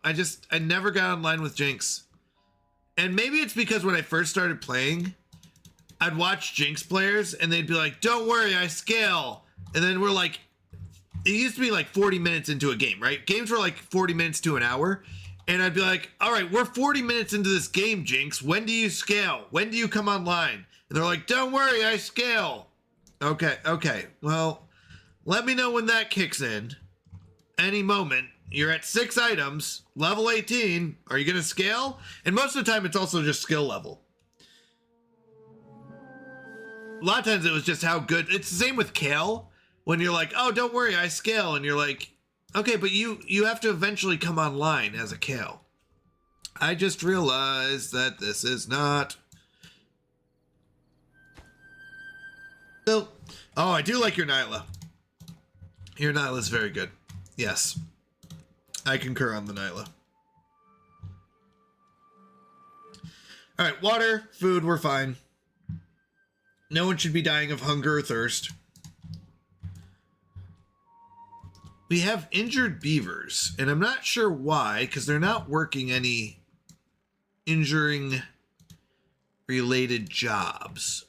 I never got online with Jinx. And maybe it's because when I first started playing, I'd watch Jinx players and they'd be like, don't worry, I scale. And then we're like, it used to be like 40 minutes into a game, right? Games were like 40 minutes to an hour. And I'd be like, all right, we're 40 minutes into this game, Jinx. When do you scale? When do you come online? And they're like, don't worry, I scale. Okay. Well, let me know when that kicks in. Any moment. You're at 6 items, level 18. Are you going to scale? And most of the time, it's also just skill level. A lot of times, it was just how good. It's the same with Kale. When you're like, oh, don't worry, I scale. And you're like, okay, but you have to eventually come online as a Kale. I just realized that this is not... Oh, I do like your Nyla. Your Nyla is very good. Yes. I concur on the Nyla. All right, water, food, we're fine. No one should be dying of hunger or thirst. We have injured beavers, and I'm not sure why, because they're not working any injuring related jobs.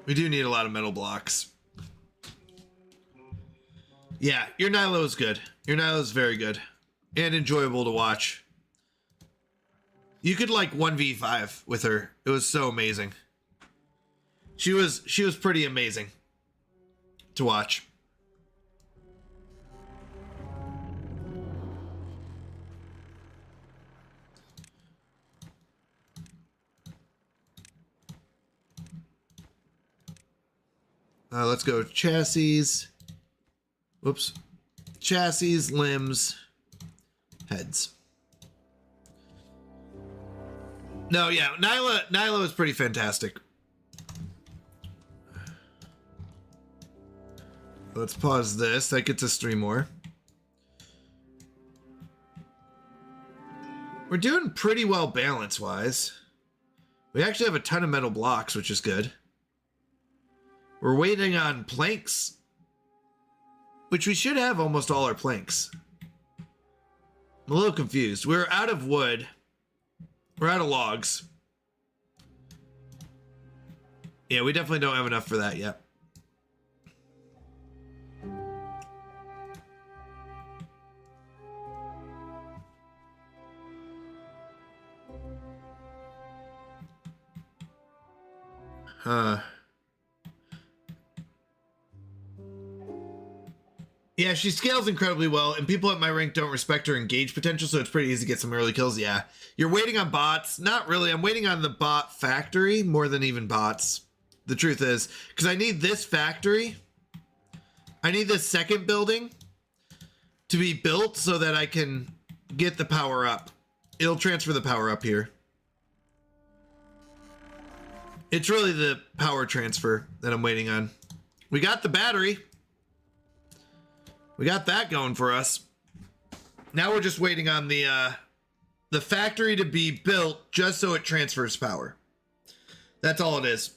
We do need a lot of metal blocks. Yeah, your Nyla is good. Your Nyla is very good and enjoyable to watch. You could like 1v5 with her. It was so amazing. She was pretty amazing to watch. Let's go chassis. Whoops. Chassis, limbs, heads. No, yeah, Nyla is pretty fantastic. Let's pause this. That gets us 3 more. We're doing pretty well balance-wise. We actually have a ton of metal blocks, which is good. We're waiting on planks, which we should have almost all our planks. I'm a little confused. We're out of wood. We're out of logs. Yeah, we definitely don't have enough for that yet. Yeah, she scales incredibly well, and people at my rank don't respect her engage potential, so it's pretty easy to get some early kills. Yeah. You're waiting on bots. Not really. I'm waiting on the bot factory more than even bots. The truth is, because I need this factory. I need this second building to be built so that I can get the power up. It'll transfer the power up here. It's really the power transfer that I'm waiting on. We got the battery. We got that going for us. Now we're just waiting on the factory to be built just so it transfers power. That's all it is.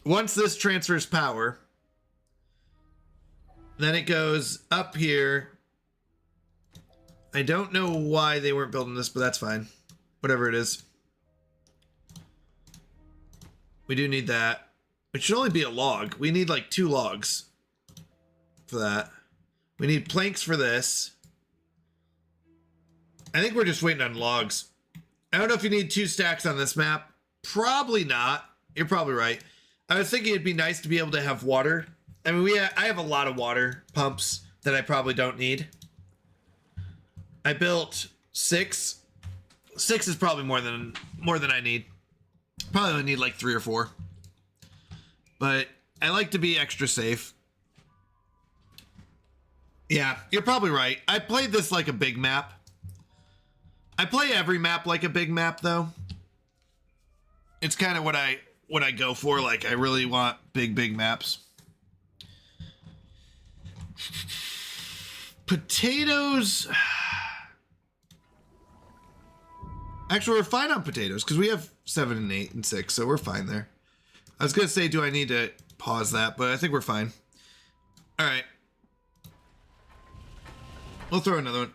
Once this transfers power, then it goes up here. I don't know why they weren't building this, but that's fine. Whatever it is. We do need that. It should only be a log. We need like 2 logs for that. We need planks for this. I think we're just waiting on logs. I don't know if you need 2 stacks on this map. Probably not. You're probably right. I was thinking it'd be nice to be able to have water. I mean, I have a lot of water pumps that I probably don't need. I built 6. 6 is probably more than I need. Probably only need like 3 or 4. But I like to be extra safe. Yeah, you're probably right. I played this like a big map. I play every map like a big map though. It's kind of what I go for. Like I really want big maps. Potatoes. Actually, we're fine on potatoes because we have 7 and 8 and 6, so we're fine there. I was gonna say, do I need to pause that? But I think we're fine. All right. We'll throw another one.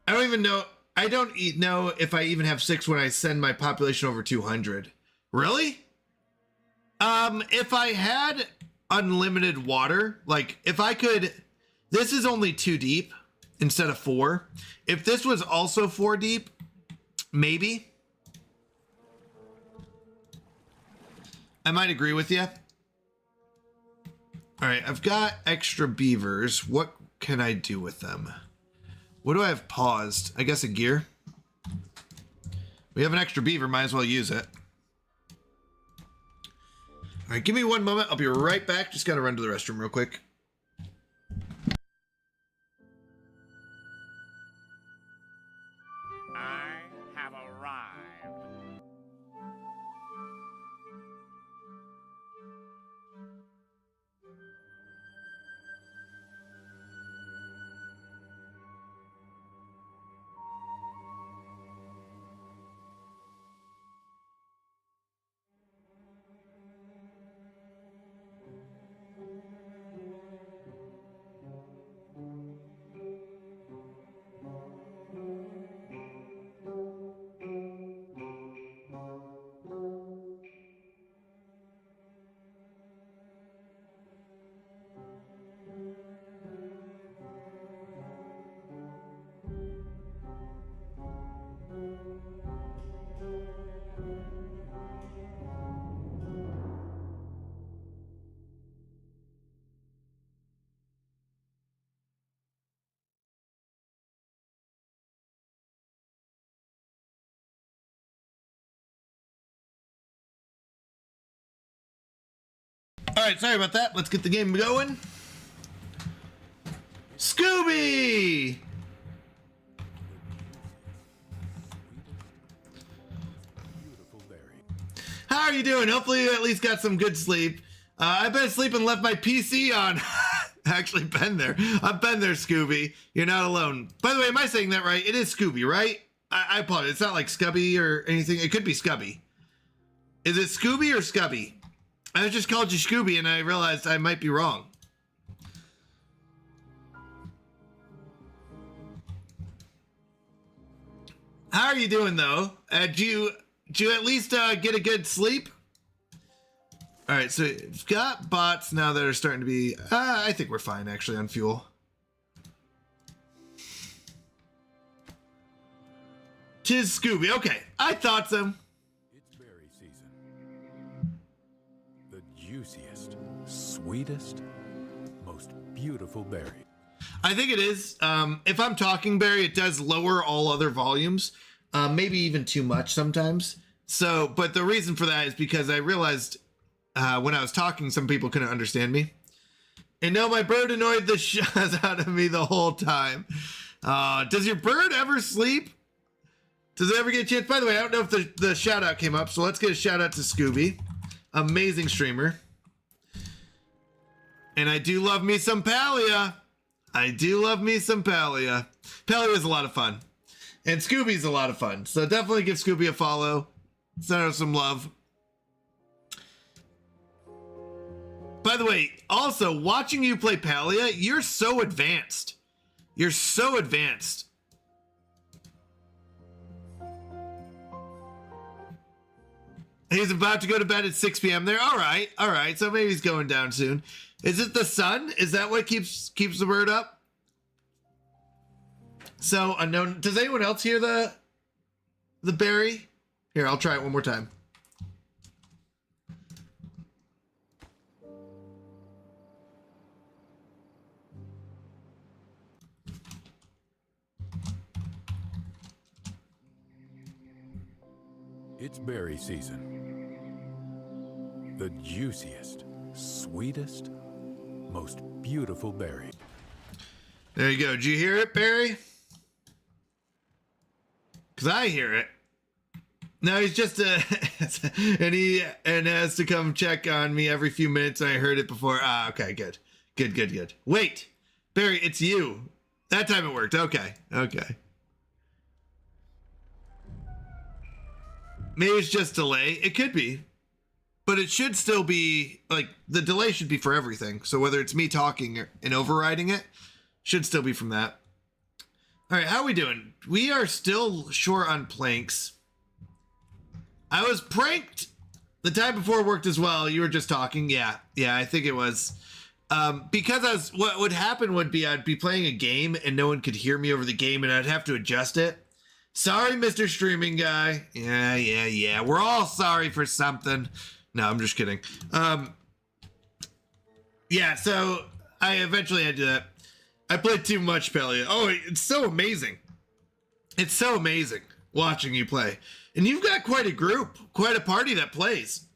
I don't even know. I don't know if I even have 6 when I send my population over 200. Really? If I had unlimited water, like if I could, this is only 2 deep instead of 4. If this was also 4 deep, maybe. I might agree with you. All right, I've got extra beavers. What can I do with them? What do I have paused? I guess a gear. We have an extra beaver, might as well use it. All right, give me 1 moment. I'll be right back. Just got to run to the restroom real quick. I have arrived. All right, sorry about that. Let's get the game going. Scooby! Beautiful berry. How are you doing? Hopefully you at least got some good sleep. I've been asleep and left my PC on. Actually been there. I've been there, Scooby. You're not alone. By the way, am I saying that right? It is Scooby, right? I apologize. It's not like Scubby or anything. It could be Scubby. Is it Scooby or Scubby? I just called you Scooby and I realized I might be wrong. How are you doing though? Did you at least get a good sleep? All right, so we've got bots now that are starting to be. I think we're fine actually on fuel. Tis Scooby. Okay, I thought so. It's berry season. The juiciest, sweetest, most beautiful berry. I think it is. If I'm talking Barry, it does lower all other volumes, maybe even too much sometimes. So, but the reason for that is because I realized when I was talking, some people couldn't understand me. And no, my bird annoyed the shit out of me the whole time. Does your bird ever sleep? Does it ever get a chance? By the way, I don't know if the shout out came up, so let's get a shout out to Scooby. Amazing streamer. And I do love me some Palia. I do love me some Palia. Palia is a lot of fun. And Scooby's a lot of fun. So definitely give Scooby a follow. Send her some love. By the way, also, watching you play Palia, you're so advanced. You're so advanced. He's about to go to bed at 6 p.m. there. All right. So maybe he's going down soon. Is it the sun? Is that what keeps the bird up? So unknown. Does anyone else hear the berry? Here, I'll try it one more time. It's berry season. The juiciest, sweetest, most beautiful berry. There you go. Did you hear it, Barry? Because I hear it. No, he's just and has to come check on me every few minutes. I heard it before. Ah, okay, good. Good. Wait, Barry, it's you. That time it worked. Okay. Maybe it's just delay. It could be. But it should still be, like, the delay should be for everything. So whether it's me talking and overriding it, should still be from that. All right, how are we doing? We are still short on planks. I was pranked. The time before worked as well. You were just talking. Yeah, I think it was. Because what would happen would be I'd be playing a game and no one could hear me over the game and I'd have to adjust it. Sorry, Mr. Streaming Guy. Yeah. We're all sorry for something. No, I'm just kidding. Yeah, so I eventually had to do that. I played too much Paleo. Oh, it's so amazing. It's so amazing watching you play. And you've got quite a group, quite a party that plays.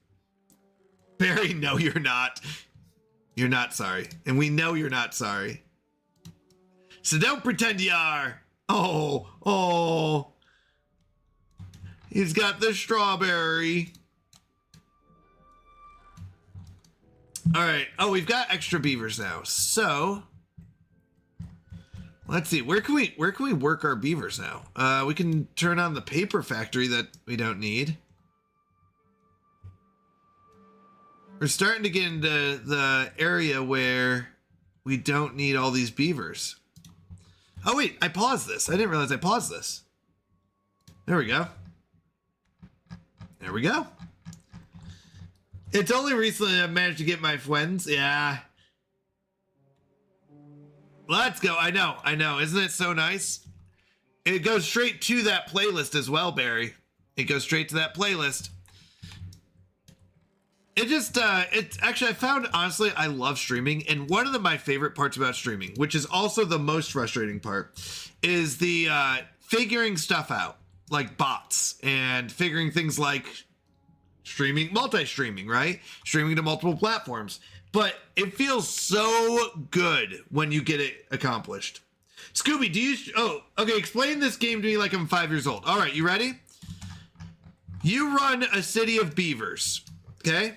Barry, no, you're not. You're not sorry. And we know you're not sorry. So don't pretend you are. Oh. He's got the strawberry. All right. Oh, we've got extra beavers now. So let's see. Where can we work our beavers now? We can turn on the paper factory that we don't need. We're starting to get into the area where we don't need all these beavers. Oh, wait, I paused this. I didn't realize I paused this. There we go. It's only recently I've managed to get my friends. Yeah. Let's go. I know. Isn't it so nice? It goes straight to that playlist as well, Barry. It goes straight to that playlist. It's actually, I found, honestly, I love streaming. And one of my favorite parts about streaming, which is also the most frustrating part, is the figuring stuff out, like bots and figuring things like streaming, multi-streaming, right? Streaming to multiple platforms. But it feels so good when you get it accomplished. Scooby, explain this game to me like I'm 5 years old. All right, you ready? You run a city of beavers. Okay?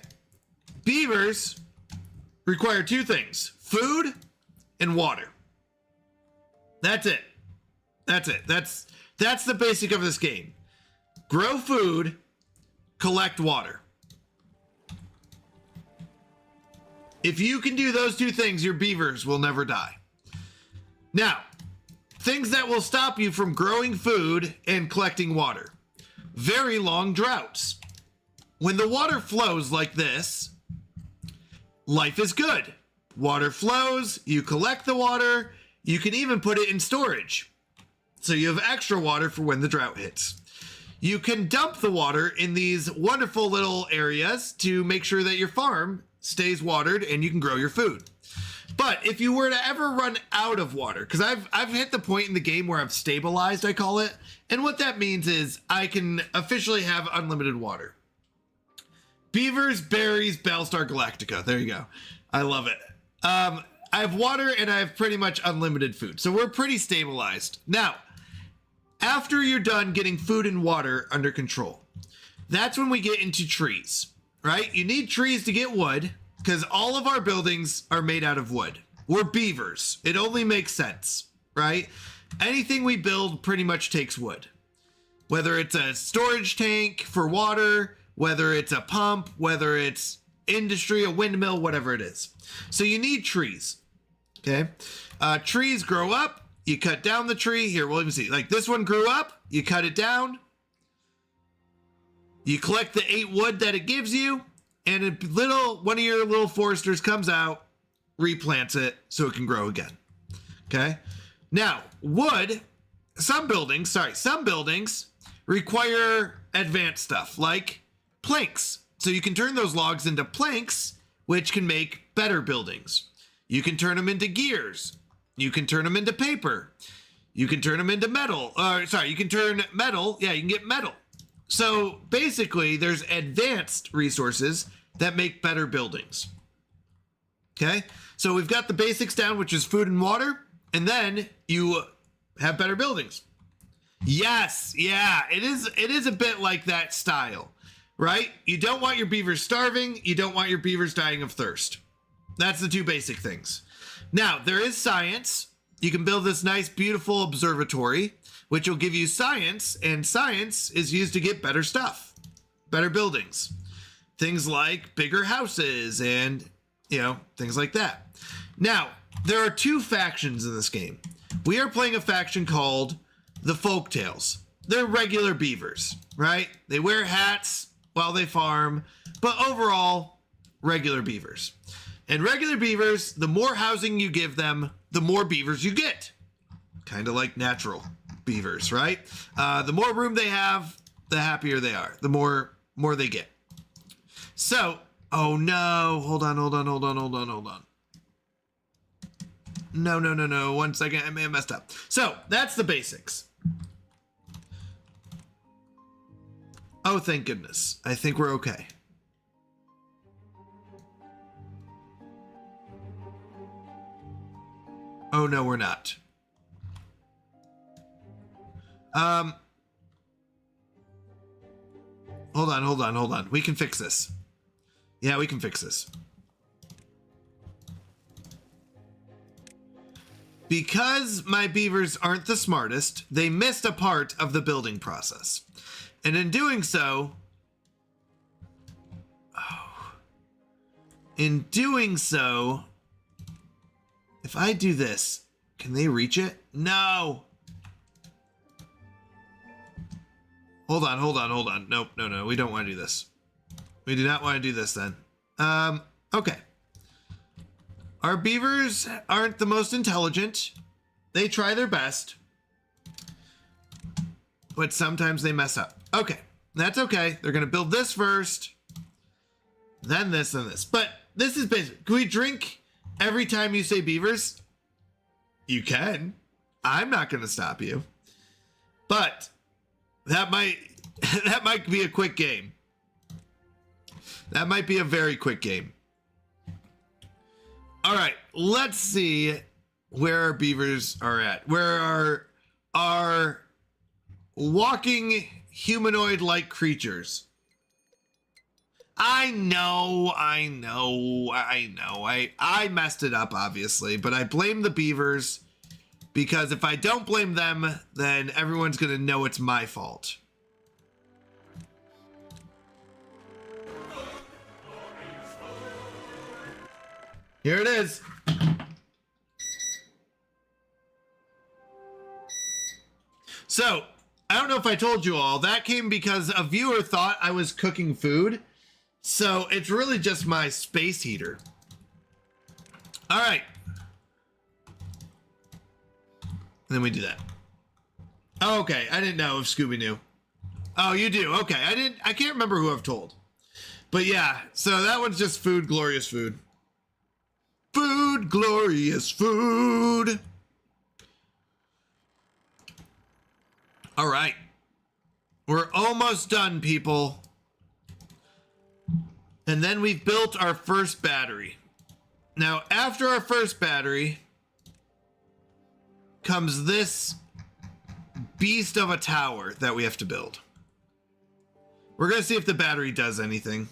Beavers require two things: food and water. That's it. That's the basic of this game. Grow food, collect water. If you can do those two things, your beavers will never die. Now, things that will stop you from growing food and collecting water. Very long droughts. When the water flows like this, life is good. Water flows, you collect the water, you can even put it in storage. So you have extra water for when the drought hits. You can dump the water in these wonderful little areas to make sure that your farm stays watered and you can grow your food. But if you were to ever run out of water, because I've hit the point in the game where I've stabilized, I call it. And what that means is I can officially have unlimited water. Beavers, berries, Battlestar Galactica. There you go. I love it. I have water and I have pretty much unlimited food. So we're pretty stabilized. Now, after you're done getting food and water under control, that's when we get into trees, right? You need trees to get wood because all of our buildings are made out of wood. We're beavers. It only makes sense, right? Anything we build pretty much takes wood. Whether it's a storage tank for water, whether it's a pump, whether it's industry, a windmill, whatever it is. So you need trees, okay? Trees grow up, you cut down the tree. Here, we'll even see. Like this one grew up, you cut it down, you collect the 8 wood that it gives you, and one of your little foresters comes out, replants it so it can grow again, okay? Now, wood, some buildings require advanced stuff like planks. So you can turn those logs into planks, which can make better buildings. You can turn them into gears. You can turn them into paper. You can turn them into metal. You can turn metal. Yeah, you can get metal. So basically, there's advanced resources that make better buildings. Okay, so we've got the basics down, which is food and water, and then you have better buildings. Yes, yeah, it is a bit like that style, right? You don't want your beavers starving, you don't want your beavers dying of thirst. That's the two basic things. Now, there is science. You can build this nice, beautiful observatory, which will give you science, and science is used to get better stuff, better buildings. Things like bigger houses and, you know, things like that. Now, there are two factions in this game. We are playing a faction called the Folktales. They're regular beavers, right? They wear hats while they farm, but overall, regular beavers. And regular beavers, the more housing you give them, the more beavers you get. Kind of like natural beavers, right? The more room they have, the happier they are. The more they get. So, oh no, hold on. No. 1 second, I may have messed up. So, that's the basics. Oh, thank goodness. I think we're okay. Oh no, we're not. Hold on. We can fix this. Yeah, we can fix this. Because my beavers aren't the smartest, they missed a part of the building process. And in doing so, if I do this, can they reach it? No. Hold on. Nope, no. We don't want to do this. We do not want to do this then. Okay. Our beavers aren't the most intelligent. They try their best. But sometimes they mess up. Okay, that's okay. They're going to build this first. Then this, then this. But this is basic. Can we drink every time you say beavers? You can. I'm not going to stop you. But that might be a quick game. That might be a very quick game. All right, let's see where our beavers are at. Where our walking humanoid-like creatures. I know. I messed it up, obviously, but I blame the beavers because if I don't blame them, then everyone's gonna know it's my fault. Here it is. So, I don't know if I told you all, that came because a viewer thought I was cooking food. So, it's really just my space heater. All right. And then we do that. Oh, okay, I didn't know if Scooby knew. Oh, you do, okay. I can't remember who I've told. But yeah, so that one's just food, glorious food. Food, glorious food. All right. We're almost done, people. And then we've built our first battery. Now, after our first battery comes this beast of a tower that we have to build. We're going to see if the battery does anything.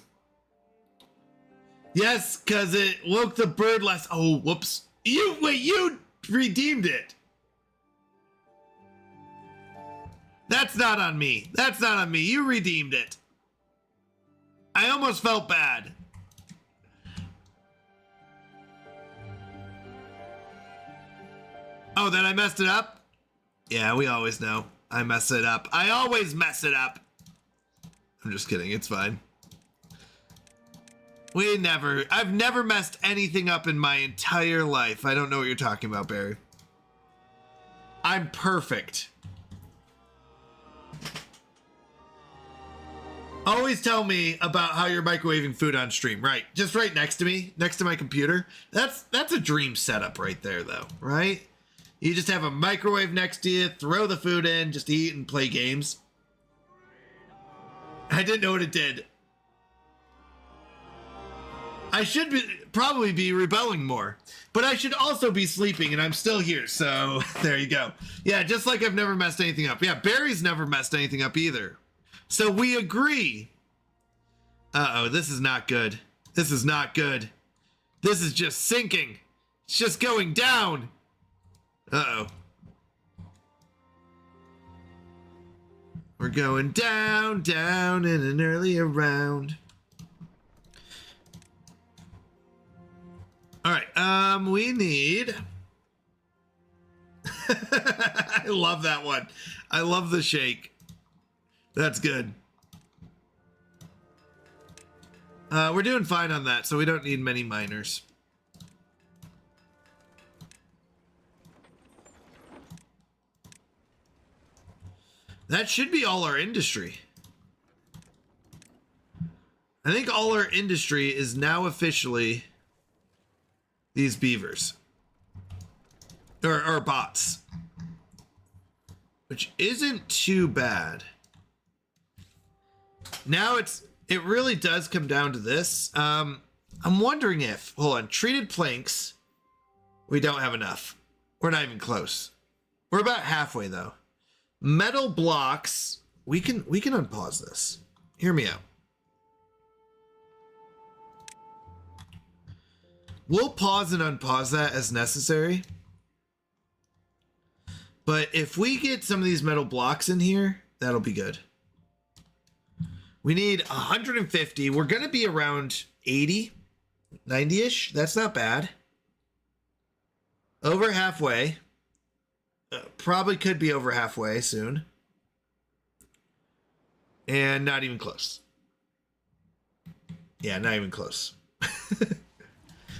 Yes, because it woke the bird last. Oh, whoops. You redeemed it. That's not on me. That's not on me. You redeemed it. I almost felt bad. Oh, then I messed it up? Yeah, we always know. I mess it up. I always mess it up. I'm just kidding. It's fine. I've never messed anything up in my entire life. I don't know what you're talking about, Barry. I'm perfect. Always tell me about how you're microwaving food on stream. Right, just right next to me, next to my computer. That's a dream setup right there, though, right? You just have a microwave next to you, throw the food in, just eat and play games. I didn't know what it did. I should probably be rebelling more, but I should also be sleeping, and I'm still here, so there you go. Yeah, just like I've never messed anything up. Yeah, Barry's never messed anything up either. So we agree. Uh-oh, this is not good. This is not good. This is just sinking. It's just going down. Uh-oh. We're going down, down in an earlier round. All right, we need... I love that one. I love the shake. That's good. We're doing fine on that, so we don't need many miners. That should be all our industry. I think all our industry is now officially these beavers. Or bots. Which isn't too bad. Now it really does come down to this. I'm wondering if, hold on, treated planks, we don't have enough. We're not even close. We're about halfway though. Metal blocks, we can unpause this. Hear me out. We'll pause and unpause that as necessary. But if we get some of these metal blocks in here, that'll be good. We need 150. We're going to be around 80, 90-ish. That's not bad. Over halfway. Probably could be over halfway soon. And not even close. Yeah, not even close.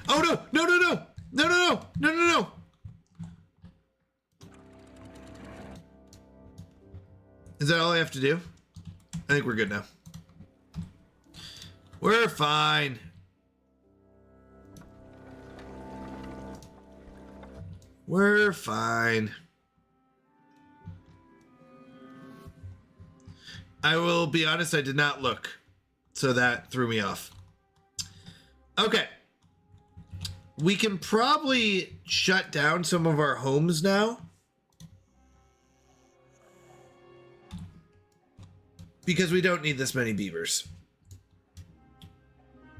Oh, no, no, no, no, no, no, no, no, no, no. Is that all I have to do? I think we're good now. We're fine. We're fine. I will be honest, I did not look. So that threw me off. Okay. We can probably shut down some of our homes now. Because we don't need this many beavers.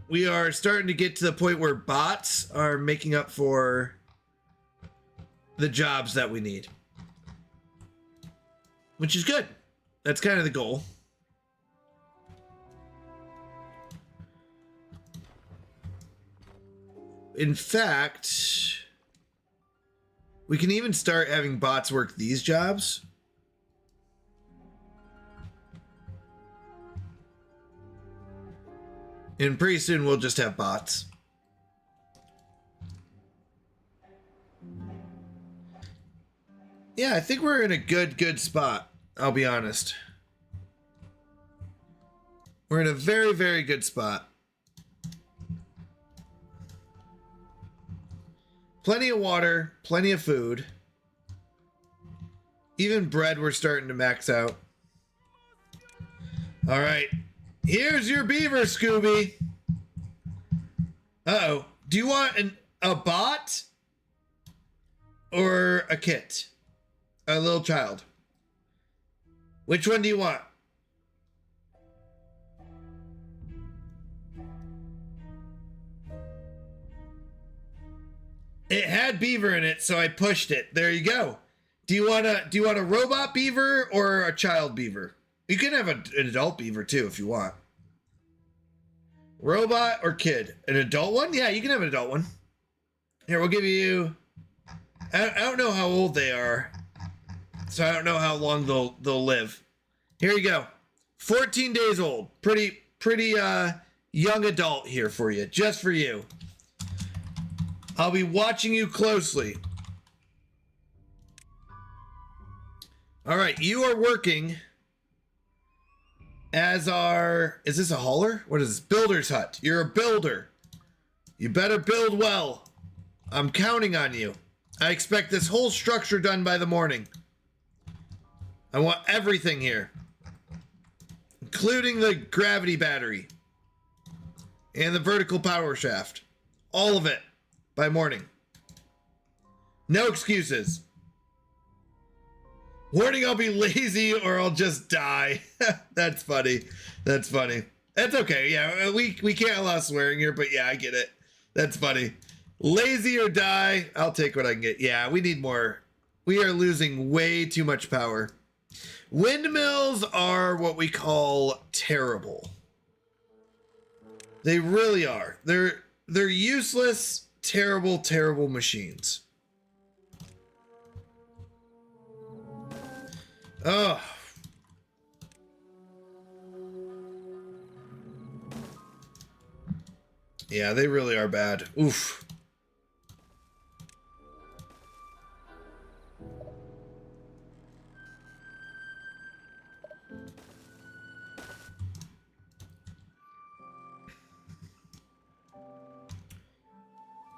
We are starting to get to the point where bots are making up for the jobs that we need. Which is good. That's kind of the goal. In fact, we can even start having bots work these jobs. And pretty soon we'll just have bots. Yeah, I think we're in a good spot. I'll be honest. We're in a very good spot. Plenty of water, plenty of food. Even bread we're starting to max out. All right. Here's your beaver, Scooby. Uh-oh. Do you want a bot or a kit? A little child? Which one do you want? It had beaver in it, so I pushed it. There you go. Do you want a robot beaver or a child beaver? You can have an adult beaver too if you want. Robot or kid? An adult one? Yeah, you can have an adult one. Here, we'll give you... I don't know how old they are, so I don't know how long they'll live. Here you go. 14 days old. Pretty young adult here for you, just for you. I'll be watching you closely. All right, you are working as our... Is this a hauler? What is this? Builder's hut. You're a builder. You better build well. I'm counting on you. I expect this whole structure done by the morning. I want everything here. including the gravity battery and the vertical power shaft. All of it by morning. No excuses. Warning, I'll be lazy or I'll just die. That's funny. That's funny. That's okay. Yeah, we can't allow swearing here, but yeah, I get it. That's funny. Lazy or die, I'll take what I can get. Yeah, we need more. We are losing way too much power. Windmills are what we call terrible. They really are. They're useless, terrible, terrible machines. Oh. Yeah, they really are bad. Oof.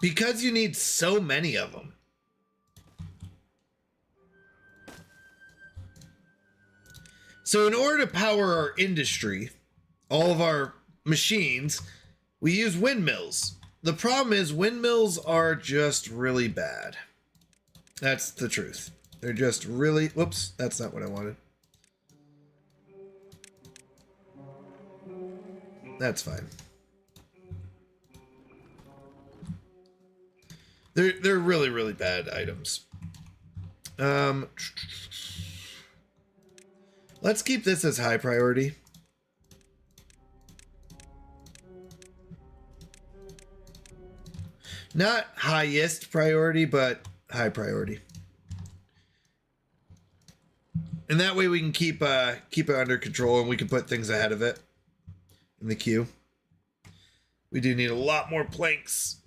Because you need so many of them. So in order to power our industry, all of our machines, we use windmills. The problem is windmills are just really bad. That's the truth. They're just really... Whoops, that's not what I wanted. That's fine. They're really, really bad items. Let's keep this as high priority. Not highest priority, but high priority. And that way we can keep it under control and we can put things ahead of it in the queue. We do need a lot more planks.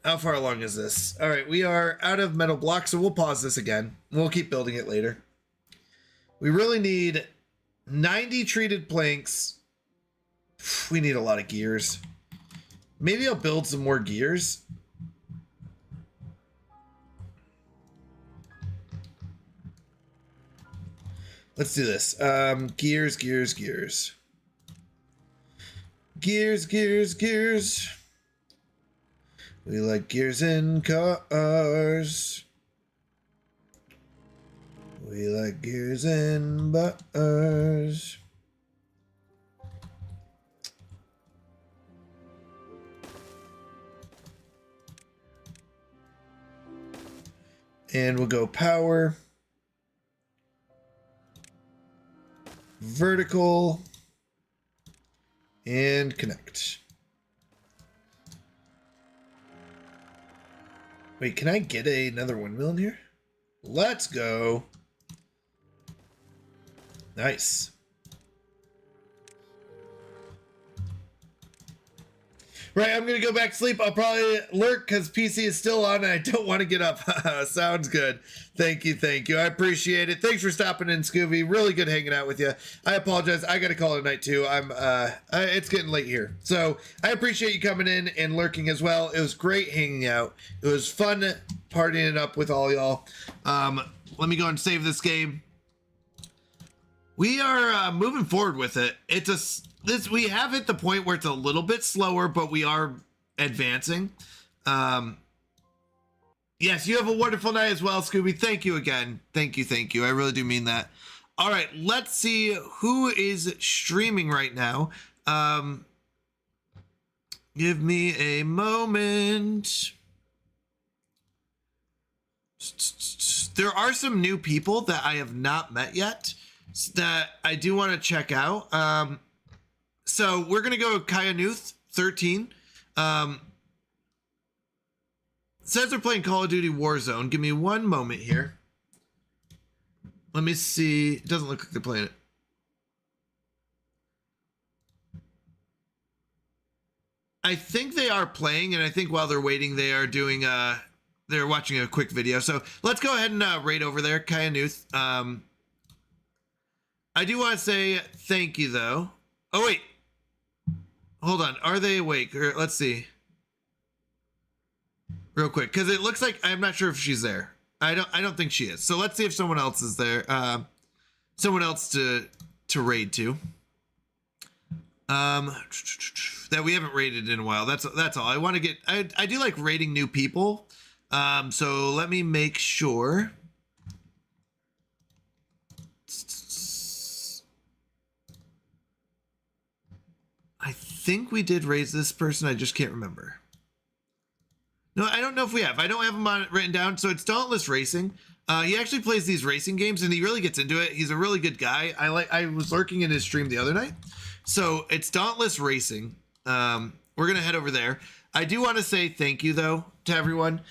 How far along is this? All right, we are out of metal blocks, so we'll pause this again. We'll keep building it later. We really need 90 treated planks. We need a lot of gears. Maybe I'll build some more gears. Let's do this. Gears. Gears. We like gears in cars. We like gears in bars. And we'll go power. Vertical. And connect. Wait, can I get another windmill in here? Let's go. Nice. Right, I'm going to go back to sleep. I'll probably lurk because PC is still on and I don't want to get up. Sounds good. Thank you. I appreciate it. Thanks for stopping in, Scooby. Really good hanging out with you. I apologize. I got to call it a night too. It's getting late here. So I appreciate you coming in and lurking as well. It was great hanging out. It was fun partying it up with all y'all. Let me go and save this game. We are moving forward with it. We have hit the point where it's a little bit slower, but we are advancing. Yes, you have a wonderful night as well, Scooby. Thank you again. Thank you. I really do mean that. All right, let's see who is streaming right now. Give me a moment. There are some new people that I have not met yet that I do want to check out. So we're going to go Kaya Nuth, 13. Says they're playing Call of Duty Warzone. Give me one moment here. Let me see. It doesn't look like they're playing it. I think they are playing, and I think while they're waiting, they are doing they're watching a quick video. So let's go ahead and raid over there, Kaya Nuth. I do want to say thank you, though. Oh, wait. Hold on. Are they awake? Or, let's see. Real quick, because it looks like I'm not sure if she's there. I don't think she is. So let's see if someone else is there. Someone else to raid to. That we haven't rated in a while. That's all. I want to get. I do like rating new people. So let me make sure. I think we did raise this person. I just can't remember. No, I don't know if we have. I don't have him on it written down. So it's Dauntless Racing. He actually plays these racing games and he really gets into it. He's a really good guy. I was lurking in his stream the other night. So it's Dauntless Racing. We're going to head over there. I do want to say thank you though to everyone.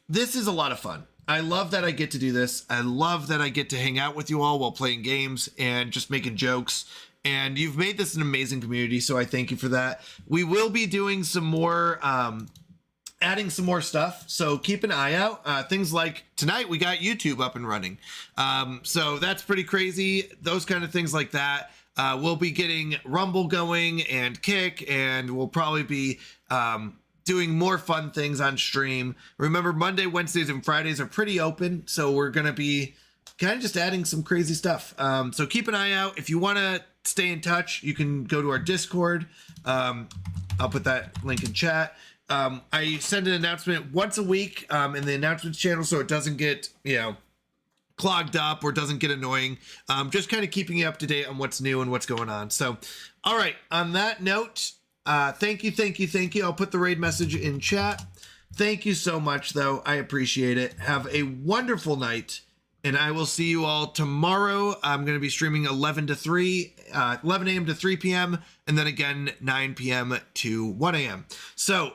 This is a lot of fun. I love that I get to do this. I love that I get to hang out with you all while playing games and just making jokes. And you've made this an amazing community, so I thank you for that. We will be doing some more, adding some more stuff, so keep an eye out. Things like tonight, we got YouTube up and running. So that's pretty crazy. Those kind of things like that. We'll be getting Rumble going and Kick, and we'll probably be doing more fun things on stream. Remember, Monday, Wednesdays, and Fridays are pretty open, so we're going to be kind of just adding some crazy stuff. So keep an eye out. If you want to stay in touch, you can go to our Discord. I'll put that link in chat. I send an announcement once a week in the announcements channel so it doesn't get, clogged up or doesn't get annoying. Just kind of keeping you up to date on what's new and what's going on. So, all right, on that note, thank you. I'll put the raid message in chat. Thank you so much, though. I appreciate it. Have a wonderful night. And I will see you all tomorrow. I'm going to be streaming 11 a.m. to 3 p.m. and then again 9 p.m. to 1 a.m. So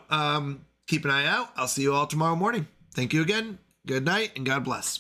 keep an eye out. I'll see you all tomorrow morning. Thank you again. Good night and God bless.